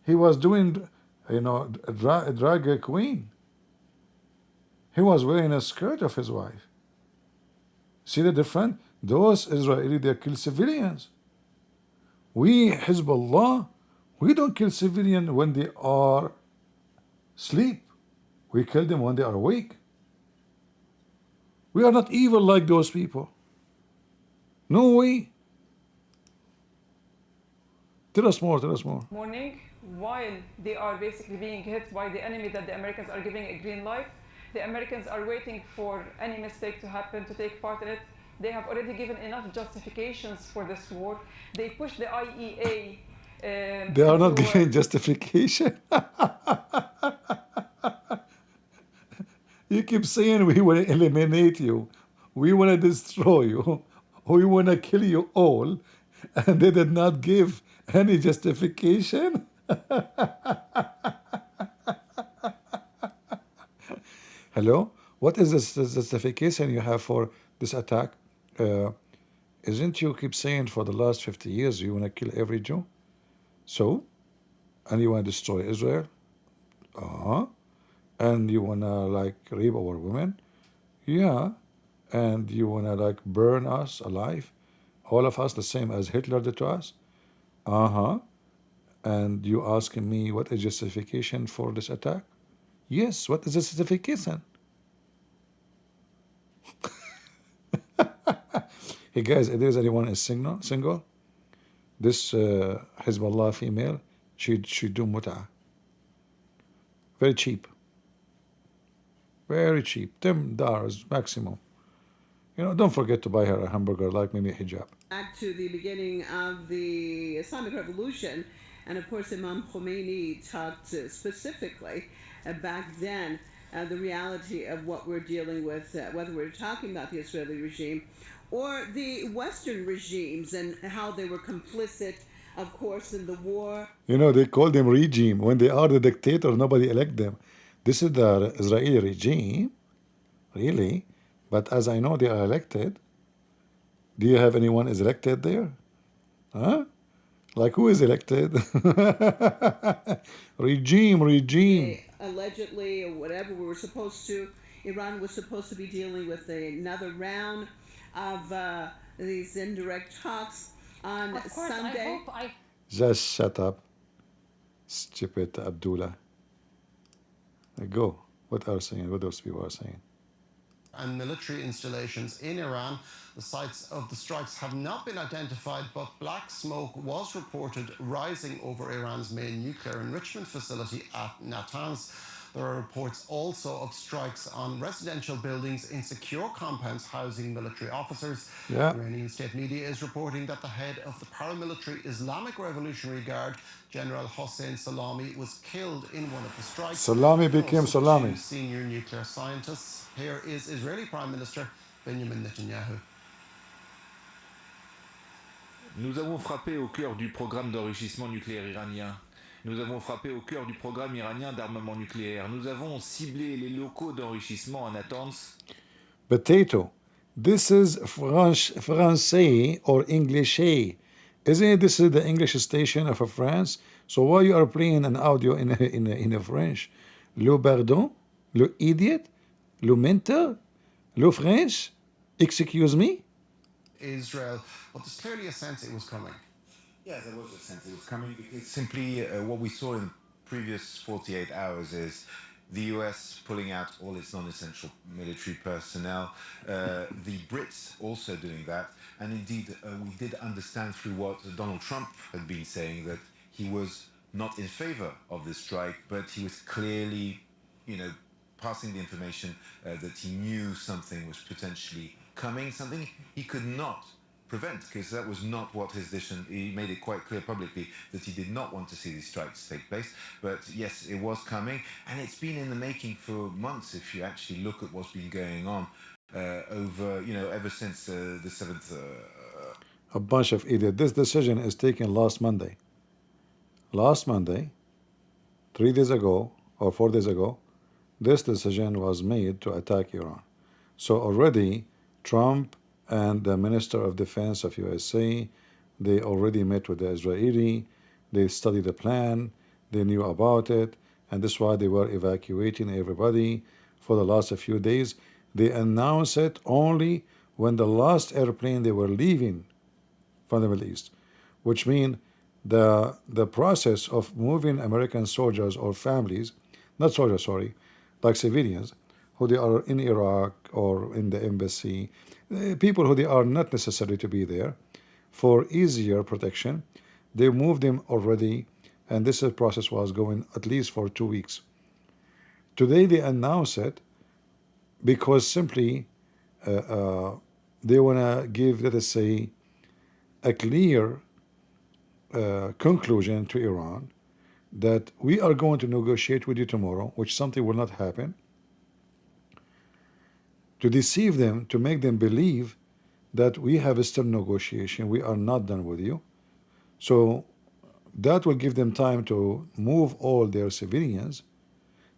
He was doing, drag queen. He was wearing a skirt of his wife. See the difference? Those Israeli, they kill civilians. We, Hezbollah, we don't kill civilians when they are asleep. We kill them when they are awake. We are not evil like those people. No way. Tell us more, tell us more. Morning, while they are basically being hit by the enemy that the Americans are giving a green light, the Americans are waiting for any mistake to happen to take part in it. They have already given enough justifications for this war. They push the IEA. They are not giving justification. You keep saying we want to eliminate you, we want to destroy you, we want to kill you all, and they did not give any justification. Hello? What is this justification you have for this attack? Isn't you keep saying for the last 50 years you want to kill every Jew? So? And you want to destroy Israel? And you want to rape our women? Yeah. And you want to burn us alive? All of us the same as Hitler did to us? And you asking me what is justification for this attack? Yes, what is the justification? Hey guys, if there's anyone is single, this Hezbollah female, she do mut'ah. Very cheap. Very cheap. $10 maximum. Don't forget to buy her a hamburger, like maybe a hijab. Back to the beginning of the Islamic Revolution, and of course Imam Khomeini talked specifically back then the reality of what we're dealing with, whether we're talking about the Israeli regime or the Western regimes and how they were complicit, of course, in the war. They call them regime. When they are the dictator, nobody elect them. This is the Israeli regime, really. But as I know, they are elected. Do you have anyone is elected there? Huh? Like who is elected? Regime. Allegedly, or whatever, Iran was supposed to be dealing with another round of these indirect talks on Sunday. Just shut up, stupid Abdullah. Go. What those people are saying. And military installations in Iran. The sites of the strikes have not been identified, but black smoke was reported rising over Iran's main nuclear enrichment facility at Natanz. There are reports also of strikes on residential buildings in secure compounds housing military officers. Yeah. Iranian state media is reporting that the head of the paramilitary Islamic Revolutionary Guard, General Hossein Salami, was killed in one of the strikes. Salami became Salami. Senior nuclear scientists. Here is Israeli Prime Minister Benjamin Netanyahu. Nous avons frappé au cœur du programme d'enrichissement nucléaire iranien. Nous avons frappé au cœur du programme iranien d'armement nucléaire. Nous avons ciblé les locaux d'enrichissement à Natanz. Potato. This is Francais or English. Isn't this is the English station of France? So why you are playing an audio in a French? Le pardon? Le idiot? Le mentor? Le French? Excuse me? Israel, but there's clearly a sense it was coming. Yeah, there was a sense it was coming because simply what we saw in the previous 48 hours is the US pulling out all its non-essential military personnel, the Brits also doing that, and indeed we did understand through what Donald Trump had been saying that he was not in favor of this strike, but he was clearly, passing the information that he knew something was potentially coming, something he could not prevent, because that was not what his decision. He made it quite clear publicly that he did not want to see these strikes take place. But yes, it was coming, and it's been in the making for months. If you actually look at what's been going on ever since the 7th. A bunch of idiots. This decision is taken last Monday. Last Monday, 3 days ago or 4 days ago, this decision was made to attack Iran. So already Trump and the Minister of Defense of USA, they already met with the Israeli, they studied the plan, they knew about it, and this is why they were evacuating everybody for the last few days. They announced it only when the last airplane they were leaving from the Middle East, which means the process of moving American soldiers or families, not soldiers, sorry, like civilians, who they are in Iraq or in the embassy, people who they are not necessary to be there, for easier protection, they moved them already, and this process was going at least for 2 weeks. Today they announce it because simply they want to give, let us say, a clear conclusion to Iran that we are going to negotiate with you tomorrow, which something will not happen, to deceive them, to make them believe that we have still negotiation, we are not done with you. So that will give them time to move all their civilians.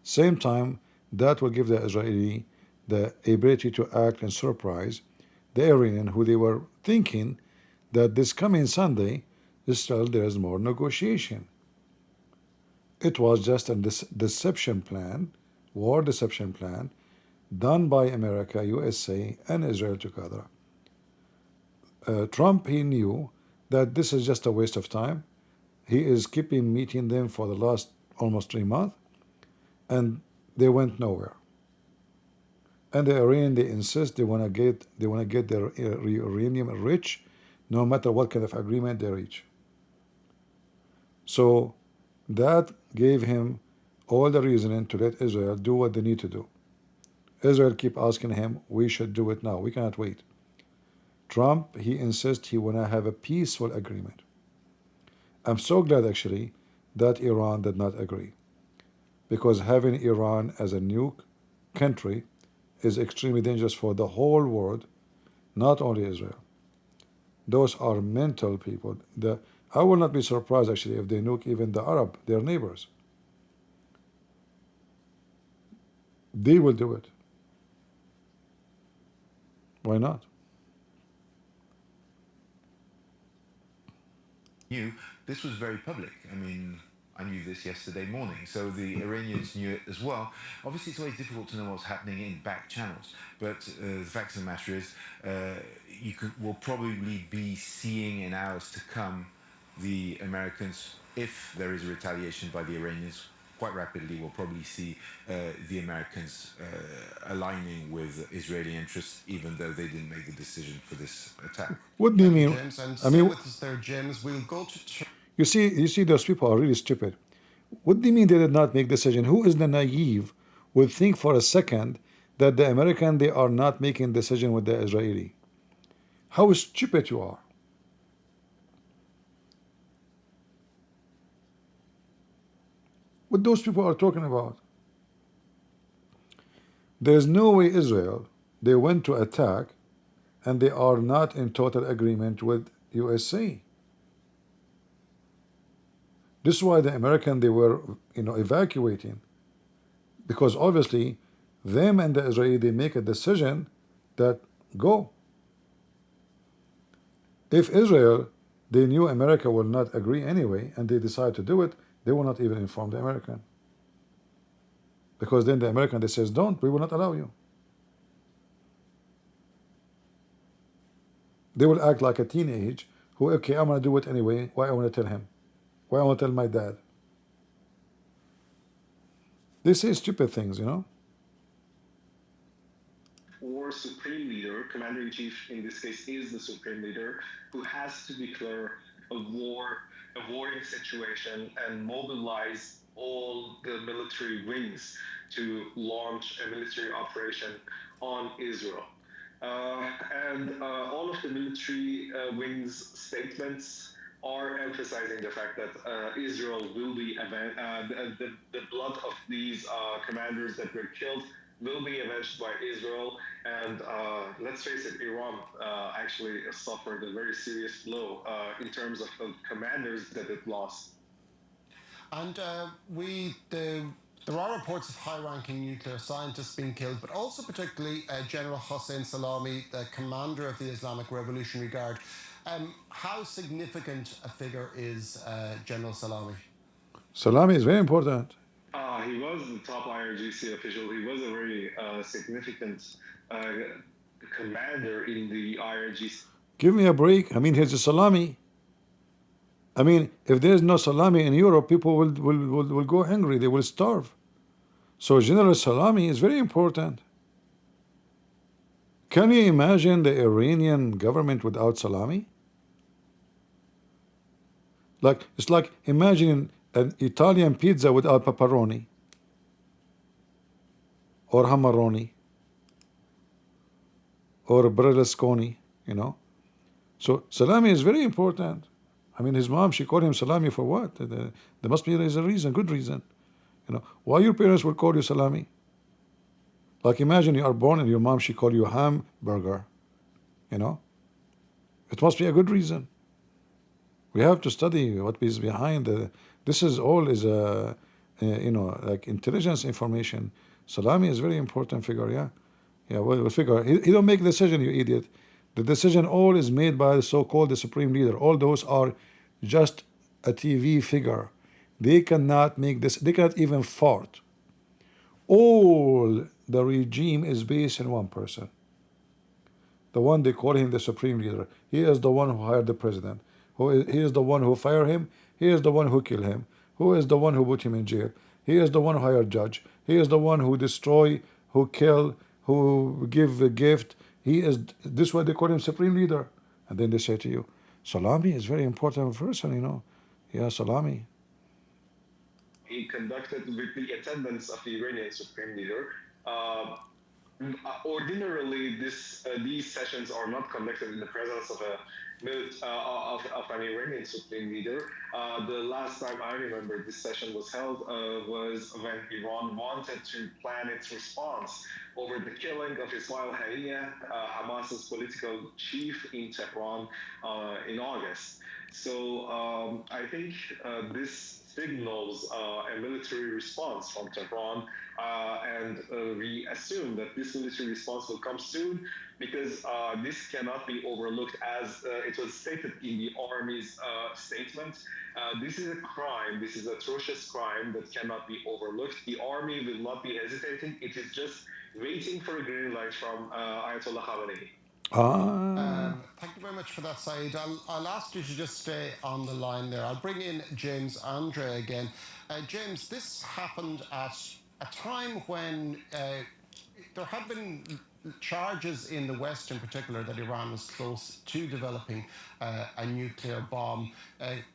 Same time, that will give the Israeli the ability to act and surprise the Iranian, who they were thinking that this coming Sunday, still there is more negotiation. It was just a deception plan, war deception plan, done by America, USA, and Israel together. Trump, he knew that this is just a waste of time. He is keeping meeting them for the last almost 3 months, and they went nowhere. And the Iranian, they insist they want to get their uranium rich, no matter what kind of agreement they reach. So that gave him all the reasoning to let Israel do what they need to do. Israel keep asking him, we should do it now. We cannot wait. Trump, he insists he want to have a peaceful agreement. I'm so glad actually that Iran did not agree, because having Iran as a nuke country is extremely dangerous for the whole world, not only Israel. Those are mental people. I will not be surprised actually if they nuke even the Arab, their neighbors. They will do it. Why not? This was very public. I mean, I knew this yesterday morning, so the Iranians knew it as well. Obviously, it's always difficult to know what's happening in back channels, but the fact of the matter is, we'll probably be seeing in hours to come the Americans, if there is a retaliation by the Iranians, quite rapidly we'll probably see the Americans aligning with Israeli interests, even though they didn't make the decision for this attack. What do you mean? James, and I mean, with us there, James. We'll go to. you see, those people are really stupid. What do you mean they did not make decision? Who is the naive would think for a second that the American, they are not making decision with the Israeli? How stupid you are. What those people are talking about? There's no way Israel, they went to attack and they are not in total agreement with USA. This is why the American, they were evacuating, because obviously them and the Israeli, they make a decision that go. If Israel, they knew America will not agree anyway and they decide to do it, they will not even inform the American, because then the American, they says, don't, we will not allow you. They will act like a teenage who, okay, I'm going to do it anyway. Why I want to tell him? Why I want to tell my dad? They say stupid things, Or supreme leader, commander-in-chief in this case is the supreme leader, who has to declare a warring situation and mobilize all the military wings to launch a military operation on Israel. And all of the military wings statements are emphasizing the fact that Israel will be the blood of these commanders that were killed will be avenged by Israel. And let's face it, Iran actually suffered a very serious blow in terms of the commanders that it lost. And there are reports of high-ranking nuclear scientists being killed, but also particularly General Hossein Salami, the commander of the Islamic Revolutionary Guard. How significant a figure is General Salami? Salami is very important. He was the top IRGC official. He was a very significant commander in the IRGC. Give me a break. I mean, here's a Salami. I mean, if there's no Salami in Europe, people will go hungry. They will starve. So General Salami is very important. Can you imagine the Iranian government without Salami? It's like imagining an Italian pizza without pepperoni or hammeroni or Berlusconi, you know. So Salami is very important. I mean, his mom, she called him Salami for what? There must be a reason, good reason. You know, why your parents will call you Salami? Like imagine you are born and your mom, she called you hamburger. You know, it must be a good reason. We have to study what is behind this is all is you know, like intelligence information. Salami is very important figure, yeah. Well, figure he don't make decision, you idiot. The decision all is made by the so-called the supreme leader. All those are just a TV figure. They cannot make this. They cannot even fart. All the regime is based on one person. The one they call him the supreme leader. He is the one who hired the president. He is the one who fired him. He is the one who killed him. Who is the one who put him in jail? He is the one who hired judge. He is the one who destroy, who kill, who give a gift. He is this why they call him supreme leader. And then they say to you, Salami is very important person, you know. Yeah, Salami. He conducted with the attendance of the Iranian supreme leader. Ordinarily, these sessions are not conducted in the presence of an Iranian supreme leader. The last time I remember this session was held was when Iran wanted to plan its response over the killing of Ismail Haniyeh, Hamas's political chief in Tehran in August. So I think this signals a military response from Tehran, and we assume that this military response will come soon, because this cannot be overlooked, as it was stated in the army's statement. This is a crime, this is an atrocious crime that cannot be overlooked. The army will not be hesitating, it is just waiting for a green light from Ayatollah Khamenei. Thank you very much for that, Saeed. I'll ask you to just stay on the line there. I'll bring in James Andre again. James, this happened at a time when there had been charges in the West in particular that Iran was close to developing a nuclear bomb,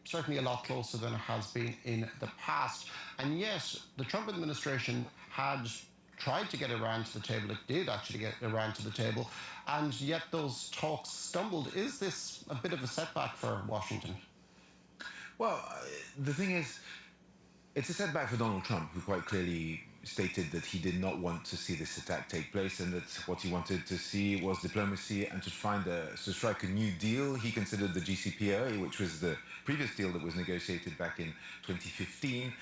certainly a lot closer than it has been in the past. And yet the Trump administration had tried to get Iran to the table. It did actually get Iran to the table, and yet those talks stumbled. Is this a bit of a setback for Washington? Well, the thing is, it's a setback for Donald Trump, who quite clearly stated that he did not want to see this attack take place, and that what he wanted to see was diplomacy and to strike a new deal. He considered the GCPOA, which was the previous deal that was negotiated back in 2015,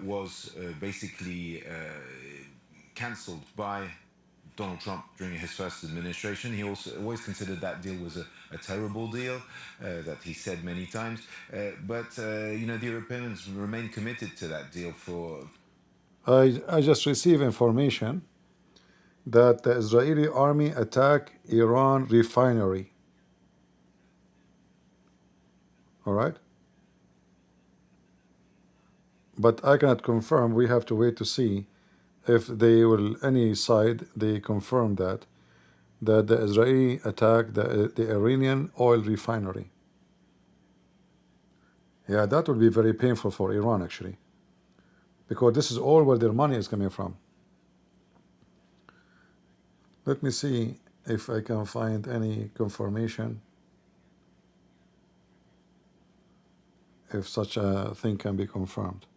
was basically cancelled by Donald Trump during his first administration. He also always considered that deal was a terrible deal, that he said many times. But you know, the Europeans remain committed to that deal for... I just received information that the Israeli army attacked Iran refinery. All right? But I cannot confirm. We have to wait to see if they will, any side, they confirm that the Israeli attacked the Iranian oil refinery. Yeah, that would be very painful for Iran, actually, because this is all where their money is coming from. Let me see if I can find any confirmation, if such a thing can be confirmed.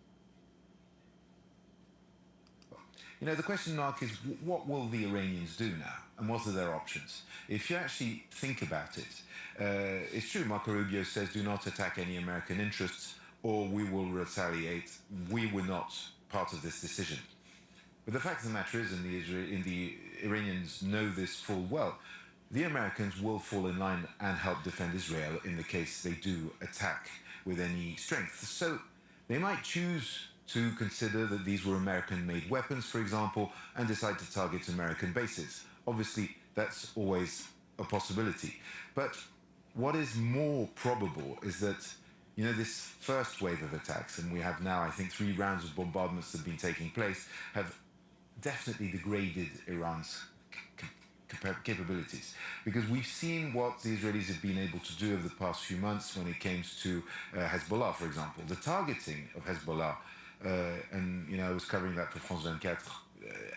You know, the question, Mark, is what will the Iranians do now? And what are their options? If you actually think about it, it's true, Marco Rubio says do not attack any American interests. or we will retaliate. We were not part of this decision. But the fact of the matter is, and the Iranians know this full well, the Americans will fall in line and help defend Israel in the case they do attack with any strength. So they might choose to consider that these were American-made weapons, for example, and decide to target American bases. Obviously, that's always a possibility. But what is more probable is that, you know, this first wave of attacks, and we have now, I think, 3 rounds of bombardments that have been taking place, have definitely degraded Iran's capabilities, because we've seen what the Israelis have been able to do over the past few months when it comes to Hezbollah, for example. The targeting of Hezbollah, and you know, I was covering that for France 24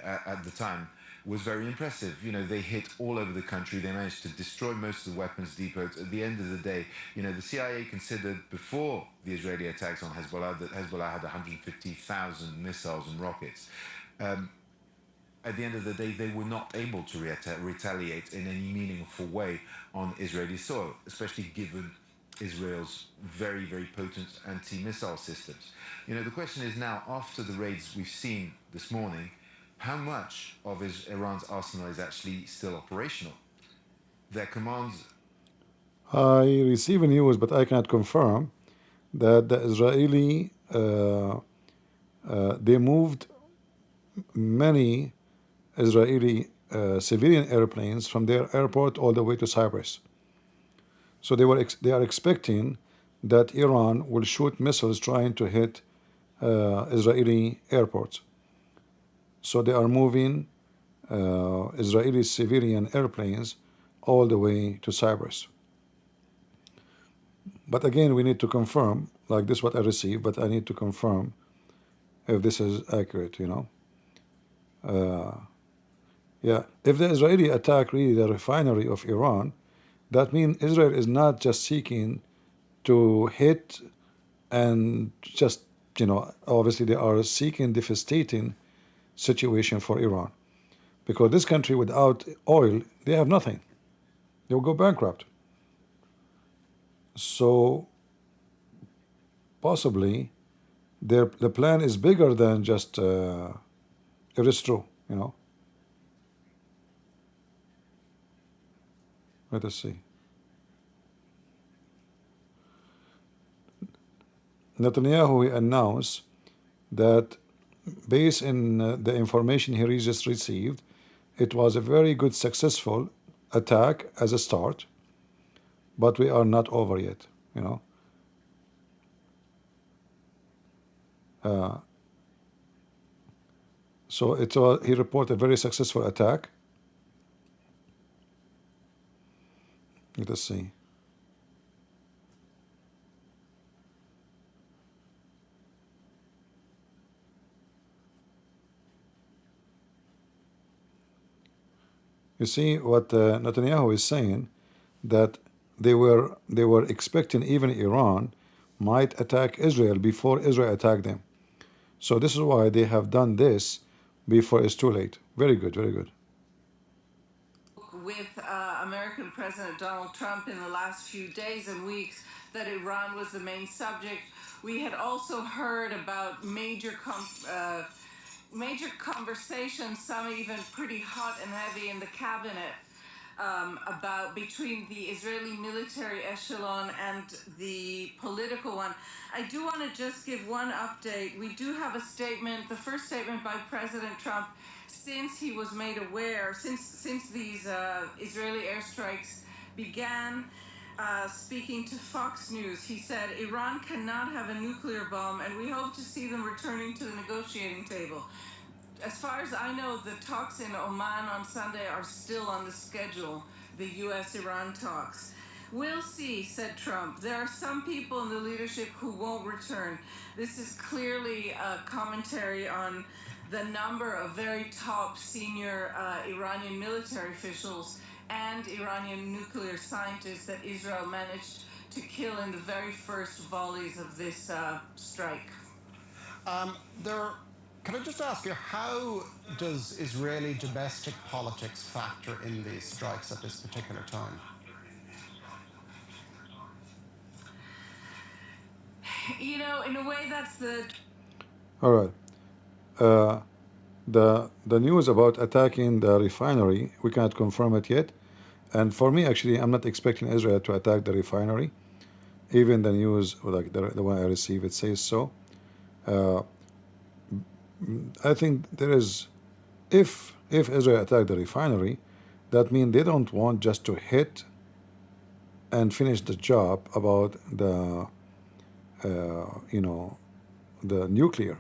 at the time, was very impressive. You know, they hit all over the country. They managed to destroy most of the weapons depots. At the end of the day, you know, the CIA considered before the Israeli attacks on Hezbollah that Hezbollah had 150,000 missiles and rockets. At the end of the day, they were not able to retaliate in any meaningful way on Israeli soil, especially given Israel's very, very potent anti-missile systems. You know, the question is now, after the raids we've seen this morning, how much of Iran's arsenal is actually still operational? Their commands... I receive news, but I cannot confirm, that the Israeli, they moved many Israeli civilian airplanes from their airport all the way to Cyprus. So they are expecting that Iran will shoot missiles trying to hit Israeli airports. So they are moving Israeli civilian airplanes all the way to Cyprus. But again, we need to confirm, like this is what I received, but I need to confirm if this is accurate, you know. Yeah, if the Israeli attack really the refinery of Iran, that means Israel is not just seeking to hit and just, you know, obviously they are seeking devastating situation for Iran. Because this country without oil, they have nothing. They'll go bankrupt. So possibly the plan is bigger than just, if it's true, you know. Let us see. Netanyahu announced that based on the information he just received, it was a very good, successful attack as a start, but we are not over yet, you know. So he reported a very successful attack. Let us see. You see what Netanyahu is saying, that they were expecting even Iran might attack Israel before Israel attacked them. So this is why they have done this before it's too late. Very good, very good. With American President Donald Trump in the last few days and weeks, that Iran was the main subject. We had also heard about major conversations, some even pretty hot and heavy in the cabinet, about between the Israeli military echelon and the political one. I do want to just give one update. We do have a statement, the first statement by President Trump, since he was made aware, since these Israeli airstrikes began. Speaking to Fox News, he said, Iran cannot have a nuclear bomb, and we hope to see them returning to the negotiating table. As far as I know, the talks in Oman on Sunday are still on the schedule, the U.S.-Iran talks. We'll see, said Trump. There are some people in the leadership who won't return. This is clearly a commentary on the number of very top senior Iranian military officials and Iranian nuclear scientists that Israel managed to kill in the very first volleys of this strike. Can I just ask you, how does Israeli domestic politics factor in these strikes at this particular time? You know, in a way, that's the. All right. The news about attacking the refinery, we cannot confirm it yet. And for me, actually, I'm not expecting Israel to attack the refinery. Even the news, like the one I received, it says so. Uh, I think there is, if Israel attack the refinery, that means they don't want just to hit and finish the job about the, the nuclear,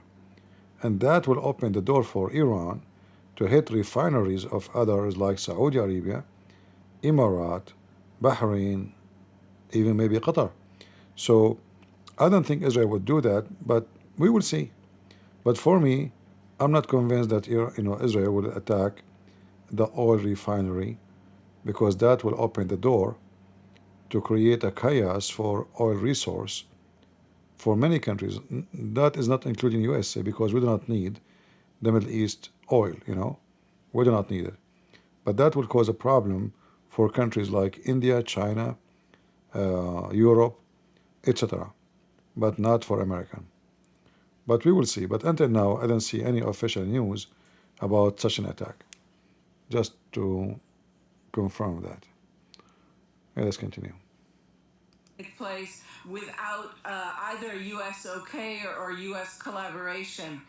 and that will open the door for Iran to hit refineries of others like Saudi Arabia, Emirat, Bahrain, even maybe Qatar. So I don't think Israel would do that, but we will see. But for me, I'm not convinced that Israel will attack the oil refinery, because that will open the door to create a chaos for oil resource for many countries. That is not including USA, because we do not need the Middle East oil, we do not need it. But that will cause a problem for countries like India, China, Europe, etc., but not for America. But we will see. But until now, I don't see any official news about such an attack. Just to confirm that. Let's continue. Take place without either U.S. okay or U.S. collaboration.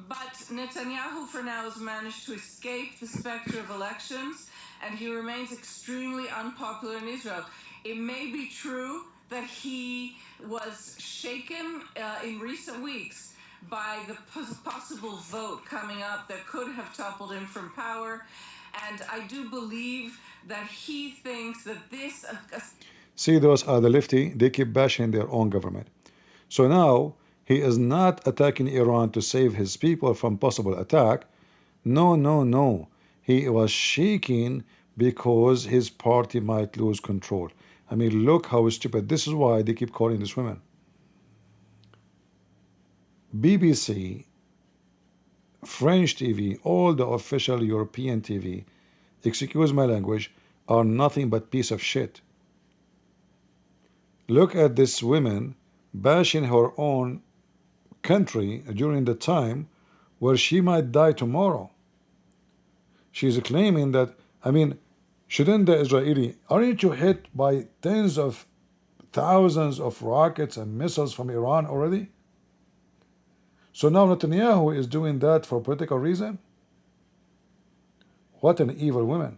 But Netanyahu, for now, has managed to escape the specter of elections, and he remains extremely unpopular in Israel. It may be true that he was shaken in recent weeks by the possible vote coming up that could have toppled him from power, and I do believe that he thinks that this... See, those are the lefty, they keep bashing their own government. So now, he is not attacking Iran to save his people from possible attack. No, no, no. He was shaking because his party might lose control. I mean, look how stupid. This is why they keep calling this women. BBC, French TV, all the official European TV, excuse my language, are nothing but piece of shit. Look at this woman bashing her own country during the time where she might die tomorrow. She's claiming that, I mean, shouldn't the Israeli, aren't you hit by tens of thousands of rockets and missiles from Iran already? So now Netanyahu is doing that for political reason? What an evil woman.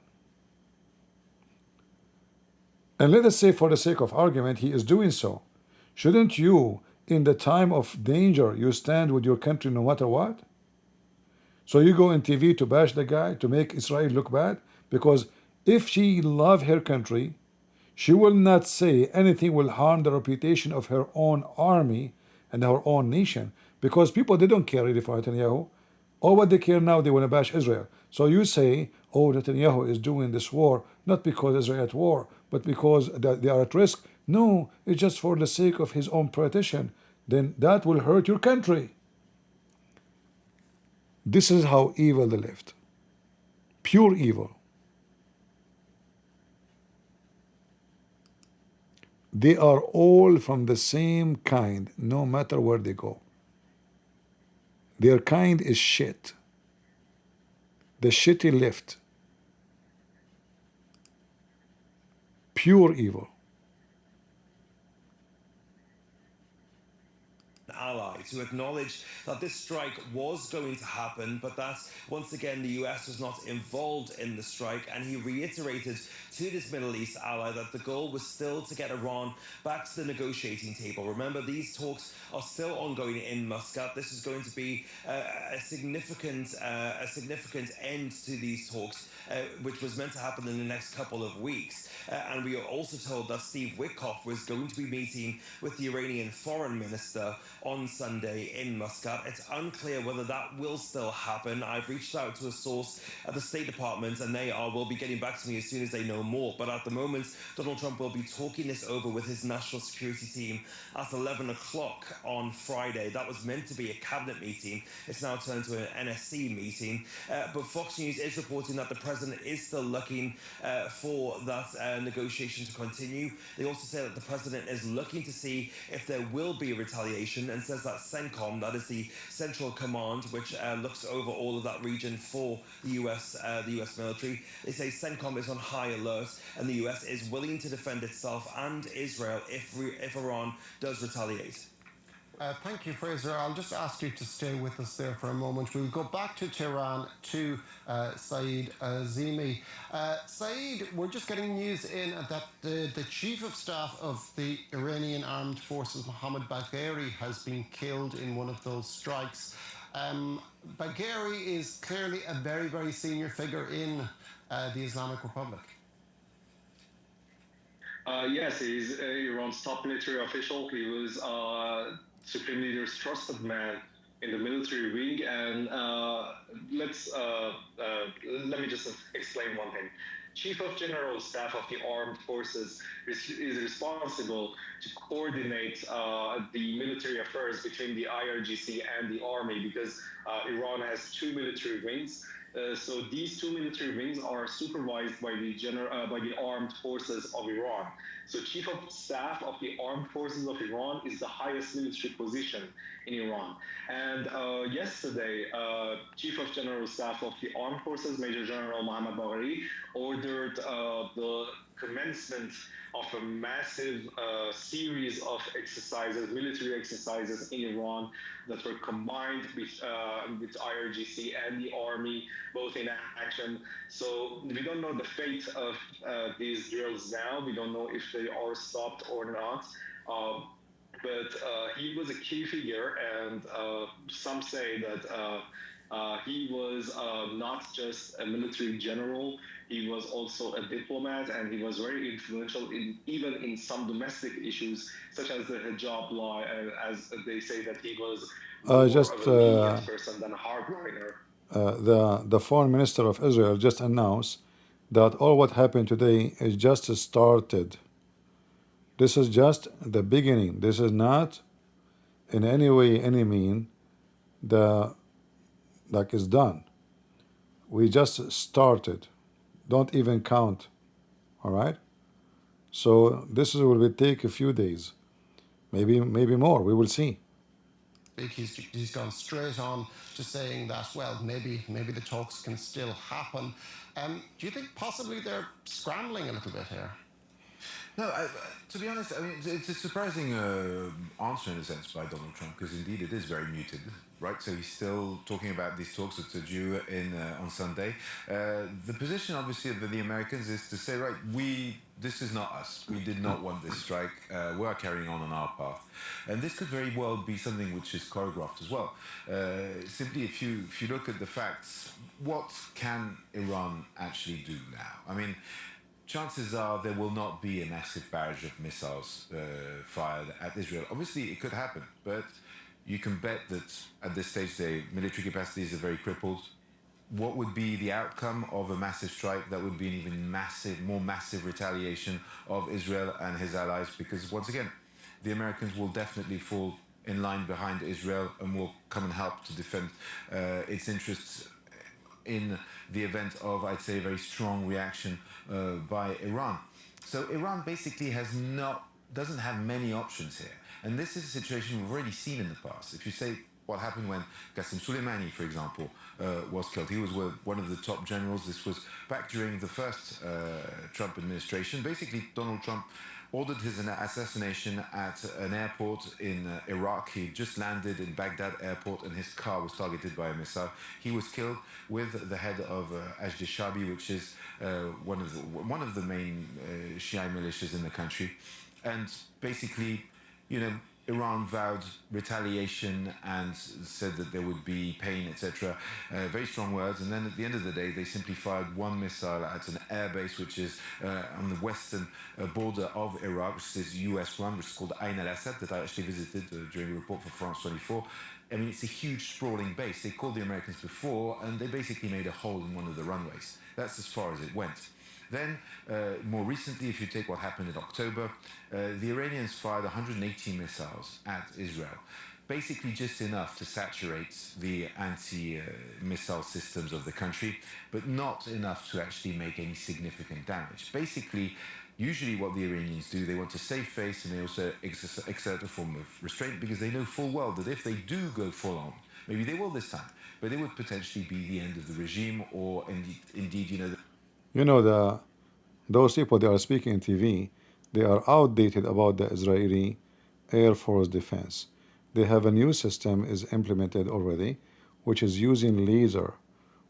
And let us say, for the sake of argument, he is doing so. Shouldn't you, in the time of danger, you stand with your country no matter what? So you go on TV to bash the guy, to make Israel look bad? Because if she loves her country, she will not say anything will harm the reputation of her own army and her own nation. Because people, they don't care really for Netanyahu. All what they care now, they want to bash Israel. So you say, oh, Netanyahu is doing this war, not because Israel is at war, but because they are at risk. No, it's just for the sake of his own protection. Then that will hurt your country. This is how evil they lived. Pure evil. They are all from the same kind, no matter where they go. Their kind is shit. The shitty left. Pure evil. Ally to acknowledge that this strike was going to happen, but that once again the US was not involved in the strike, and he reiterated to this Middle East ally that the goal was still to get Iran back to the negotiating table. Remember, these talks are still ongoing in Muscat. This is going to be a significant end to these talks, which was meant to happen in the next couple of weeks. And we are also told that Steve Witkoff was going to be meeting with the Iranian foreign minister on on Sunday in Muscat. It's unclear whether that will still happen. I've reached out to a source at the State Department, and will be getting back to me as soon as they know more. But at the moment, Donald Trump will be talking this over with his national security team at 11 o'clock on Friday. That was meant to be a cabinet meeting. It's now turned to an NSC meeting. But Fox News is reporting that the president is still looking for that negotiation to continue. They also say that the president is looking to see if there will be a retaliation, and says that CENTCOM, that is the Central Command, which looks over all of that region for the US military. They say CENTCOM is on high alert, and the US is willing to defend itself and Israel if Iran does retaliate. Thank you, Fraser. I'll just ask you to stay with us there for a moment. We'll go back to Tehran to Saeed Azimi. Saeed, we're just getting news in that the chief of staff of the Iranian armed forces, Mohammad Bagheri, has been killed in one of those strikes. Bagheri is clearly a very, very senior figure in the Islamic Republic. Yes, he's Iran's top military official. He was Supreme Leader's trusted man in the military wing. And let me just explain one thing. Chief of General Staff of the Armed Forces is responsible to coordinate the military affairs between the IRGC and the army, because Iran has two military wings. So these two military wings are supervised by the Armed Forces of Iran. So Chief of Staff of the Armed Forces of Iran is the highest military position in Iran. And yesterday, Chief of General Staff of the Armed Forces, Major General Mohammad Bagheri, ordered the commencement of a massive series of exercises, military exercises in Iran that were combined with IRGC and the army, both in action. So we don't know the fate of these drills now. We don't know if they are stopped or not. But he was a key figure, and some say that he was not just a military general, he was also a diplomat, and he was very influential even in some domestic issues, such as the hijab law, as they say that he was more of a lenient person than a hardliner. The foreign minister of Israel just announced that all what happened today is just started. This is just the beginning. This is not in any way, any mean, like it's done. We just started. Don't even count. All right? So this will take a few days, maybe more. We will see. He's gone straight on to saying that, well, maybe the talks can still happen. Do you think possibly they're scrambling a little bit here? No, to be honest, I mean, it's a surprising answer in a sense by Donald Trump, because indeed it is very muted, right? So he's still talking about these talks that are due on Sunday. The position, obviously, of the Americans is to say, right, this is not us. We did not want this strike. We are carrying on our path. And this could very well be something which is choreographed as well. Simply, if you look at the facts, what can Iran actually do now? I mean, chances are there will not be a massive barrage of missiles fired at Israel. Obviously, it could happen, but you can bet that at this stage, their military capacities are very crippled. What would be the outcome of a massive strike? That would be an even more massive retaliation of Israel and his allies, because once again, the Americans will definitely fall in line behind Israel and will come and help to defend its interests in the event of, I'd say, a very strong reaction by Iran. So Iran basically doesn't have many options here. And this is a situation we've already seen in the past. If you say what happened when Qasem Soleimani, for example, was killed. He was one of the top generals. This was back during the first Trump administration. Basically, Donald Trump ordered his assassination at an airport in Iraq. He just landed in Baghdad airport and his car was targeted by a missile. He was killed with the head of Shabi, which is one of the main Shia militias in the country. And basically, Iran vowed retaliation and said that there would be pain, etc. Very strong words. And then at the end of the day, they simply fired one missile at an airbase which is on the western border of Iraq, which is US run, which is called Ain al-Assad, that I actually visited during a report for France 24. I mean, it's a huge sprawling base. They called the Americans before, and they basically made a hole in one of the runways. That's as far as it went. Then, more recently, if you take what happened in October, the Iranians fired 180 missiles at Israel, basically just enough to saturate the anti-missile systems of the country, but not enough to actually make any significant damage. Basically, usually what the Iranians do, they want to save face, and they also exert a form of restraint, because they know full well that if they do go full on, maybe they will this time, but it would potentially be the end of the regime, or indeed, You know, those people that are speaking in TV, they are outdated about the Israeli Air Force defense. They have a new system is implemented already, which is using laser,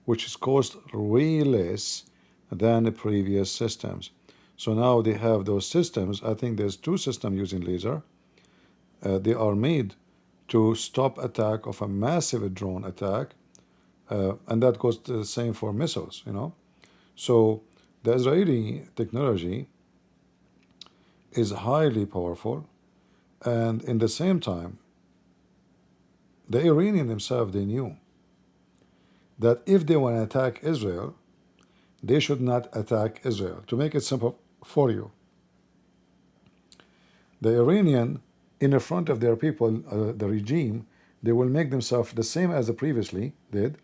which is cost way less than the previous systems. So now they have those systems. I think there's two systems using laser. They are made to stop attack of a massive drone attack, and that goes the same for missiles, you know. So the Israeli technology is highly powerful, and in the same time, the Iranians themselves, they knew that if they want to attack Israel, they should not attack Israel. To make it simple for you, the Iranian, in the front of their people, the regime, they will make themselves the same as they previously did,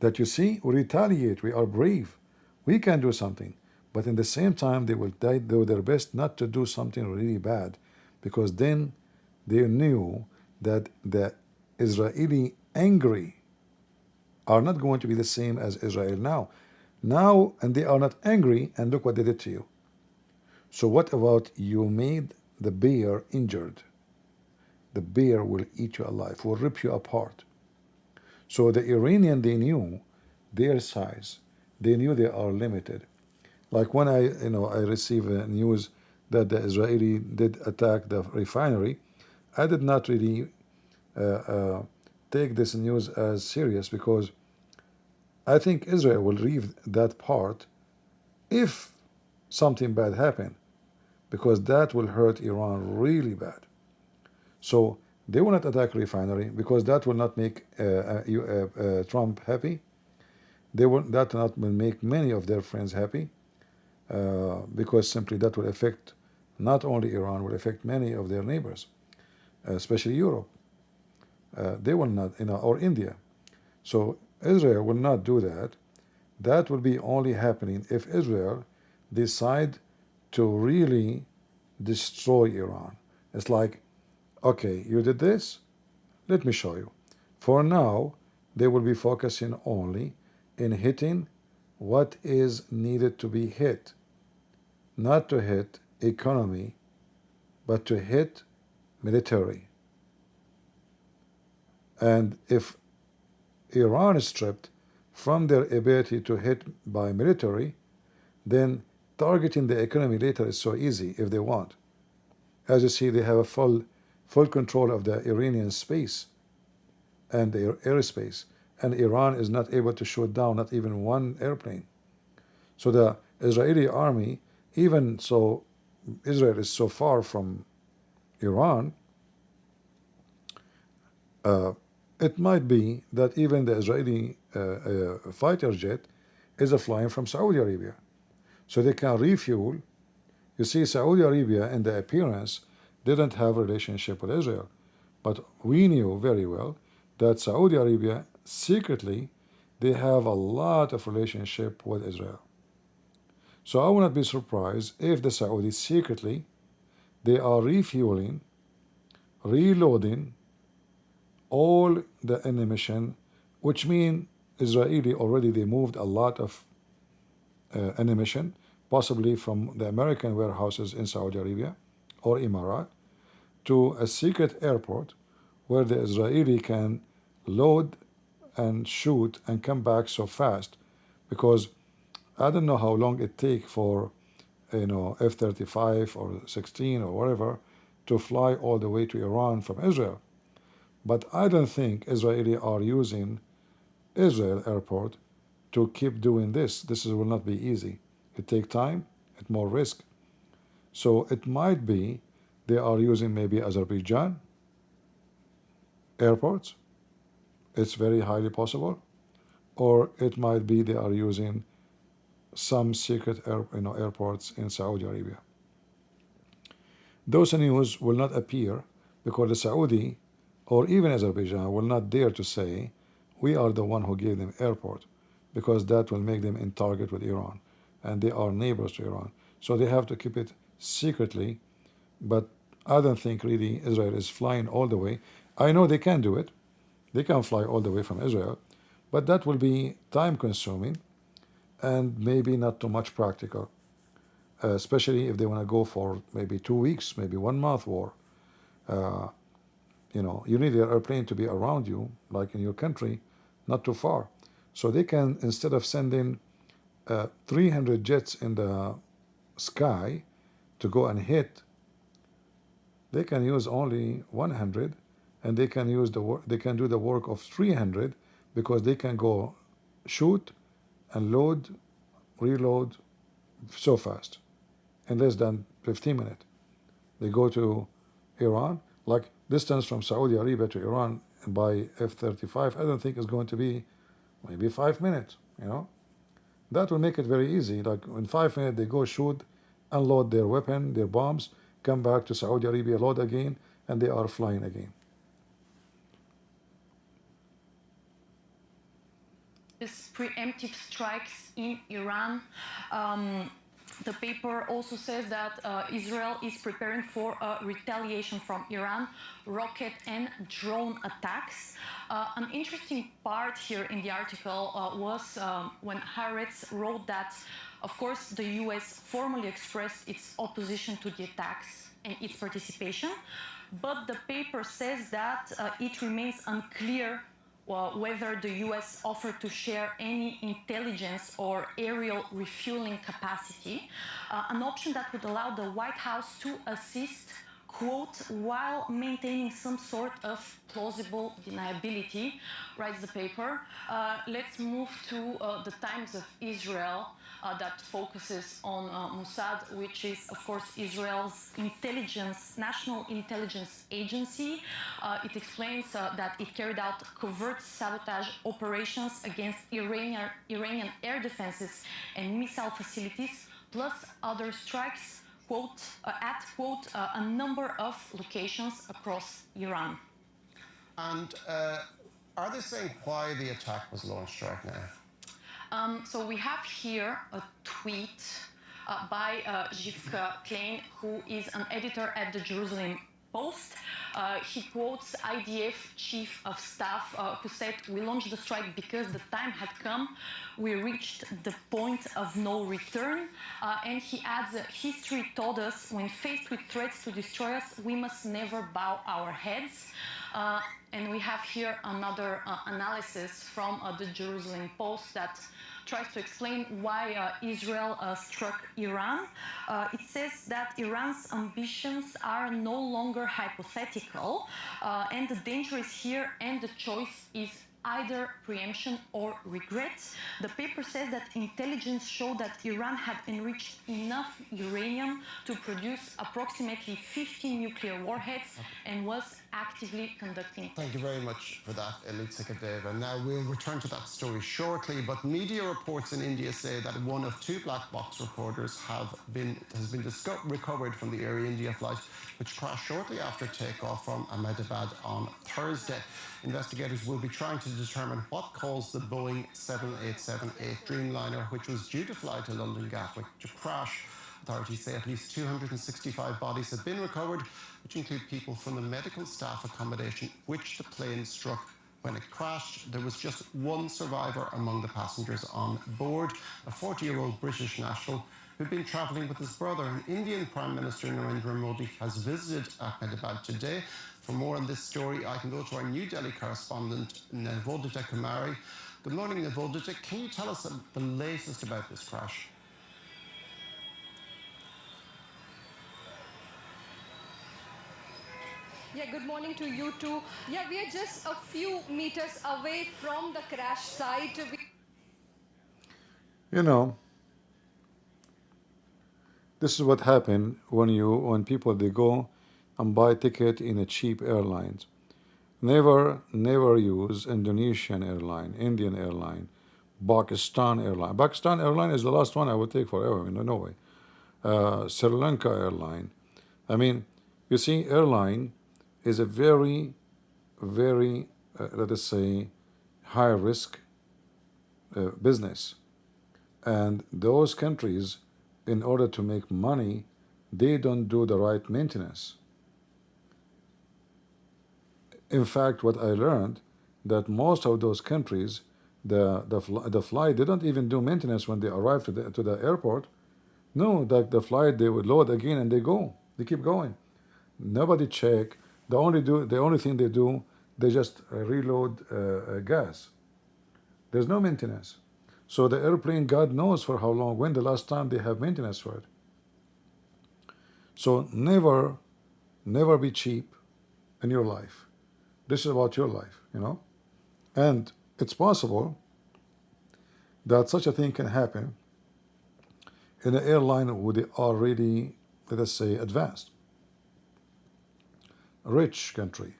that you see, we retaliate, we are brave, we can do something. But in the same time, they will do their best not to do something really bad, because then they knew that the Israeli angry are not going to be the same as Israel now. Now, and they are not angry, and look what they did to you. So what about you made the bear injured? The bear will eat you alive, will rip you apart. So the Iranian, they knew their size. They knew they are limited. Like when I received news that the Israeli did attack the refinery, I did not really take this news as serious, because I think Israel will leave that part if something bad happened, because that will hurt Iran really bad. So they will not attack refinery, because that will not make Trump happy. That will not make many of their friends happy, because simply that will affect not only Iran, will affect many of their neighbors, especially Europe. They will not, or India. So Israel will not do that. That will be only happening if Israel decide to really destroy Iran. It's like, okay, you did this, let me show you. For now, they will be focusing only in hitting what is needed to be hit. Not to hit economy, but to hit military. And if Iran is stripped from their ability to hit by military, then targeting the economy later is so easy if they want. As you see, they have a full control of the Iranian space and their airspace, and Iran is not able to shoot down not even one airplane. So the Israeli army, even so Israel is so far from Iran, it might be that even the Israeli fighter jet is flying from Saudi Arabia. So they can refuel. You see, Saudi Arabia in the appearance didn't have a relationship with Israel. But we knew very well that Saudi Arabia secretly, they have a lot of relationship with Israel. So I will not be surprised if the Saudis secretly, they are refueling, reloading all the ammunition, which means Israeli already they moved a lot of ammunition, possibly from the American warehouses in Saudi Arabia or Emirat, to a secret airport where the Israeli can load and shoot and come back so fast, because I don't know how long it takes for F-35 or 16 or whatever to fly all the way to Iran from Israel. But I don't think Israeli are using Israel airport to keep doing this. Will not be easy. It take time, it more risk. So it might be they are using maybe Azerbaijan airports. It's very highly possible. Or it might be they are using some secret airports in Saudi Arabia. Those news will not appear because the Saudi or even Azerbaijan will not dare to say we are the one who gave them airport, because that will make them in target with Iran, and they are neighbors to Iran. So they have to keep it secretly. But I don't think really Israel is flying all the way. I know they can do it. They can fly all the way from Israel, but that will be time consuming and maybe not too much practical, especially if they want to go for maybe 2 weeks, maybe 1 month war. You need your airplane to be around you, like in your country, not too far. So they can, instead of sending 300 jets in the sky to go and hit, they can use only 100, and they can use they can do the work of 300, because they can go shoot and load, reload so fast in less than 15 minutes. They go to Iran, like distance from Saudi Arabia to Iran by F-35, I don't think is going to be maybe 5 minutes, That will make it very easy. Like in 5 minutes, they go shoot, unload their weapon, their bombs, come back to Saudi Arabia, load again, and they are flying again. This preemptive strikes in Iran. The paper also says that Israel is preparing for retaliation from Iran, rocket and drone attacks. An interesting part here in the article was when Haaretz wrote that, of course, the US formally expressed its opposition to the attacks and its participation, but the paper says that it remains unclear whether the US offered to share any intelligence or aerial refueling capacity, an option that would allow the White House to assist, quote, while maintaining some sort of plausible deniability, writes the paper. Let's move to the Times of Israel that focuses on Mossad, which is, of course, Israel's national intelligence agency. It explains that it carried out covert sabotage operations against Iranian air defenses and missile facilities, plus other strikes, quote, at, quote, a number of locations across Iran. And are they saying why the attack was launched right now? So we have here a tweet by Jivka Klein, who is an editor at the Jerusalem Post. He quotes IDF chief of staff who said, "We launched the strike because the time had come. We reached the point of no return." And he adds, "History taught us when faced with threats to destroy us, we must never bow our heads." And we have here another analysis from the Jerusalem Post that tries to explain why Israel struck Iran. It says that Iran's ambitions are no longer hypothetical, and the danger is here, and the choice is either preemption or regret. The paper says that intelligence showed that Iran had enriched enough uranium to produce approximately 15 nuclear warheads and was actively conducting. Thank you very much for that, Elitsika Deva. Now we'll return to that story shortly, but media reports in India say that one of 2 black box recorders has been recovered from the Air India flight, which crashed shortly after takeoff from Ahmedabad on Thursday. Investigators will be trying to determine what caused the Boeing 7878 Dreamliner, which was due to fly to London Gatwick, to crash. Authorities say at least 265 bodies have been recovered, which include people from the medical staff accommodation which the plane struck. When it crashed, there was just one survivor among the passengers on board, a 40-year-old British national who'd been travelling with his brother. And Indian Prime Minister Narendra Modi has visited Ahmedabad today. For more on this story, I can go to our New Delhi correspondent, Navodita Kumari. Good morning, Navodita. Can you tell us the latest about this crash? Yeah, good morning to you too. Yeah, we are just a few meters away from the crash site. You know, this is what happened when people they go and buy ticket in a cheap airlines. Never use Indonesian airline, Indian airline, Pakistan airline. Pakistan airline is the last one I would take forever. No way. Sri Lanka airline. I mean, you see, airline is a very, let us say, high risk business. And those countries, in order to make money, they don't do the right maintenance. In fact, what I learned, that most of those countries, the flight, they don't even do maintenance when they arrive to the airport. No, the flight, they would load again and they go. They keep going. Nobody check. The only thing they do, they just reload gas. There's no maintenance. So the airplane, God knows for how long, when the last time they have maintenance for it. So never be cheap in your life. This is about your life, And it's possible that such a thing can happen in an airline with already, let us say, advanced, rich country.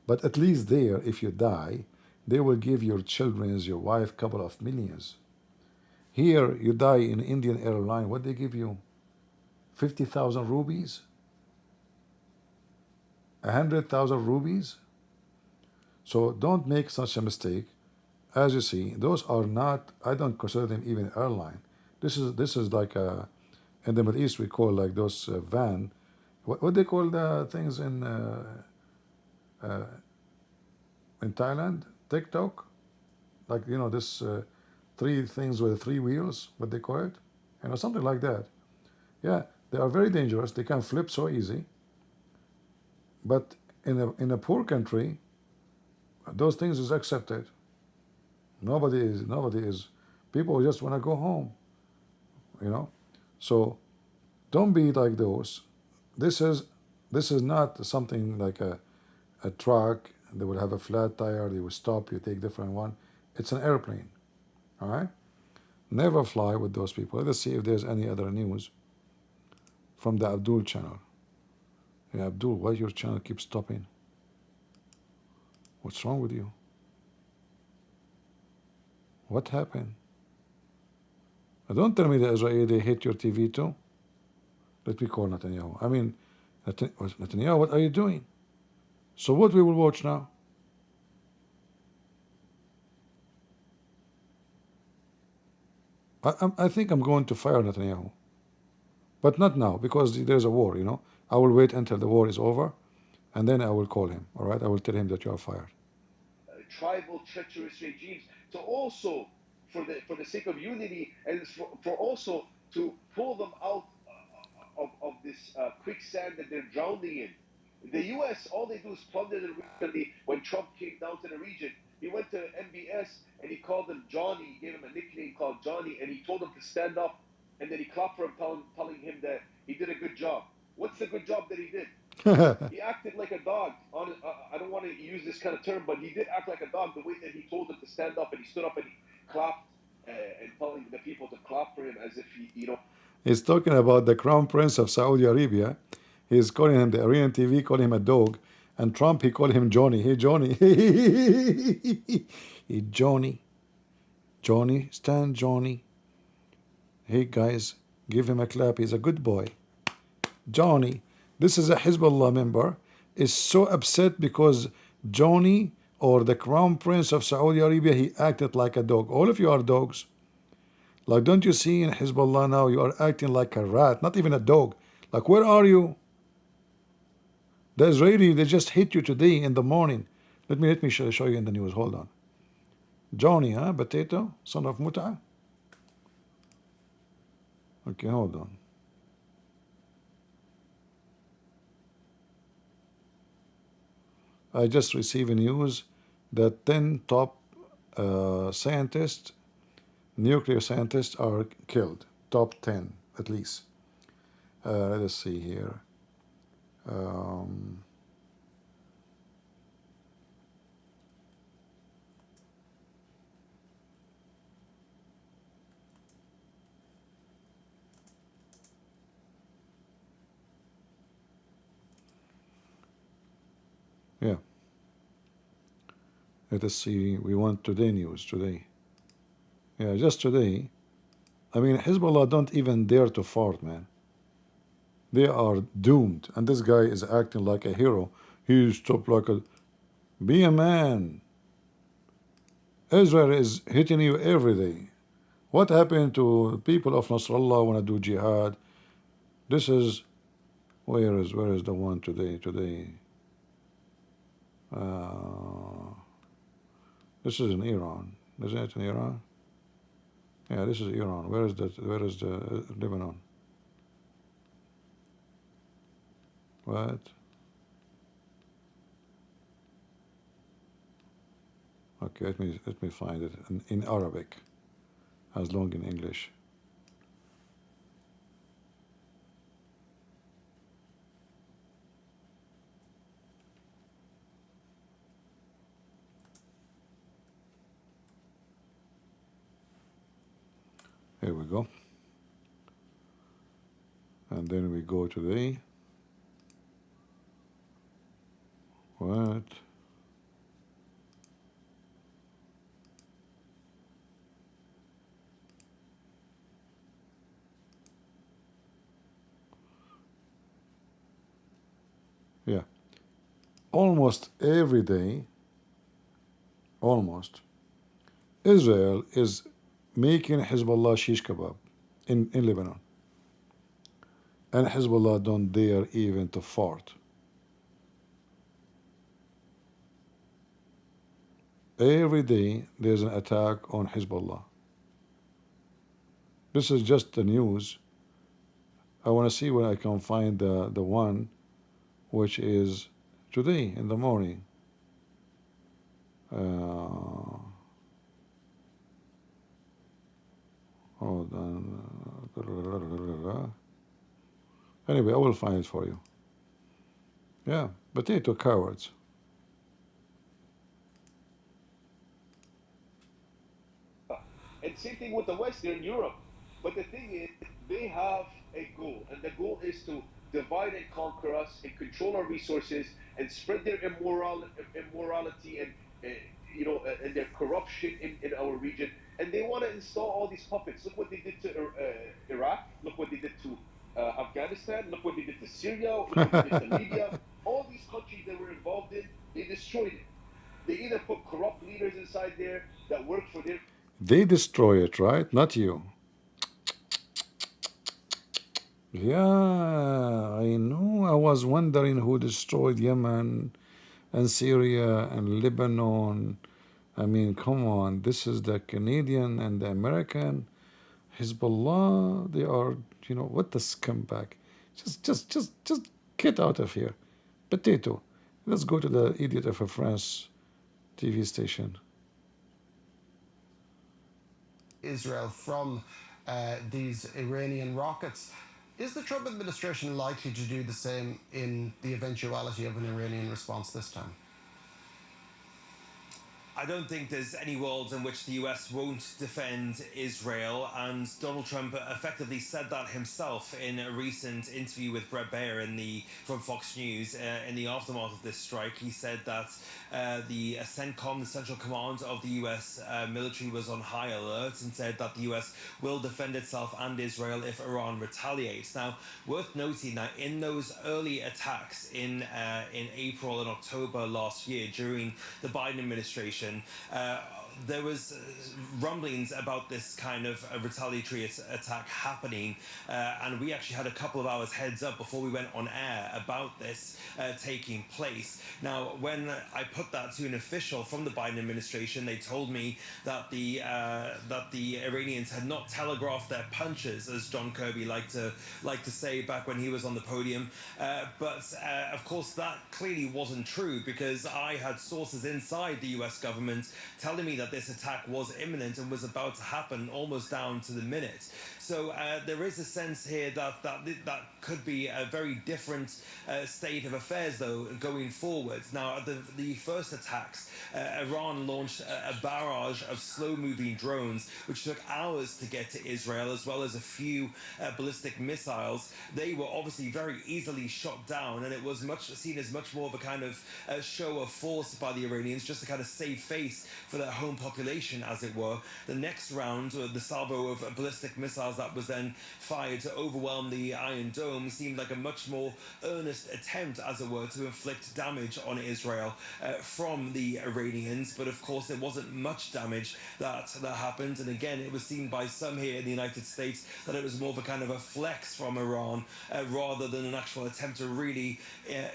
But at least there, if you die, they will give your children, your wife, couple of millions. Here, you die in Indian airline, what they give you? 50,000 rupees? 100,000 rupees? So don't make such a mistake. As you see, those are not, I don't consider them even airline. This is like in the Middle East we call like those van, what they call the things in Thailand? TikTok? Like, this three things with three wheels, what they call it? Something like that. Yeah, they are very dangerous. They can flip so easy. But in a poor country, those things is accepted. Nobody is. People just want to go home. So don't be like those. This is not something like a truck. They would have a flat tire. They would stop. You take different one. It's an airplane. All right. Never fly with those people. Let's see if there's any other news from the Abdul channel. Yeah, Abdul, why your channel keeps stopping? What's wrong with you? What happened? Don't tell me the Israeli they hate your TV too. Let me call Netanyahu. I mean, Netanyahu, what are you doing? So what we will watch now? I think I'm going to fire Netanyahu. But not now, because there's a war, I will wait until the war is over, and then I will call him, all right? I will tell him that you are fired. Tribal, treacherous regimes, to also, for the sake of unity, and for also to pull them out of this quicksand that they're drowning in. The U.S., all they do is plunder the region. When Trump came down to the region, he went to MBS and he called him Johnny. He gave him a nickname called Johnny, and he told him to stand up. And then he clapped for him, telling him that he did a good job. What's the good job that he did? He acted like a dog. I don't want to use this kind of term, but he did act like a dog the way that he told him to stand up, and he stood up and he clapped and telling the people to clap for him as if He's talking about the Crown Prince of Saudi Arabia. He's calling him, the Iranian TV calling him a dog. And Trump, he called him Johnny. Hey, Johnny. Hey, Johnny. Johnny, stand, Johnny. Hey, guys, give him a clap. He's a good boy. Johnny, this is a Hezbollah member, is so upset because Johnny, or the Crown Prince of Saudi Arabia, he acted like a dog. All of you are dogs. Like, don't you see in Hezbollah now, you are acting like a rat, not even a dog. Like, where are you? The Israeli, they just hit you today in the morning. Let me show you in the news. Hold on. Johnny, huh? Potato, son of Muta. Okay, hold on. I just received news that 10 top scientists, nuclear scientists, are killed. Top 10, at least. Let us see here. Yeah. Let us see. We want today news today. Yeah, just today. I mean, Hezbollah don't even dare to fart, man. They are doomed. And this guy is acting like a hero. He stopped like a... Be a man. Israel is hitting you every day. What happened to people of Nasrallah want to do jihad? This is... where is the one today? This is in Iran. Isn't it in Iran? Yeah, this is Iran. Where is the Lebanon? What? Okay, let me find it in Arabic, as long in English. Here we go. And then we go today. What? Yeah. Almost every day, Israel is making Hezbollah shish kebab in Lebanon. And Hezbollah don't dare even to fart. Every day there's an attack on Hezbollah. This is just the news. I want to see when I can find the one which is today in the morning. Hold on. Anyway, I will find it for you. Yeah, potato cowards. And same thing with the West, they're in Europe. But the thing is, they have a goal, and the goal is to divide and conquer us and control our resources and spread their immorality and and their corruption in our region. And they want to install all these puppets. Look what they did to Iraq. Look what they did to Afghanistan. Look what they did to Syria. Look what they did to Libya. All these countries that were involved in, they destroyed it. They either put corrupt leaders inside there that work for their... They destroy it, right? Not you. Yeah, I know. I was wondering who destroyed Yemen and Syria and Lebanon. I mean, come on. This is the Canadian and the American. Hezbollah, they are, what the scumbag. Just get out of here. Potato. Let's go to the idiot of a France TV station. Israel from these Iranian rockets. Is the Trump administration likely to do the same in the eventuality of an Iranian response this time? I don't think there's any world in which the US won't defend Israel, and Donald Trump effectively said that himself in a recent interview with Bret Baier from Fox News in the aftermath of this strike. He said that the CENTCOM, the Central Command of the US military, was on high alert and said that the US will defend itself and Israel if Iran retaliates. Now, worth noting that in those early attacks in April and October last year during the Biden administration, there was rumblings about this kind of retaliatory attack happening, and we actually had a couple of hours heads up before we went on air about this taking place. Now, when I put that to an official from the Biden administration, they told me that the Iranians had not telegraphed their punches, as John Kirby liked to say back when he was on the podium. But of course, that clearly wasn't true, because I had sources inside the US government telling me that this attack was imminent and was about to happen almost down to the minute. So there is a sense here that could be a very different state of affairs, though, going forward. Now, the first attacks, Iran launched a barrage of slow-moving drones, which took hours to get to Israel, as well as a few ballistic missiles. They were obviously very easily shot down, and it was seen as much more of a kind of show of force by the Iranians, just to kind of save face for their home population, as it were. The next round, the salvo of ballistic missiles that was then fired to overwhelm the Iron Dome, seemed like a much more earnest attempt, as it were, to inflict damage on Israel from the Iranians. But of course, there wasn't much damage that happened. And again, it was seen by some here in the United States that it was more of a kind of a flex from Iran rather than an actual attempt to really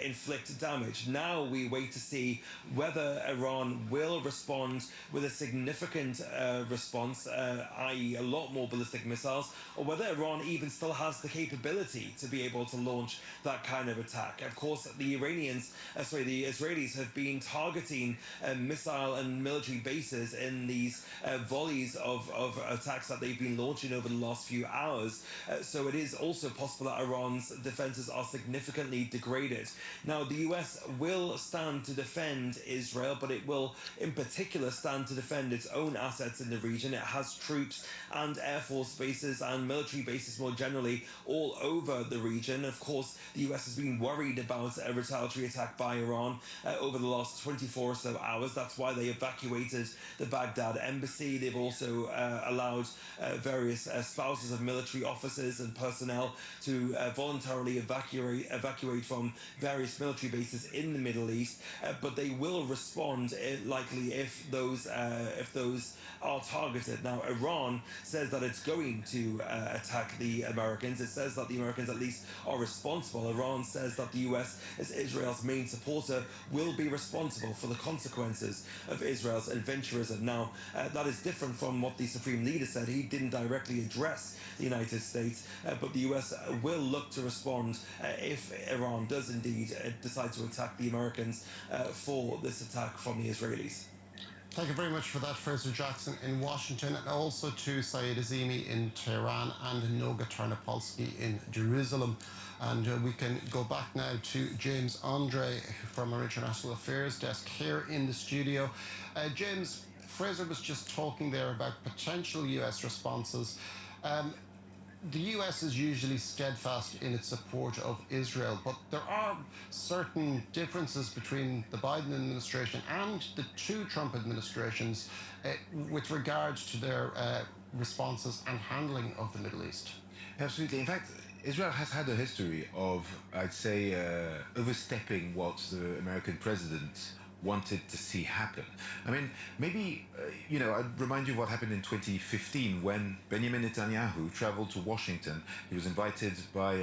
inflict damage. Now we wait to see whether Iran will respond with a significant response, i.e. a lot more ballistic missiles, or whether Iran even still has the capability to be able to launch that kind of attack. Of course, the Israelis have been targeting missile and military bases in these volleys of attacks that they've been launching over the last few hours. So it is also possible that Iran's defenses are significantly degraded. Now, the US will stand to defend Israel, but it will in particular stand to defend its own assets in the region. It has troops and air force bases and military bases more generally all over the region. Of course, the US has been worried about a retaliatory attack by Iran over the last 24 or so hours. That's why they evacuated the Baghdad embassy. They've also allowed various spouses of military officers and personnel to voluntarily evacuate from various military bases in the Middle East. But they will respond likely if those are targeted. Now, Iran says that it's going to attack the Americans. It says that the Americans at least are responsible. Iran says that the US, as Israel's main supporter, will be responsible for the consequences of Israel's adventurism. Now, that is different from what the Supreme Leader said. He didn't directly address the United States, but the US will look to respond if Iran does indeed decide to attack the Americans for this attack from the Israelis. Thank you very much for that, Fraser Jackson in Washington, and also to Sayed Azimi in Tehran and Noga Tarnopolsky in Jerusalem. And we can go back now to James Andre from our International Affairs desk here in the studio. James, Fraser was just talking there about potential US responses. The US is usually steadfast in its support of Israel, but there are certain differences between the Biden administration and the two Trump administrations with regards to their responses and handling of the Middle East. Absolutely. In fact, Israel has had a history of, I'd say, overstepping what the American president wanted to see happen. I mean, maybe, I'd remind you of what happened in 2015 when Benjamin Netanyahu traveled to Washington. He was invited by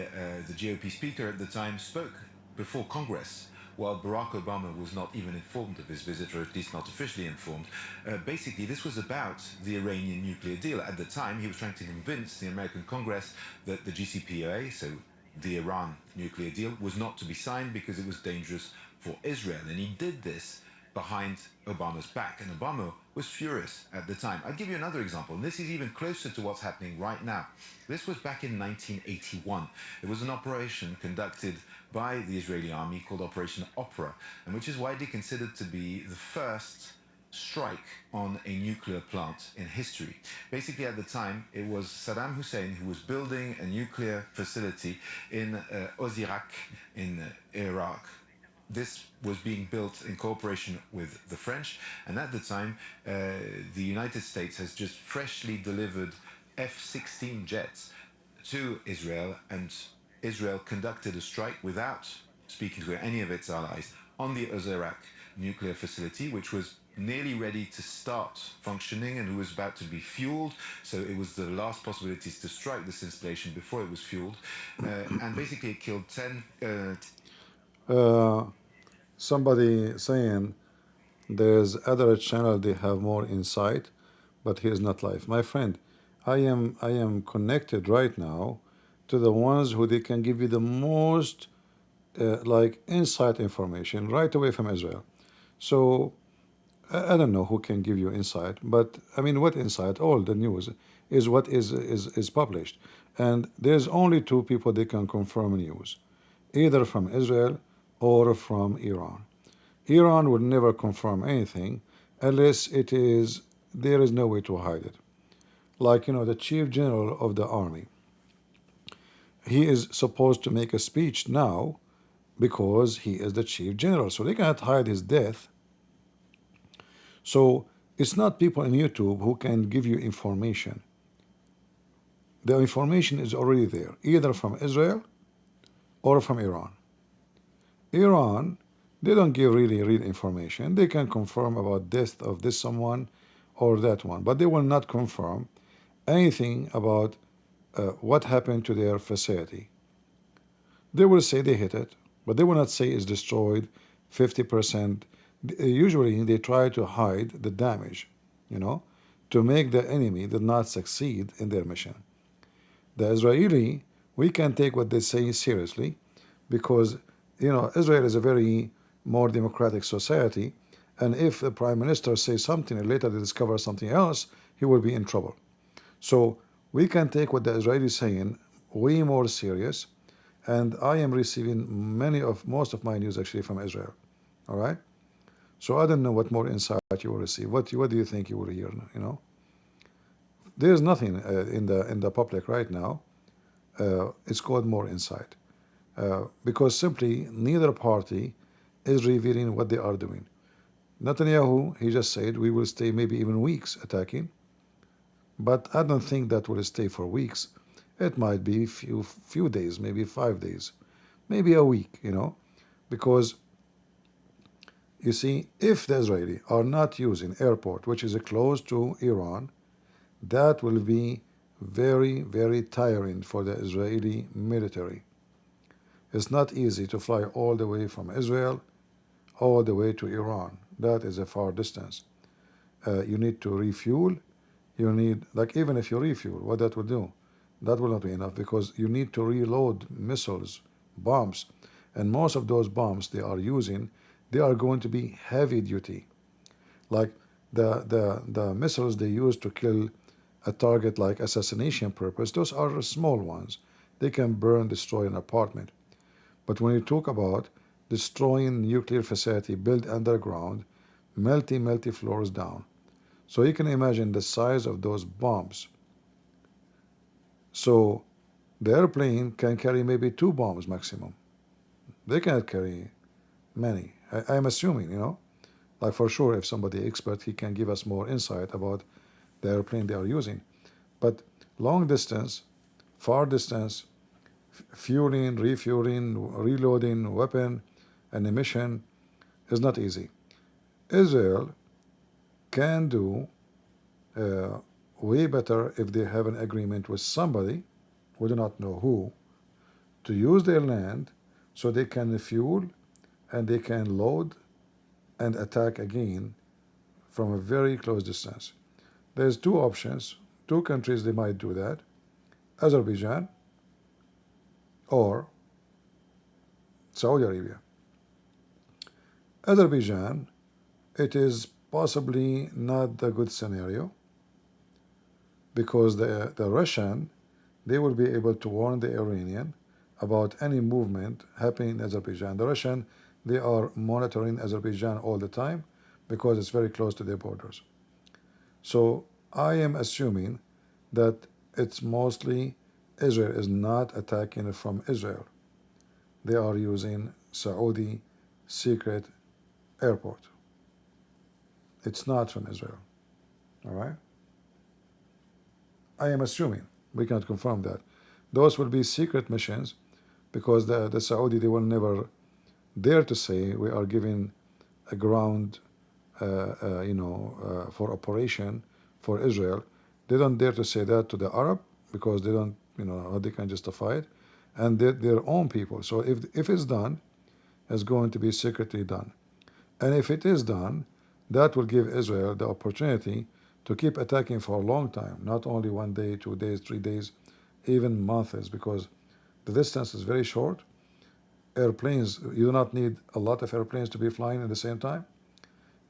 the GOP speaker at the time, spoke before Congress, while Barack Obama was not even informed of his visit, or at least not officially informed. Basically, this was about the Iranian nuclear deal. At the time, he was trying to convince the American Congress that the JCPOA, so the Iran nuclear deal, was not to be signed because it was dangerous for Israel. And he did this behind Obama's back, and Obama was furious at the time. I'll give you another example, and this is even closer to what's happening right now. This was back in 1981. It was an operation conducted by the Israeli army called Operation Opera, and which is widely considered to be the first strike on a nuclear plant in history. Basically, at the time, it was Saddam Hussein who was building a nuclear facility in Osirak in Iraq. This was being built in cooperation with the French, and at the time, the United States has just freshly delivered F-16 jets to Israel, and Israel conducted a strike without speaking to any of its allies on the Osirak nuclear facility, which was nearly ready to start functioning and who was about to be fueled. So it was the last possibilities to strike this installation before it was fueled. And basically it killed 10... Somebody saying there's other channel they have more insight, but here's not live. My friend, I am connected right now to the ones who they can give you the most inside information right away from Israel. So I don't know who can give you insight, but I mean, what insight? All the news is what is published, and there's only two people that can confirm news, either from Israel or from Iran. Iran would never confirm anything unless it is there is no way to hide it. Like the chief general of the army, he is supposed to make a speech now because he is the chief general, so they cannot hide his death. So it's not people on YouTube who can give you information. The information is already there, either from Israel or from Iran. Iran, they don't give really real information. They can confirm about death of this someone or that one, but they will not confirm anything about what happened to their facility. They will say they hit it, but they will not say it's destroyed 50%. Usually they try to hide the damage, to make the enemy did not succeed in their mission. The Israeli, we can take what they say seriously because, Israel is a very more democratic society, and if the prime minister says something and later they discover something else, he will be in trouble. So we can take what the Israelis is saying way more serious, and I am receiving most of my news actually from Israel. All right. So I don't know what more insight you will receive. What do you think you will hear? There's nothing in the public right now. It's called more insight because simply neither party is revealing what they are doing. Netanyahu, he just said we will stay maybe even weeks attacking, but I don't think that will stay for weeks. It might be few days, maybe 5 days, maybe a week, because you see, if the Israelis are not using airport, which is close to Iran, that will be very, very tiring for the Israeli military. It's not easy to fly all the way from Israel all the way to Iran. That is a far distance. You need to refuel. You need, like, even if you refuel, what that will do? That will not be enough because you need to reload missiles, bombs, and most of those bombs they are using, they are going to be heavy duty. Like the missiles they use to kill a target like assassination purpose, those are small ones. They can burn, destroy an apartment. But when you talk about destroying nuclear facility built underground, multi floors down. So you can imagine the size of those bombs. So the airplane can carry maybe 2 bombs maximum. They cannot carry many. I'm assuming, like for sure if somebody expert, he can give us more insight about the airplane they are using. But long distance, far distance, fueling, refueling, reloading, weapon, and emission is not easy. Israel can do way better if they have an agreement with somebody, we do not know who, to use their land so they can fuel and they can load and attack again from a very close distance. There's 2 options, 2 countries they might do that, Azerbaijan or Saudi Arabia. Azerbaijan, it is possibly not the good scenario because the Russian, they will be able to warn the Iranian about any movement happening in Azerbaijan. The Russian, they are monitoring Azerbaijan all the time because it's very close to their borders. So I am assuming that it's mostly Israel is not attacking from Israel. They are using Saudi secret airport. It's not from Israel. All right? I am assuming. We cannot confirm that. Those will be secret missions because the Saudi, they will never dare to say we are giving a ground, for operation for Israel. They don't dare to say that to the Arab because they don't, how they can justify it. And their own people. So if it's done, it's going to be secretly done. And if it is done, that will give Israel the opportunity to keep attacking for a long time, not only 1 day, 2 days, 3 days, even months, because the distance is very short. Airplanes, you do not need a lot of airplanes to be flying at the same time.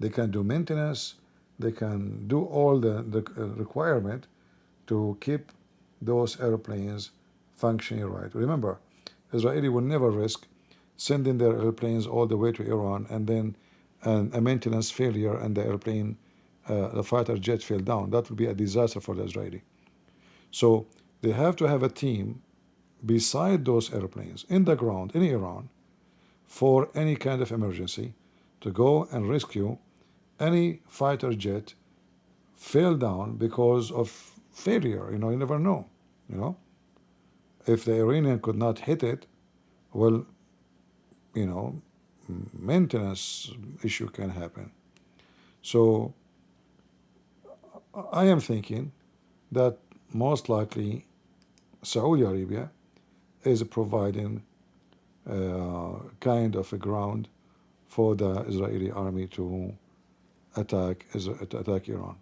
They can do maintenance. They can do all the requirement to keep those airplanes functioning right. Remember, Israeli will never risk sending their airplanes all the way to Iran and then a maintenance failure and the airplane, the fighter jet fell down. That would be a disaster for the Israeli. So they have to have a team beside those airplanes in the ground in Iran for any kind of emergency to go and rescue any fighter jet fell down because of failure. You know, you never know. You know, if the Iranian could not hit it, well, you know, maintenance issue can happen. So I am thinking that most likely Saudi Arabia is providing kind of a ground for the Israeli army to attack Iran.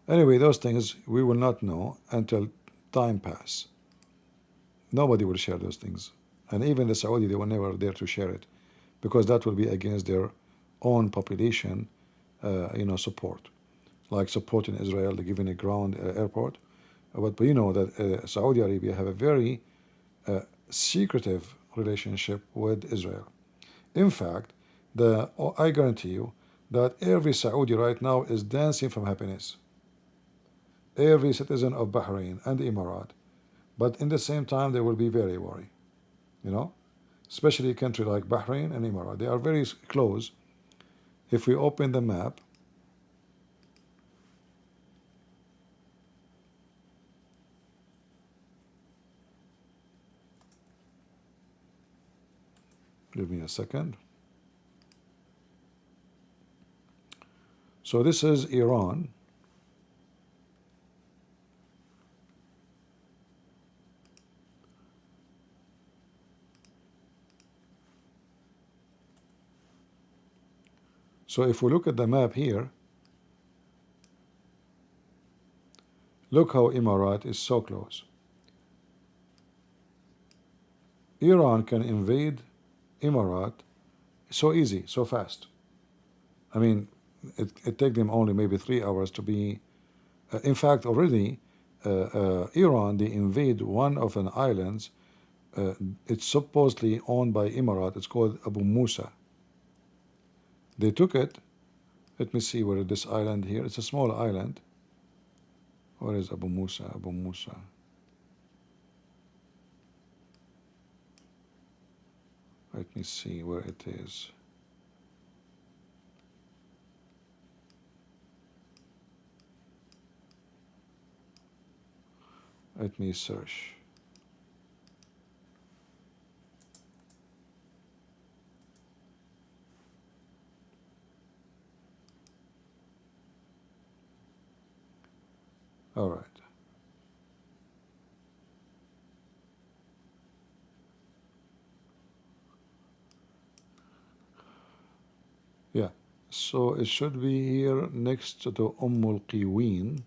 Anyway, those things we will not know until time pass. Nobody will share those things, and even the Saudi, they will never dare to share it, because that will be against their own population, support, like supporting Israel, giving a ground airport. But you know that Saudi Arabia have a very secretive relationship with Israel. In fact, I guarantee you that every Saudi right now is dancing from happiness. Every citizen of Bahrain and the Emirat, but in the same time they will be very worried. You know, especially a country like Bahrain and Emirat, they are very close. If we open the map, give me a second. So this is Iran. So if we look at the map here, look how Emirat is so close. Iran can invade Emirat so easy, so fast. I mean, it takes them only maybe 3 hours to be. In fact, already Iran, they invade one of an islands. It's supposedly owned by Emirat. It's called Abu Musa. They took it. Let me see where this island here. It's a small island. Where is Abu Musa? Abu Musa. Let me see where it is. Let me search. All right. Yeah. So it should be here next to Qiwin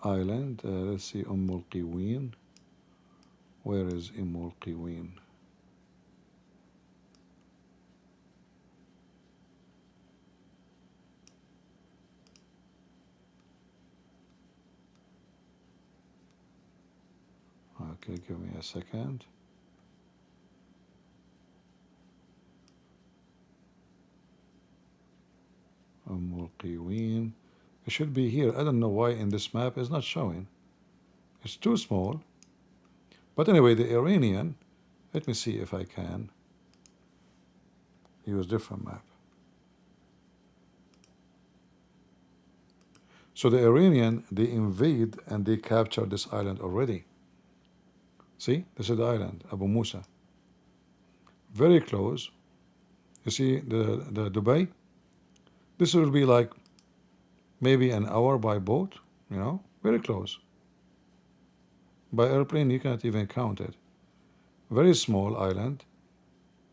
Island. Let's see Qiwin. Where is Qiwin? Okay, give me a second. Qiwin. It should be here. I don't know why in this map it's not showing. It's too small. But anyway, the Iranian, let me see if I can use different map. So the Iranian, they invade and they capture this island already. See, this is the island, Abu Musa. Very close. You see the Dubai? This will be like maybe an hour by boat, you know, very close. By airplane, you cannot even count it. Very small island,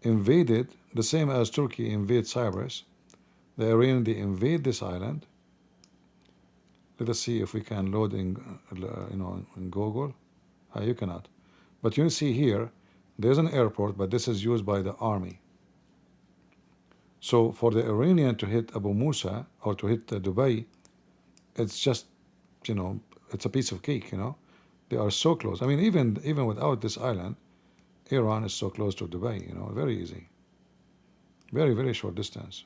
invaded, the same as Turkey invade Cyprus. The Iranian, they invade this island. Let us see if we can load in, in Google. You cannot. But you see here, there's an airport, but this is used by the army. So for the Iranian to hit Abu Musa or to hit Dubai, it's just, it's a piece of cake, They are so close. I mean, even without this island, Iran is so close to Dubai, very easy. Very, very short distance.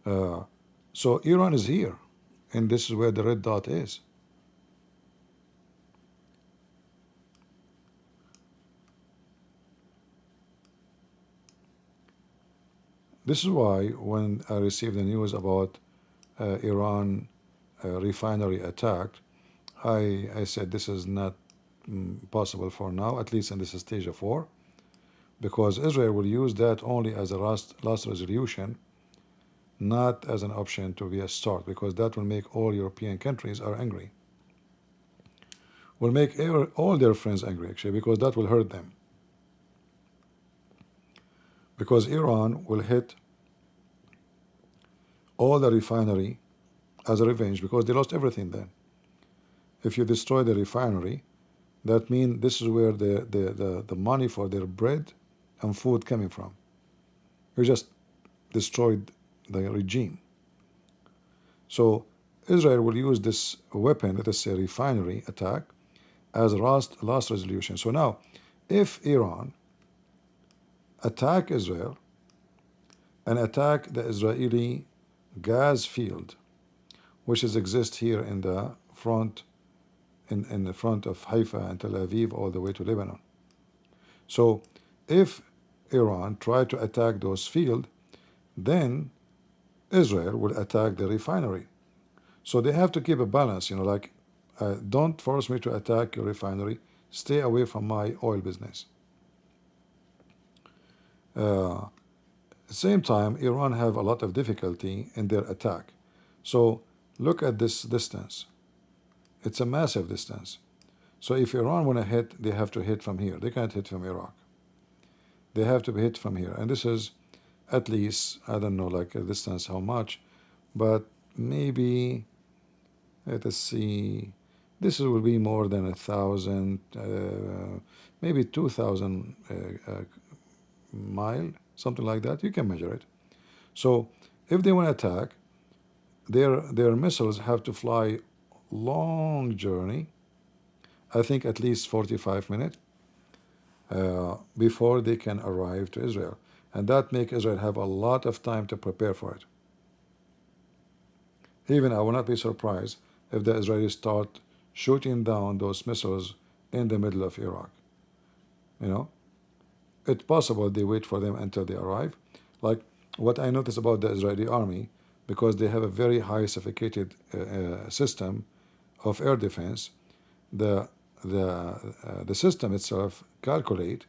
So Iran is here, and this is where the red dot is. This is why when I received the news about Iran refinery attacked, I said this is not possible for now, at least in this stage of war, because Israel will use that only as a last resolution, not as an option to be a start, because that will make all European countries are angry. Will make all their friends angry, actually, because that will hurt them. Because Iran will hit all the refinery as a revenge, because they lost everything then. If you destroy the refinery, that means this is where the money for their bread and food coming from. You just destroyed the regime. So Israel will use this weapon, let us say refinery attack, as a last resolution. So now, if Iran attack Israel and attack the Israeli gas field, which exists here in the front, in the front of Haifa and Tel Aviv all the way to Lebanon. So if Iran try to attack those fields, then Israel will attack the refinery. So they have to keep a balance, like don't force me to attack your refinery, stay away from my oil business. At the same time, Iran have a lot of difficulty in their attack. So look at this distance. It's a massive distance. So if Iran want to hit, they have to hit from here. They can't hit from Iraq. They have to be hit from here. And this is at least, I don't know, like a distance, how much, but maybe, let us see, this will be more than 1,000, maybe 2,000 mile, something like that. You can measure it. So if they want to attack, their missiles have to fly long journey, I think at least 45 minutes, before they can arrive to Israel. And that make Israel have a lot of time to prepare for it. Even I will not be surprised if the Israelis start shooting down those missiles in the middle of Iraq. It's possible they wait for them until they arrive. Like what I noticed about the Israeli army, because they have a very high sophisticated system of air defense, the system itself calculate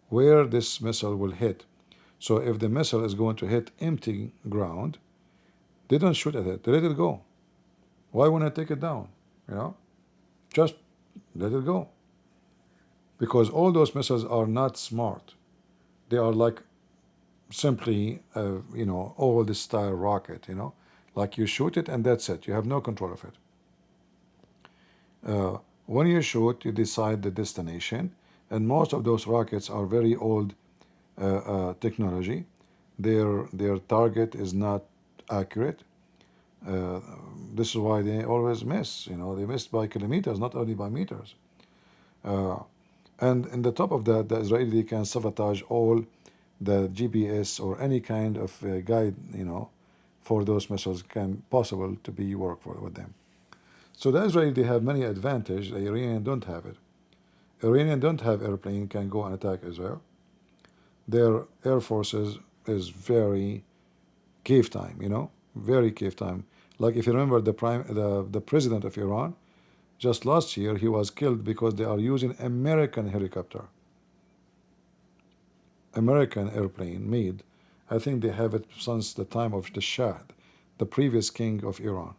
where this missile will hit. So if the missile is going to hit empty ground, they don't shoot at it. They let it go. Why wouldn't I take it down? Just let it go. Because all those missiles are not smart. They are like simply, old style rocket, like you shoot it and that's it. You have no control of it. When you shoot, you decide the destination, and most of those rockets are very old technology. Their target is not accurate. This is why they always miss. They miss by kilometers, not only by meters. And in the top of that, the Israeli can sabotage all the GPS or any kind of guide, for those missiles can possible to be work with them. So the Israeli have many advantage. The Iranian don't have it. Iranian don't have airplane can go and attack Israel. Their air forces is very cave time, very cave time. Like if you remember the president of Iran, just last year he was killed because they are using American helicopter, American airplane made. I think they have it since the time of the Shah, the previous king of Iran.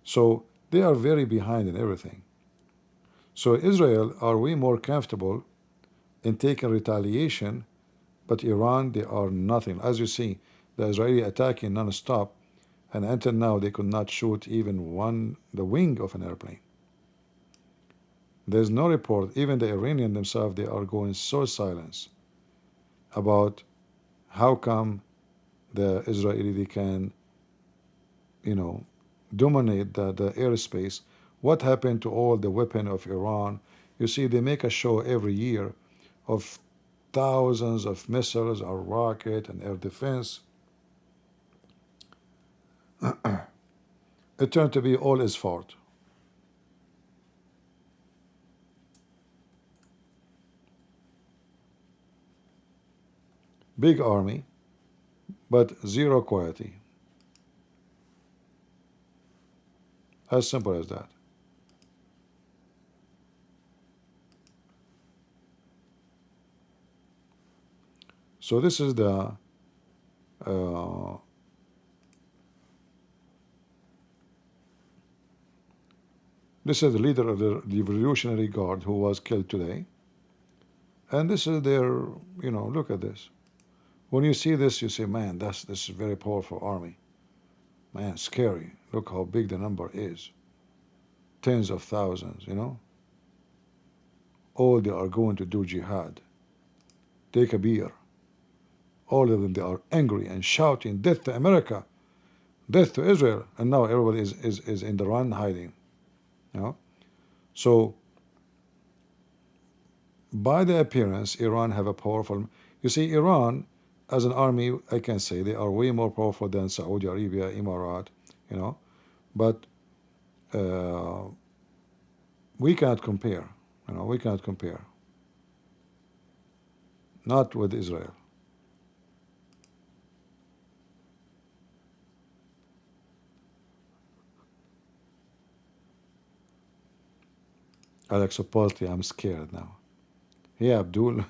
So they are very behind in everything. So Israel are way more comfortable in taking retaliation, but Iran, they are nothing. As you see, the Israeli attacking non-stop, and until now they could not shoot even the wing of an airplane. There's no report. Even the Iranian themselves, they are going so silent about how come the Israeli they can, dominate the airspace? What happened to all the weapon of Iran? You see, they make a show every year of thousands of missiles or rocket and air defense. It turned to be all his fault. Big army, but zero quality. As simple as that. So this is the leader of the Revolutionary Guard who was killed today. And this is their, look at this. When you see this, you say, man, this is a very powerful army. Man, scary. Look how big the number is. Tens of thousands, All they are going to do jihad. Take a beer. All of them, they are angry and shouting, death to America, death to Israel. And now everybody is in the run hiding. So, by the appearance, Iran have a powerful... You see, Iran, as an army, I can say they are way more powerful than Saudi Arabia, Emirat, But we cannot compare. We cannot compare. Not with Israel. Alex, supposedly I'm scared now. Yeah, Abdul.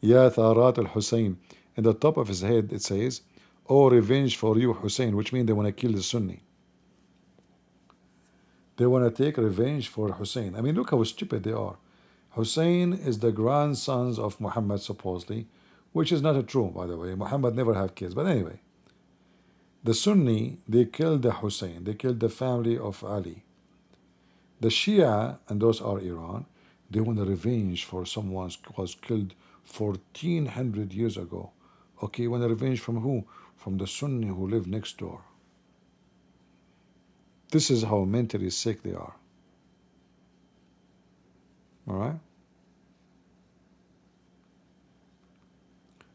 Ya Tharat al-Hussein. In the top of his head it says, oh, revenge for you, Hussein, which means they want to kill the Sunni. They want to take revenge for Hussein. I mean, look how stupid they are. Hussein is the grandson of Muhammad, supposedly, which is not true, by the way. Muhammad never had kids. But anyway, the Sunni, they killed the Hussein. They killed the family of Ali. The Shia, and those are Iran, they want a revenge for someone who was killed 1400 years ago. Okay, want a revenge from who? From the Sunni who live next door. This is how mentally sick they are. All right?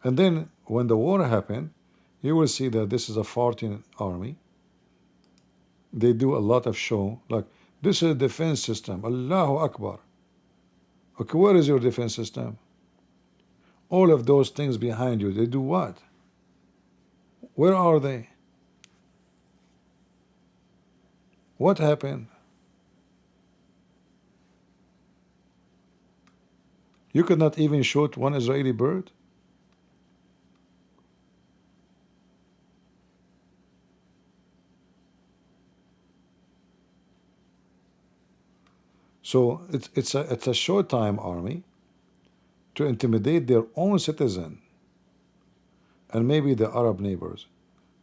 And then when the war happened, you will see that this is a farting army. They do a lot of show, like, this is a defense system. Allahu Akbar. Okay, where is your defense system? All of those things behind you, they do what? Where are they? What happened? You could not even shoot one Israeli bird? So it's a showtime army to intimidate their own citizen and maybe the Arab neighbors.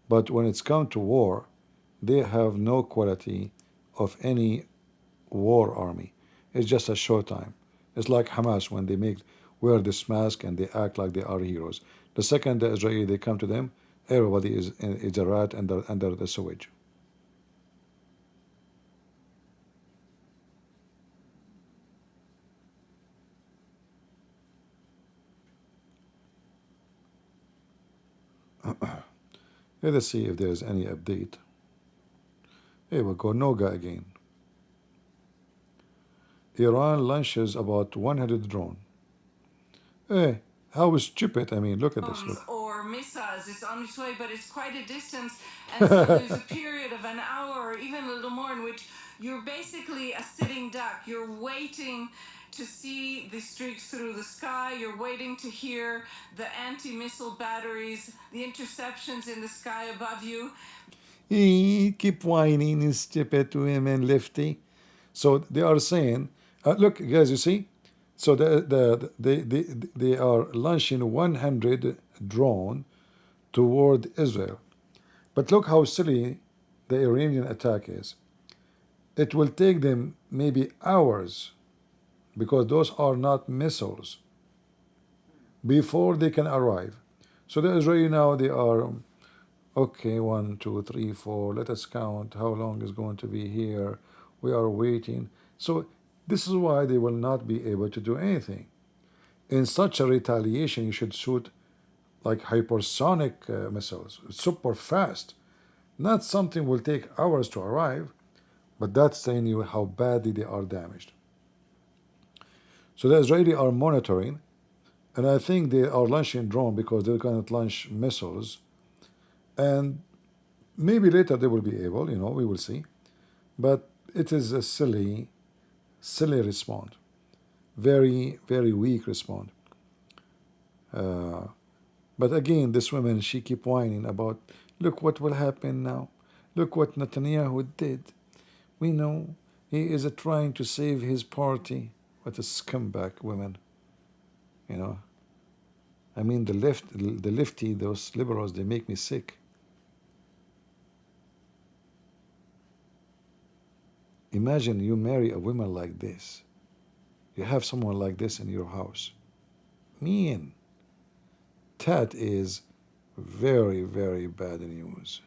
But when it's come to war, they have no quality of any war army. It's just a showtime. It's like Hamas when they wear this mask and they act like they are heroes. The second the Israeli they come to them, everybody is a rat under the sewage. Let us see if there is any update. Here we go, Noga again. Iran launches about 100 drone. Hey, how stupid. I mean, look at this. Look. Or missiles, it's on its way, but it's quite a distance. And so there's a period of an hour or even a little more in which you're basically a sitting duck. You're waiting to see the streaks through the sky. You're waiting to hear the anti-missile batteries, the interceptions in the sky above you. He keep whining, he's stupid to him and lefty. So they are saying, look, guys, you see? So they are launching 100 drone toward Israel. But look how silly the Iranian attack is. It will take them maybe hours because those are not missiles. before they can arrive. So the Israeli now, they are, okay, 1, 2, 3, 4, let us count how long is going to be here. We are waiting. So this is why they will not be able to do anything. In such a retaliation, you should shoot like hypersonic missiles, super fast. Not something will take hours to arrive, but that's telling you how badly they are damaged. So the Israeli are monitoring, and I think they are launching drone because they cannot launch missiles. And maybe later they will be able, we will see. But it is a silly response. Very, very weak response. But again, this woman, she keep whining about, look what will happen now. Look what Netanyahu did. We know he is trying to save his party. What a scumbag woman. I mean, the lefty, those liberals, they make me sick. Imagine you marry a woman like this. You have someone like this in your house. Man, that is very, very bad news.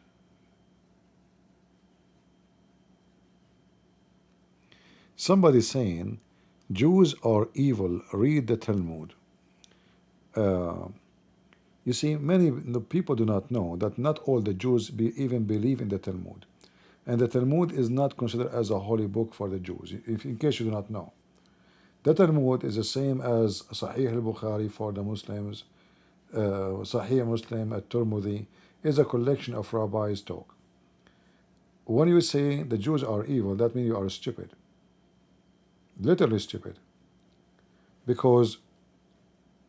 Somebody saying, Jews are evil, read the Talmud. You see, many people do not know that not all the Jews even believe in the Talmud. And the Talmud is not considered as a holy book for the Jews, in case you do not know. The Talmud is the same as Sahih al-Bukhari for the Muslims, Sahih Muslim at-Tirmidhi is a collection of rabbis' talk. When you say the Jews are evil, that means you are stupid. Literally stupid. Because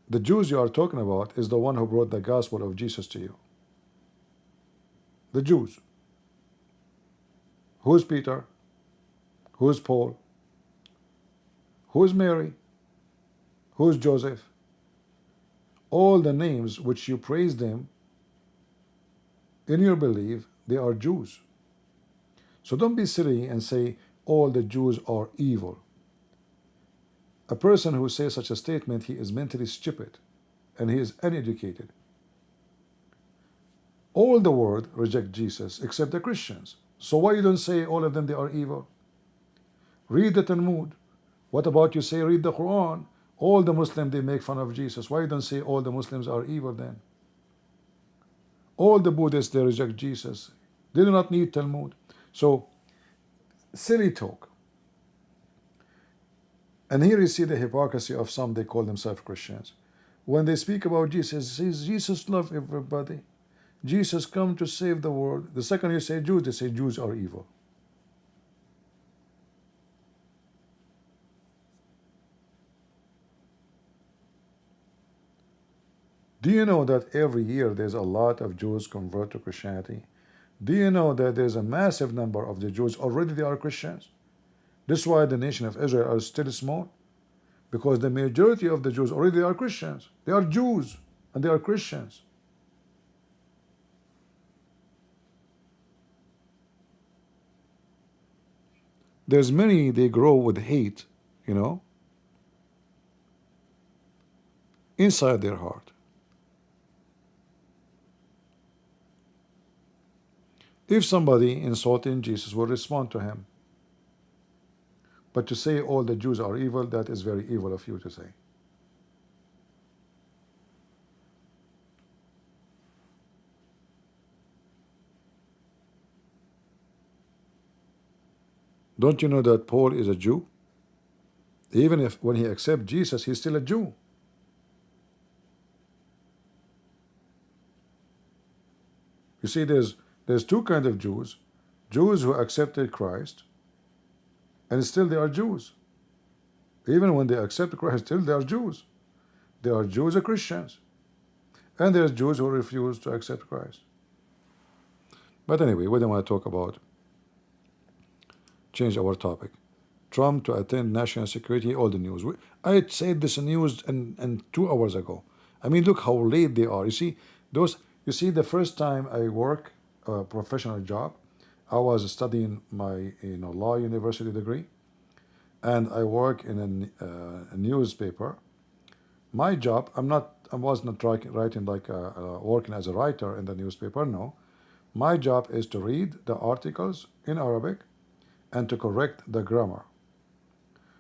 the Jews you are talking about is the one who brought the gospel of Jesus to you. The Jews. Who's Peter? Who's Paul? Who's Mary? Who's Joseph? All the names which you praise them, in your belief, they are Jews. So don't be silly and say all the Jews are evil. A person who says such a statement, he is mentally stupid and he is uneducated. All the world reject Jesus except the Christians. So why you don't say all of them they are evil? Read the Talmud. What about you say read the Quran? All the Muslims they make fun of Jesus. Why you don't say all the Muslims are evil then? All the Buddhists they reject Jesus. They do not need Talmud. So silly talk. And here you see the hypocrisy of some, they call themselves Christians. When they speak about Jesus, says Jesus loves everybody. Jesus come to save the world. The second you say Jews, they say Jews are evil. Do you know that every year there's a lot of Jews convert to Christianity? Do you know that there's a massive number of the Jews already they are Christians? This is why the nation of Israel is still small. Because the majority of the Jews already are Christians. They are Jews and they are Christians. There's many, they grow with hate, inside their heart. If somebody insulting Jesus will respond to him. But to say all the Jews are evil, that is very evil of you to say. Don't you know that Paul is a Jew? Even if when he accepts Jesus, he's still a Jew. You see, there's two kinds of Jews. Jews who accepted Christ, and still they are Jews. Even when they accept Christ, still they are Jews. They are Jews or Christians. And there's Jews who refuse to accept Christ. But anyway, what do I want to talk about? Change our topic. Trump to attend national security, all the news. I said this news and 2 hours ago. I mean, look how late they are. You see, the first time I work a professional job, I was studying my law university degree, and I work in a newspaper. My job, I'm not not writing like working as a writer in the newspaper. No, my job is to read the articles in Arabic and to correct the grammar.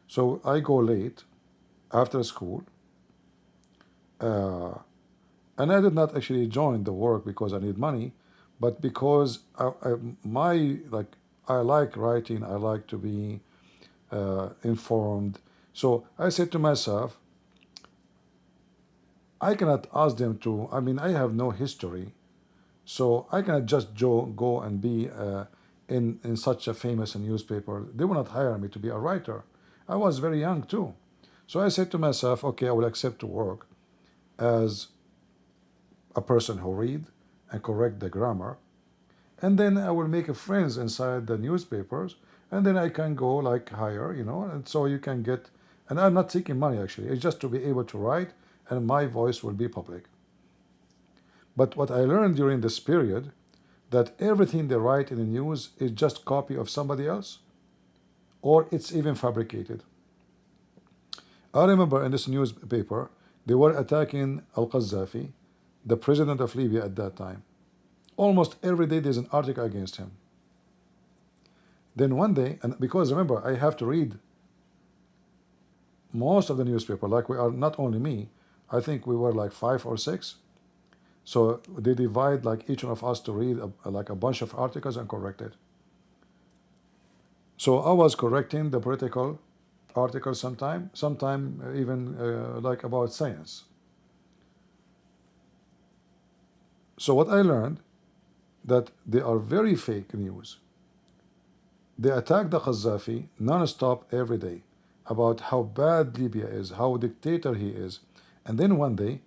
So I go late after school, and I did not actually join the work because I need money, but because I like writing, I like to be informed. So I said to myself, I cannot ask them to. I mean, I have no history, so I cannot just go and be in such a famous newspaper. They will not hire me to be a writer. I was very young too. So I said to myself, okay, I will accept to work as a person who read and correct the grammar, and then I will make friends inside the newspapers, and then I can go like higher, and so you can get. And I'm not seeking money actually. It's just to be able to write, and my voice will be public. But what I learned during this period, that everything they write in the news is just copy of somebody else, or it's even fabricated. I remember in this newspaper, they were attacking Al-Qaddafi, the president of Libya at that time. Almost every day there's an article against him. Then one day, and because remember, I have to read most of the newspaper, like we are, not only me, I think we were like 5 or 6. So they divide like each one of us to read like a bunch of articles and correct it. So I was correcting the political articles sometime even like about science. So what I learned, that they are very fake news. They attack the Qaddafi non-stop every day about how bad Libya is, how dictator he is. And then one day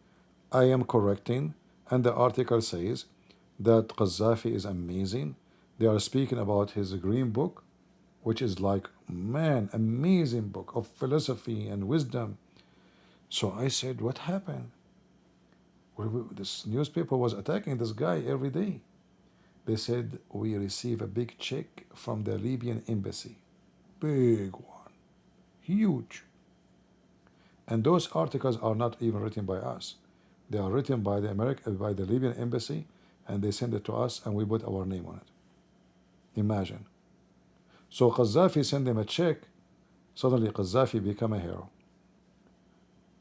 I am correcting, and the article says that Qaddafi is amazing. They are speaking about his green book, which is like, man, amazing book of philosophy and wisdom. So I said, what happened? This newspaper was attacking this guy every day. They said, we receive a big check from the Libyan embassy. Big one. Huge. And those articles are not even written by us. They are written by by the Libyan embassy, and they send it to us, and we put our name on it. Imagine. So Qaddafi sent them a check. Suddenly Qaddafi became a hero.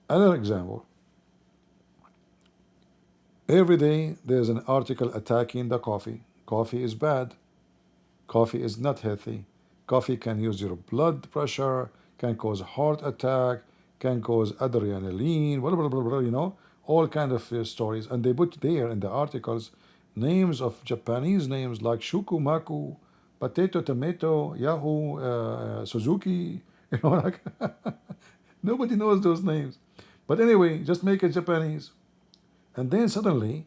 Another example. Every day there's an article attacking the coffee. Coffee is bad. Coffee is not healthy. Coffee can use your blood pressure, can cause heart attack, can cause adrenaline, blah, blah, blah, blah, all kind of stories. And they put there in the articles names of Japanese names like Shukumaku, potato, tomato, Yahoo, Suzuki, like nobody knows those names. But anyway, just make it Japanese. And then suddenly,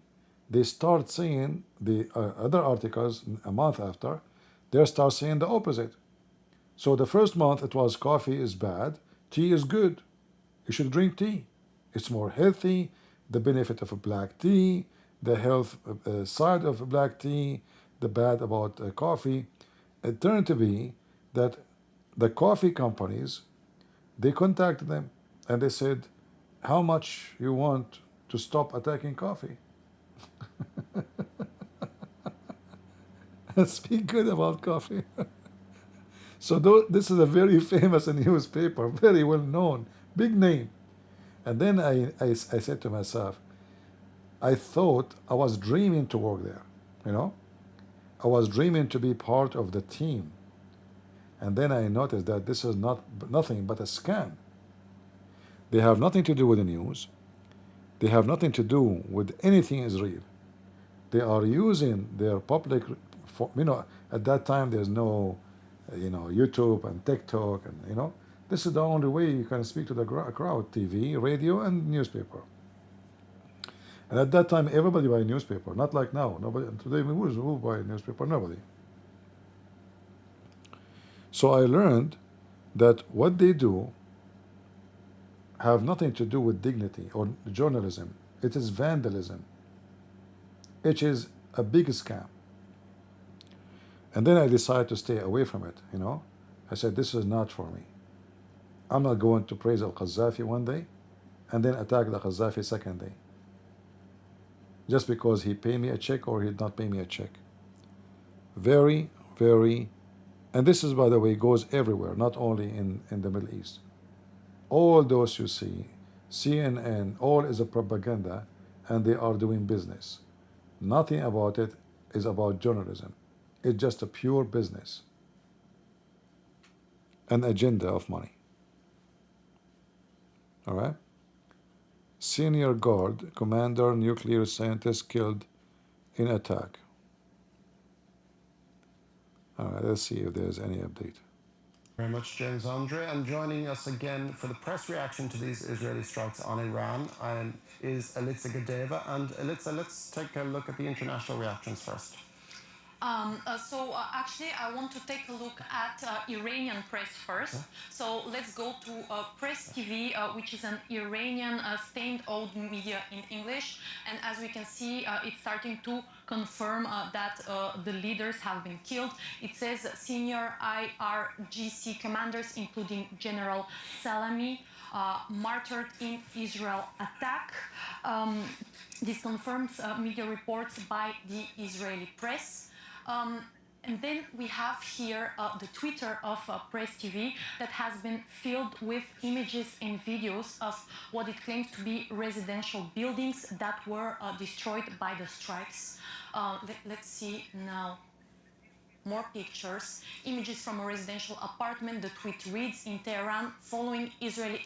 they start saying the other articles a month after, they start saying the opposite. So the first month it was coffee is bad, tea is good. You should drink tea. It's more healthy, the benefit of a black tea, the health side of black tea, the bad about coffee. It turned to be that the coffee companies, they contacted them and they said, how much you want to stop attacking coffee? Speak good about coffee. So this is a very famous newspaper, very well known, big name. And then I said to myself, I thought I was dreaming to work there, I was dreaming to be part of the team. And then I noticed that this is nothing but a scam. They have nothing to do with the news. They have nothing to do with anything is real. They are using their public, at that time there's no, YouTube and TikTok, and this is the only way you can speak to the crowd: TV, radio, and newspaper. And at that time, everybody buy a newspaper, not like now. Nobody today. Who buy a newspaper? Nobody. So I learned that what they do have nothing to do with dignity or journalism. It is vandalism. It is a big scam. And then I decided to stay away from it, I said, this is not for me. I'm not going to praise Al-Qaddafi one day and then attack the Qaddafi second day, just because he paid me a check or he did not pay me a check. Very, very, and this is, by the way, goes everywhere, not only in the Middle East. All those you see, CNN, all is a propaganda, and they are doing business. Nothing about it is about journalism. It's just a pure business, an agenda of money. All right? Senior guard, commander, nuclear scientist killed in attack. All right, let's see if there's any update. Very much, James Andre. And joining us again for the press reaction to these Israeli strikes on Iran is Elitza Gadeva. And Elitza, let's take a look at the international reactions first. Actually, I want to take a look at Iranian press first. Okay. So let's go to Press TV, which is an Iranian state-owned media in English. And as we can see, it's starting to confirm that the leaders have been killed. It says senior IRGC commanders, including General Salami, martyred in Israel attack. This confirms media reports by the Israeli press. And then we have here the Twitter of Press TV that has been filled with images and videos of what it claims to be residential buildings that were destroyed by the strikes. Let's see now more pictures. Images from a residential apartment. The tweet reads, in Tehran, following Israeli...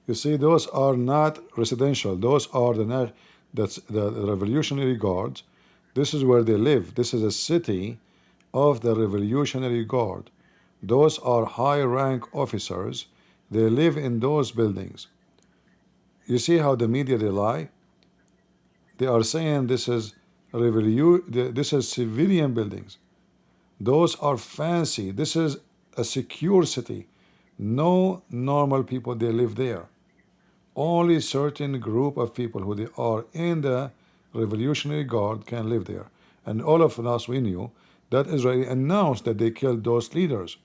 You see, those are not residential. Those are that's the Revolutionary Guards. This is where they live. This is a city of the Revolutionary Guard. Those are high-rank officers. They live in those buildings. You see how the media, they lie? They are saying this is civilian buildings. Those are fancy. This is a secure city. No normal people, they live there. Only certain group of people who they are in the Revolutionary Guard can live there. And all of us, we knew that Israel announced that they killed those leaders.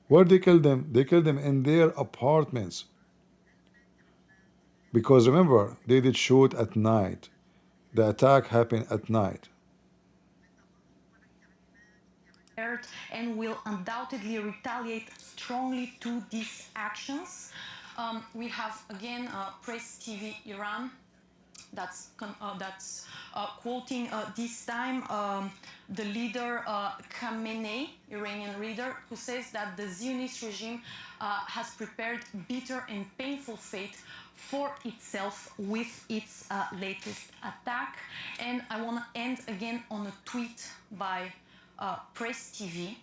Where they killed them? They killed them in their apartments. Because remember, they did shoot at night. The attack happened at night. And will undoubtedly retaliate strongly to these actions. We have again Press TV Iran that's quoting this time the leader Khamenei, Iranian leader, who says that the Zionist regime has prepared bitter and painful fate for itself with its latest attack. And I want to end again on a tweet by Press TV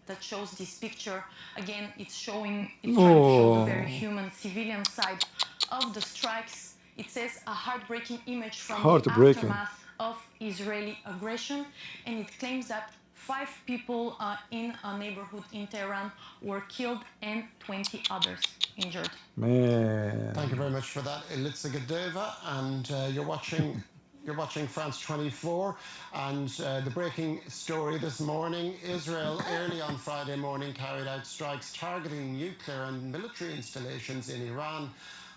that shows this picture. Again, it's trying to show the very human civilian side of the strikes. It says a heartbreaking image from the aftermath of Israeli aggression, and it claims that 5 people in a neighborhood in Tehran were killed and 20 others injured. Man. Thank you very much for that, Elitza Gadeva, and you're watching France 24, and the breaking story this morning: Israel early on Friday morning carried out strikes targeting nuclear and military installations in Iran.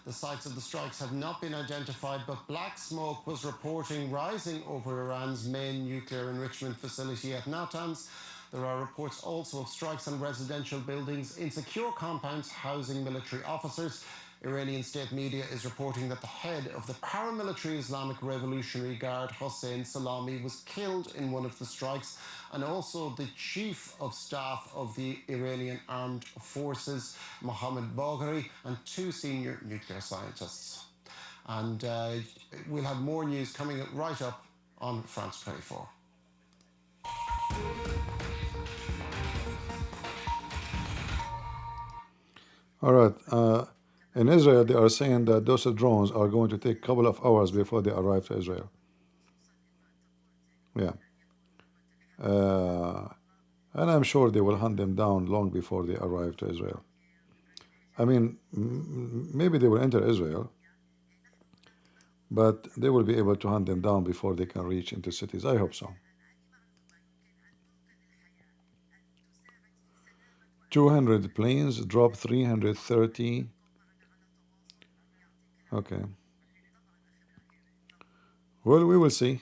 The sites of the strikes have not been identified, but black smoke was rising over Iran's main nuclear enrichment facility at Natanz. There are reports also of strikes on residential buildings in secure compounds housing military officers. Iranian state media is reporting that the head of the paramilitary Islamic Revolutionary Guard, Hossein Salami, was killed in one of the strikes, and also the chief of staff of the Iranian Armed Forces, Mohammad Bagheri, and 2 senior nuclear scientists. And we'll have more news coming right up on France 24. All right. In Israel, they are saying that those drones are going to take a couple of hours before they arrive to Israel. Yeah. And I'm sure they will hunt them down long before they arrive to Israel. I mean, maybe they will enter Israel, but they will be able to hunt them down before they can reach into cities. I hope so. 200 planes dropped 330 Okay. Well, we will see.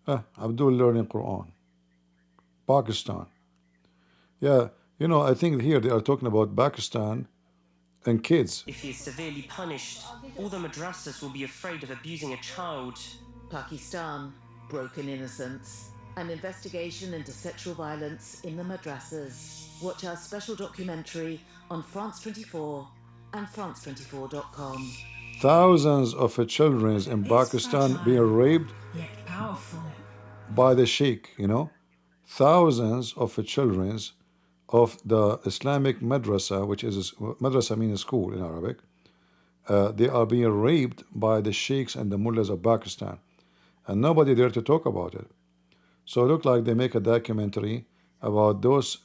Abdul learning Quran. Pakistan. Yeah, you know, I think here they are talking about Pakistan and kids. If he is severely punished, all the madrasas will be afraid of abusing a child. Pakistan, broken innocence, an investigation into sexual violence in the madrasas. Watch our special documentary on France 24 and France24.com. Thousands of children in Pakistan being raped Yet powerful. by the sheikh, you know. Thousands of children of the Islamic madrasa, which is madrasa means school in Arabic, they are being raped by the sheikhs and the mullahs of Pakistan, and nobody there to talk about it. So it looked like they make a documentary about those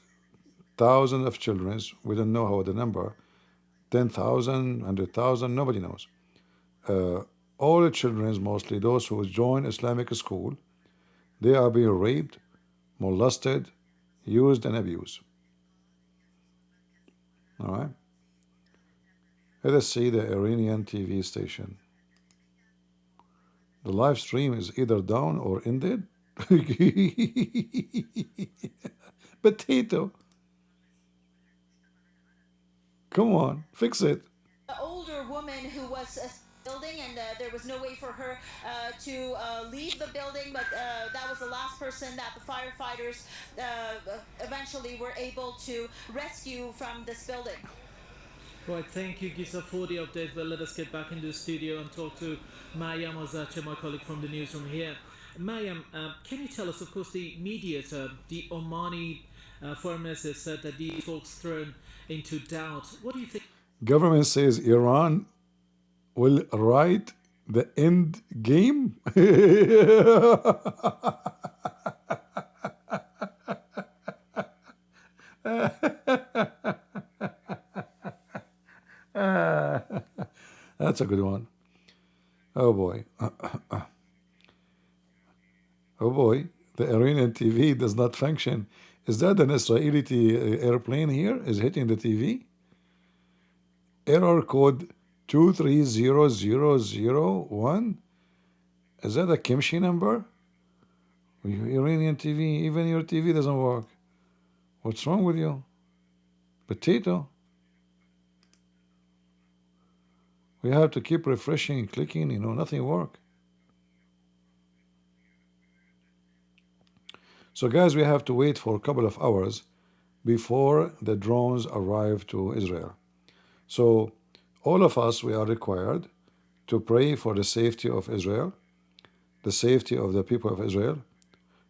thousands of children. We don't know how the number, 10,000, 100,000, nobody knows. All the children, mostly those who join Islamic school, they are being raped, molested, used and abused. All right. Let us see the Iranian TV station. The live stream is either down or ended. Potato. Come on, fix it. The older woman who was building, and there was no way for her to leave the building, but that was the last person that the firefighters eventually were able to rescue from this building. Right, thank you, Gisa, for the update. But let us get back into the studio and talk to Mayam Azache, my colleague from the newsroom here. Mayam, can you tell us, of course, the mediator, the Omani foreign minister, said that the talks thrown into doubt. What do you think? Government says Iran will write the end game. That's a good one. Oh boy. Oh boy. The Iranian TV does not function. Is that an Israeli airplane here is hitting the TV? Error code 230001. Is that a kimchi number? Iranian TV, even your TV doesn't work. What's wrong with you? Potato. We have to keep refreshing, clicking, nothing work. So guys, we have to wait for a couple of hours before the drones arrive to Israel. So all of us, we are required to pray for the safety of Israel, the safety of the people of Israel,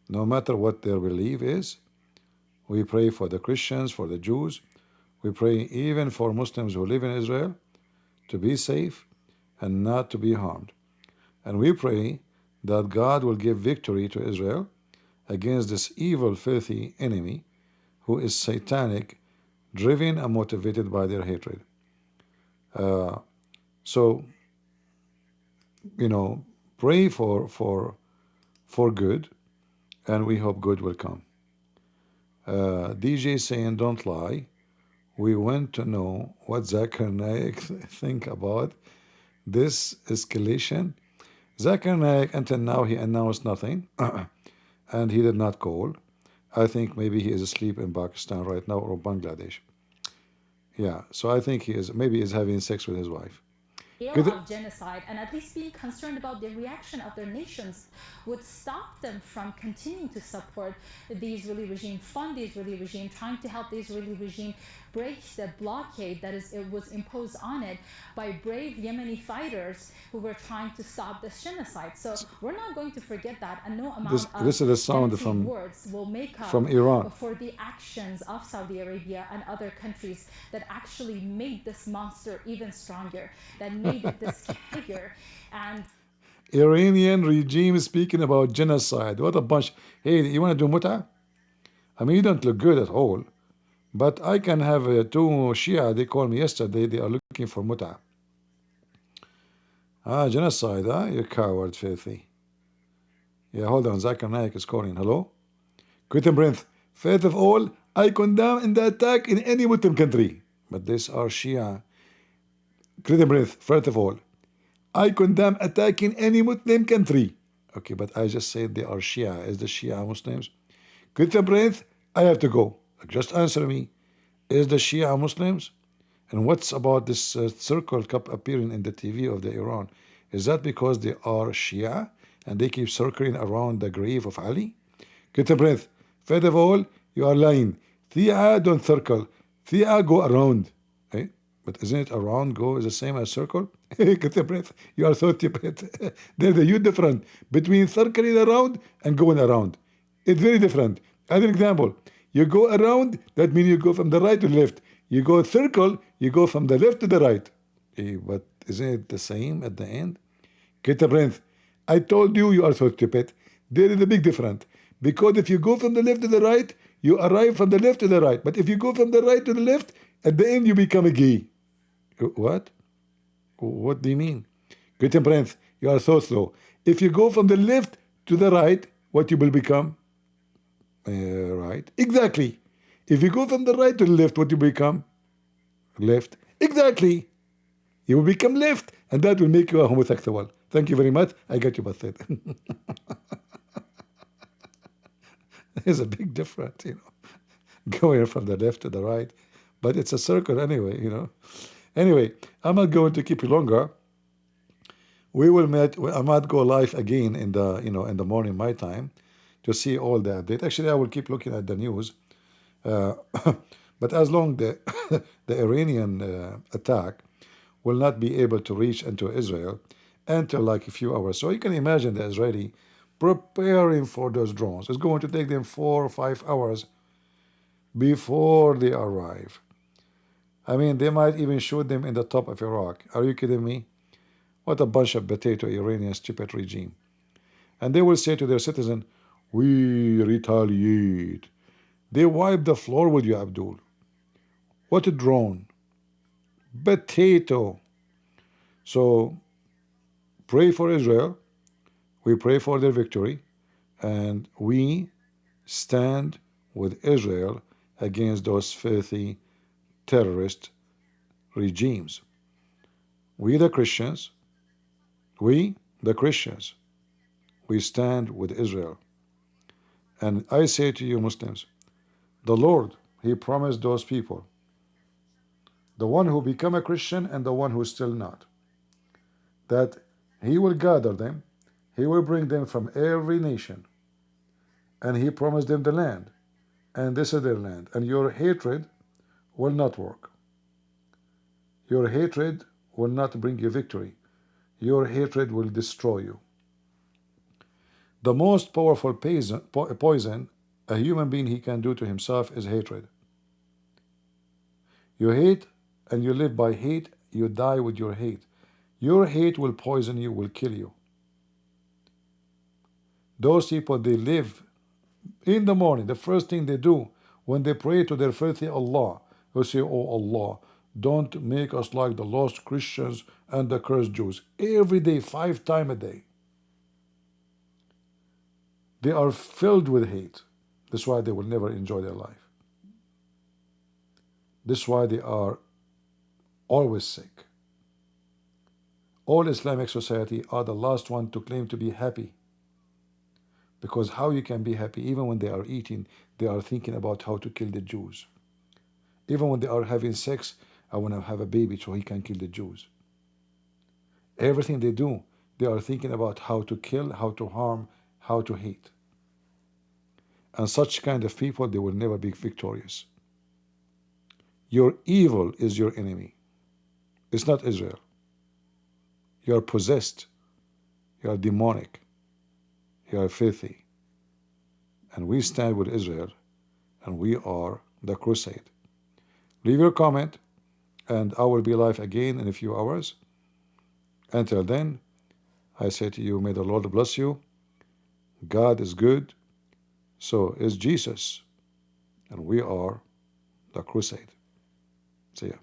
no matter what their belief is. We pray for the Christians, for the Jews. We pray even for Muslims who live in Israel to be safe and not to be harmed. And we pray that God will give victory to Israel against this evil, filthy enemy who is satanic, driven and motivated by their hatred. So, pray for good, and we hope good will come. DJ saying, don't lie. We want to know what Zakir Naik think about this escalation. Zakir Naik, until now, he announced nothing, and he did not call. I think maybe he is asleep in Pakistan right now or Bangladesh. Yeah, so I think maybe he's having sex with his wife. Of genocide, and at least being concerned about the reaction of their nations would stop them from continuing to support the Israeli regime, fund the Israeli regime, trying to help the Israeli regime break the blockade that was imposed on it by brave Yemeni fighters who were trying to stop this genocide. So we're not going to forget that, and no amount this is the sound of words will make up from Iran for the actions of Saudi Arabia and other countries that actually made this monster even stronger, that made it this bigger. And Iranian regime speaking about genocide. What a bunch. Hey, you want to do muta? I mean, you don't look good at all. But I can have two Shia, they called me yesterday, they are looking for muta. Genocide, you coward, filthy. Yeah, hold on, Zakir Naik is calling. Hello? Quit and breath. First of all, I condemn the attack in any Muslim country. But these are Shia. Clear the breath. First of all, I condemn attacking any Muslim country. Okay, but I just said they are Shia. Is the Shia Muslims? Clear the breath. I have to go. Just answer me. Is the Shia Muslims? And what's about this circle cup appearing in the TV of the Iran? Is that because they are Shia and they keep circling around the grave of Ali? Get a breath. First of all, you are lying. Thea don't circle. Thea go around. Eh? But isn't it around go is the same as circle? Get a breath. You are so stupid. There's a huge difference between circling around and going around. It's very different. As an example, you go around, that means you go from the right to the left. You go circle, you go from the left to the right. But isn't it the same at the end? Get a breath. I told you you are so stupid. There is a big difference. Because if you go from the left to the right, you arrive from the left to the right. But if you go from the right to the left, at the end you become a gay. What? What do you mean? Get a breath. You are so slow. If you go from the left to the right, what you will become? Right. Exactly. If you go from the right to the left, what you become? Left. Exactly. You will become left, and that will make you a homosexual. Thank you very much. I got you busted. There's a big difference, going from the left to the right. But it's a circle anyway, Anyway, I'm not going to keep you longer. We will meet. I might go live again in the in the morning my time to see all the update. Actually, I will keep looking at the news. But as long the the Iranian attack will not be able to reach into Israel until like a few hours. So you can imagine the Israeli preparing for those drones. It's going to take them 4 or 5 hours before they arrive. I mean, they might even shoot them in the top of Iraq. Are you kidding me? What a bunch of potato Iranian stupid regime. And they will say to their citizen, we retaliate. They wipe the floor with you, Abdul. What a drone. Potato. So pray for Israel. We pray for their victory. And we stand with Israel against those filthy terrorist regimes. We the Christians, we stand with Israel. And I say to you Muslims, the Lord, He promised those people, the one who become a Christian and the one who is still not, that He will gather them, He will bring them from every nation, and He promised them the land, and this is their land, and your hatred will not work. Your hatred will not bring you victory. Your hatred will destroy you. The most powerful poison a human being he can do to himself is hatred. You hate and you live by hate, you die with your hate. Your hate will poison you, will kill you. Those people, they live in the morning, the first thing they do when they pray to their filthy Allah, they say, oh Allah, don't make us like the lost Christians and the cursed Jews. Every day, 5 times a day. They are filled with hate. That's why they will never enjoy their life. That's why they are always sick. All Islamic society are the last one to claim to be happy. Because how you can be happy, even when they are eating, they are thinking about how to kill the Jews. Even when they are having sex, I want to have a baby so he can kill the Jews. Everything they do, they are thinking about how to kill, how to harm, how to hate. And such kind of people, they will never be victorious. Your evil is your enemy. It's not Israel. You are possessed. You are demonic. You are filthy. And we stand with Israel, and we are the crusade. Leave your comment, and I will be live again in a few hours. Until then, I say to you, may the Lord bless you. God is good. So is Jesus. And we are the crusade. See ya.